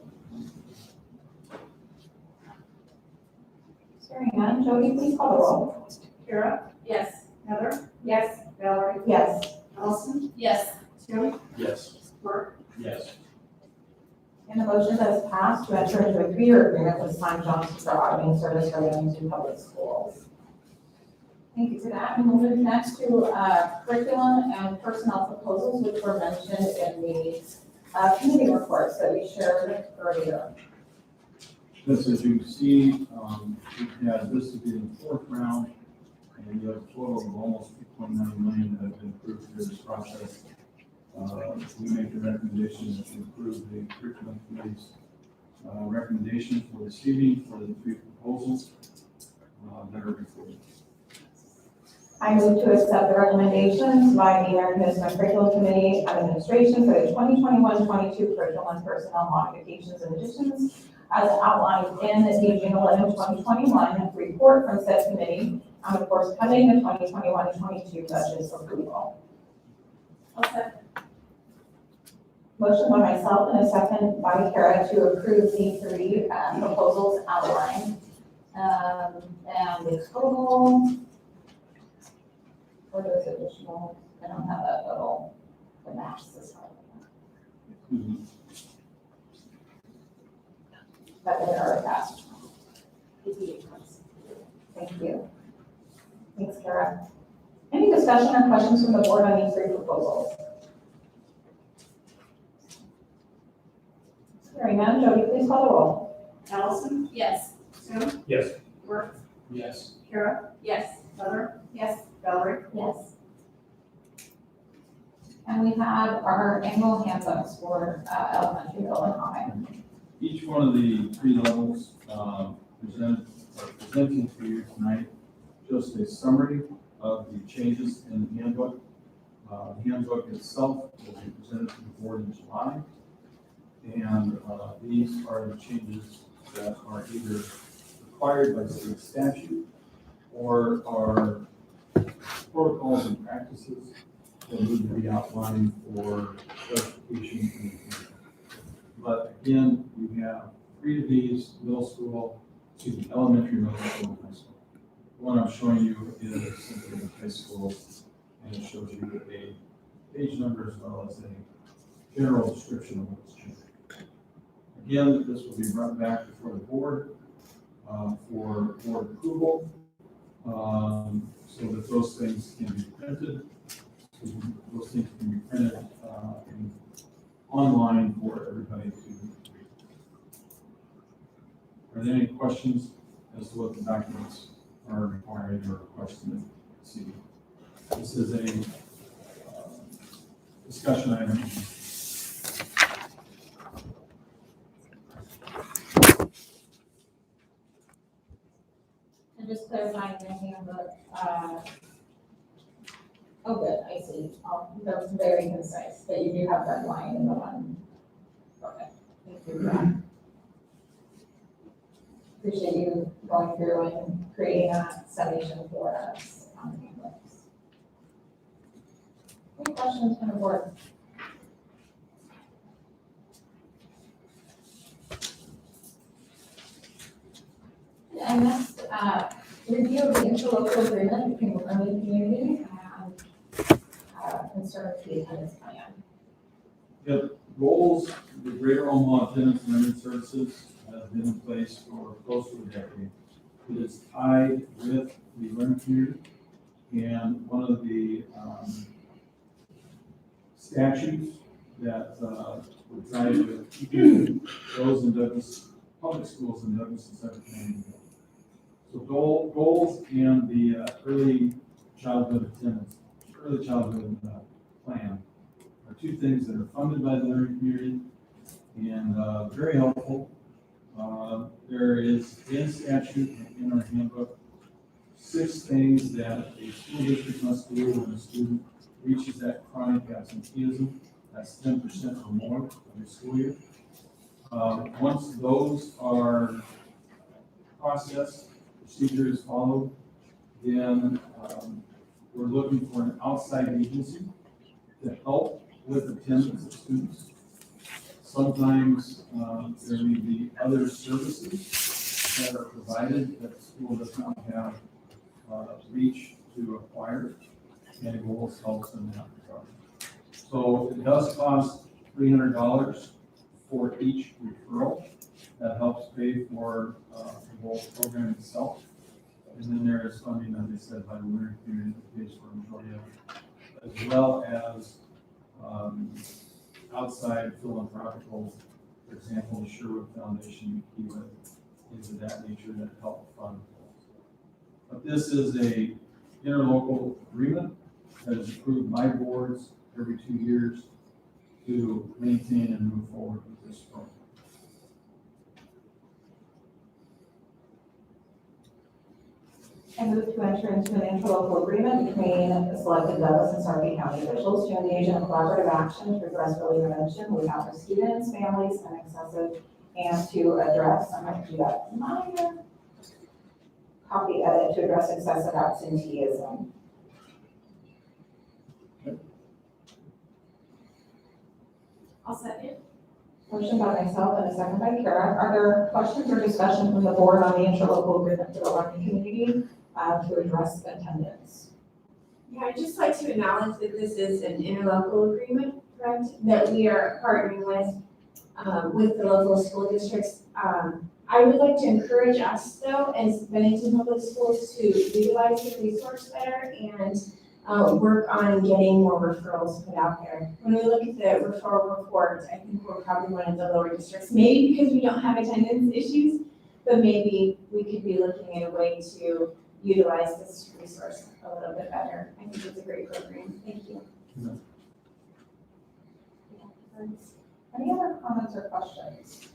Hearing none, Jody, please call the roll. Kara? Yes. Heather? Yes. Valerie? Yes. Allison? Yes. Tim? Yes. Mark? Yes. And the motion that is passed to enter into a 3-year agreement with Simon Johnson for auditing service for Bennington Public Schools. Thank you for that. And we'll move next to curriculum and personnel proposals, which were mentioned in the committee reports that we shared earlier. Just as you see, we had this to be in the 4th round, and you have a total of almost 2.9 million that have been approved through this process. We make the recommendation that we approve the curriculum committee's recommendation for this evening for the 3 proposals that are before you. I move to accept the recommendations by the American History and Curriculum Committee of Administration for the 2021-22 curriculum and personnel modifications and additions as outlined in the June 11, 2021 report from said committee, and of course pending the 2021-22 budget approval. Motion by myself and a second by Kara to approve the 3 proposals outlined. And the total for those additional, I don't have that total to match this one. that they are attached. Thank you. Thanks, Kara. Any discussion or questions from the board on these three proposals? Hearing none, Jody, please call the roll. Allison? Yes. Tim? Yes. Worth? Yes. Kara? Yes. Heather? Yes. Valerie? Yes. And we have our annual handbooks for elementary, middle, and high. Each one of the three levels presenting to you tonight just a summary of the changes in the handbook. The handbook itself will be presented to the board in July. And these are the changes that are either required by state statute or are protocols and practices that need to be outlined for clarification in the future. But again, we have 3 of these, elementary, middle school, and high school. The one I'm showing you is simply the high school, and it shows you a page number as well as a general description of what's changed. Again, this will be brought back before the board for board approval, so that those things can be printed. Those things can be printed online for everybody to read. Are there any questions as to what the documents are required or requested to see? This is a discussion item. And just clarifying the handbook, oh, good, I see. That was very concise, but you do have that line in the one. Okay, thank you for that. Appreciate you going through and creating a summation for us on the handbooks. Any questions from the board? And next, review of the interlocal agreement between the early community and concern with the attendance plan. The goals, the Greater Omaha Attendance and Learning Services has been in place for close to a decade. It is tied with the learning community, and one of the statutes that we're trying to keep those in Douglas, public schools in Douglas and Suffolk County. So goals and the early childhood attendance, early childhood plan are 2 things that are funded by the learning community and very helpful. There is in statute in our handbook 6 things that a school district must do when a student reaches that chronic absenteeism. That's 10% or more of the school year. Once those are processed, procedure is followed, then we're looking for an outside agency to help with attendance of students. Sometimes there may be other services that are provided that the school does not have reach to acquire, and it will help in that regard. So it does cost $300 for each referral. That helps pay for the whole program itself. And then there is funding, as I said, by the learning community that pays for a majority of it, as well as outside philanthropical, for example, the Sherwood Foundation, things of that nature that help fund. But this is a interlocal agreement that is approved by boards every 2 years to maintain and move forward with this program. And move to enter into an interlocal agreement between the selected Douglas and Sarpy County officials to engage in a collaborative action to address early intervention on behalf of students, families, and excessive, and to address, I'm going to do that minor copy edit, to address excessive absenteeism. I'll second. Motion by myself and a second by Kara. Are there questions or discussion from the board on the interlocal agreement for the learning community to address attendance? Yeah, I'd just like to acknowledge that this is an interlocal agreement, correct, that we are partnering with the local school districts. I would like to encourage us though, as Bennington Public Schools, to utilize the resource better and work on getting more referrals put out there. When we look at the referral reports, I think we're probably one of the lower districts, maybe because we don't have attendance issues, but maybe we could be looking at a way to utilize this resource a little bit better. I think it's a great program. Thank you. Any other comments or questions?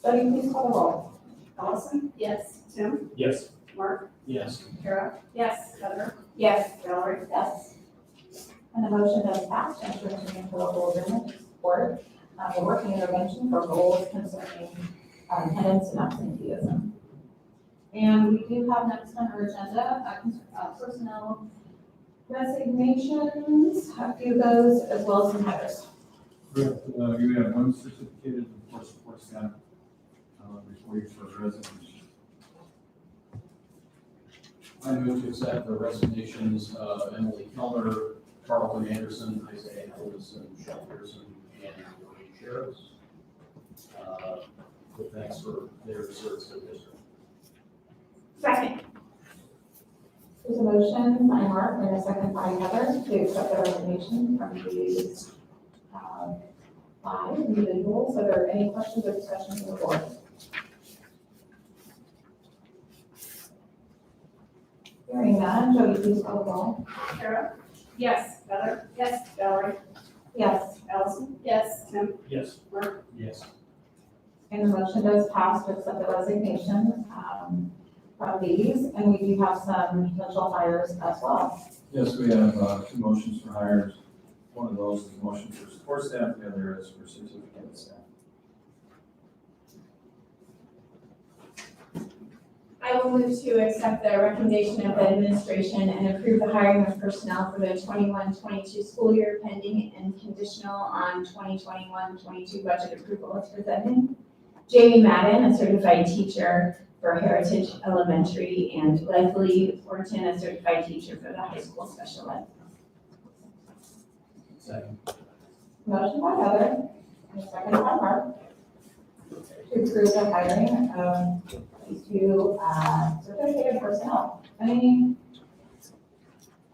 Jody, please call the roll. Allison? Yes. Tim? Yes. Mark? Yes. Kara? Yes. Heather? Yes. Valerie? Yes. And the motion does pass, entering into local agreement to support the working intervention for goals concerning attendance and absenteeism. And we do have next on our agenda, personnel resignations, a few of those, as well as some hires. You have one certificated for support staff before you start resignation. I move to accept the resignations of Emily Kellner, Carlton Anderson, Isaiah Ellison, Michelle Pearson, and Maureen Sherris. With thanks for their service to the district. Second. There's a motion by Mark and a second by Heather to accept the resignation from these 5 individuals. Are there any questions or discussions from the board? Hearing none, Jody, please call the roll. Kara? Yes. Heather? Yes. Valerie? Yes, Allison? Yes. Tim? Yes. Mark? Yes. and the motion does pass to accept the resignation from these, and we do have some potential hires as well. Yes, we have 2 motions for hires. One of those is a motion for support staff, the other is for certificate staff. I will move to accept the recommendation of the administration and approve the hiring of personnel for the 21-22 school year pending and conditional on 2021-22 budget approval as presented. Jamie Madden, a certified teacher for Heritage Elementary, and Leslie Orton, a certified teacher for the high school special ed. Second. Motion by Heather, and a second by Mark, to approve the hiring of these 2 certificated personnel. Any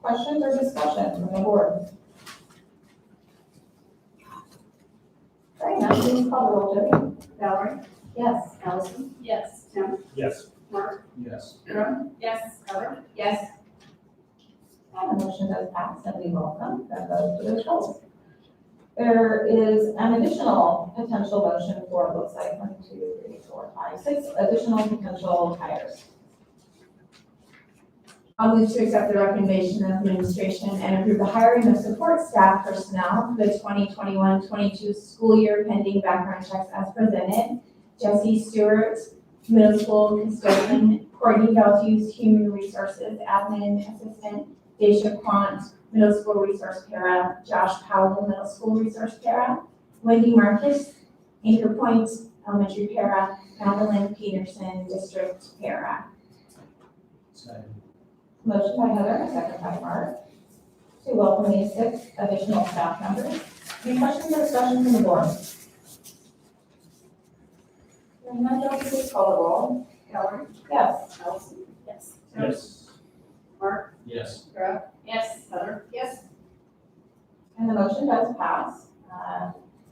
questions or discussion from the board? Very nice, please call the roll, Jody. Valerie? Yes. Allison? Yes. Tim? Yes. Mark? Yes. Kara? Yes. Heather? Yes. And the motion does pass, and we welcome those to those roles. There is an additional potential motion for, it looks like 1, 2, 3, 4, 5, 6 additional potential hires. I'll move to accept the recommendation of the administration and approve the hiring of support staff personnel for the 2021-22 school year pending background checks as presented. Jesse Stewart, middle school custodian, Courtney Belfuse, human resources admin assistant, Deja Quant, middle school resource para, Josh Powell, middle school resource para, Wendy Marcus, Anchor Point elementary para, Madeline Peterson, district para. Second. Motion by Heather, a second by Mark, to welcome these 6 additional staff members. Any questions or discussion from the board? Hearing none, Jody, please call the roll. Valerie? Yes. Allison? Yes. Tim? Yes. Mark? Yes. Kara? Yes. Heather? Yes. And the motion does pass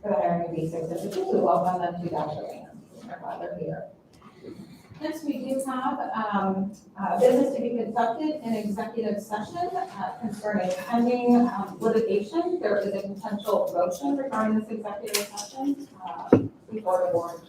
for the hiring of these 6 individuals. We welcome them to Dr. Rand. We're glad they're here. Next, we do have business to be conducted in executive session concerning pending litigation. There is a potential motion regarding this executive session before the board.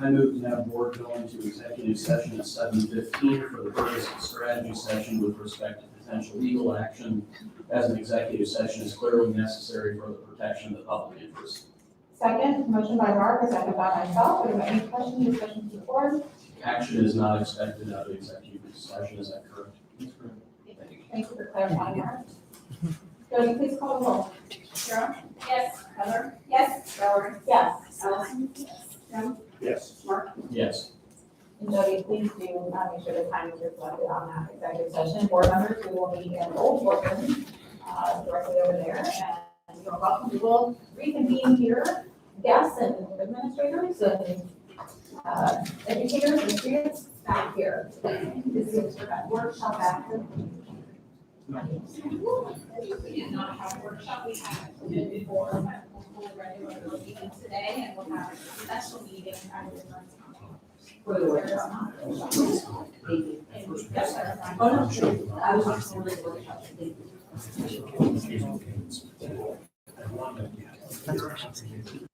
I move to have board go into executive session at 7:15 for the purpose of strategy session with respect to potential legal action, as an executive session is clearly necessary for the protection of the public interest. Second, motion by Mark, a second by myself. Are there any questions or discussions from the board? Action is not expected out of executive session, is that correct? That's correct. Thank you for clarifying, Mark. Jody, please call the roll. Kara? Yes. Heather? Yes. Valerie? Yes. Allison? Tim? Yes. Mark? Yes. And Jody, please do make sure the time is reflected on that executive session. Board members, we will meet in the old boardroom directly over there. you're welcome. We will reconvene here, guests and administrators and educators and students back here. This is our workshop after. We did not have a workshop, we had it before, but we'll hold regular meeting today, and we'll have a special meeting at the next For the workshop. Yes, sir. Oh, no, I was just for the workshop. Thank you.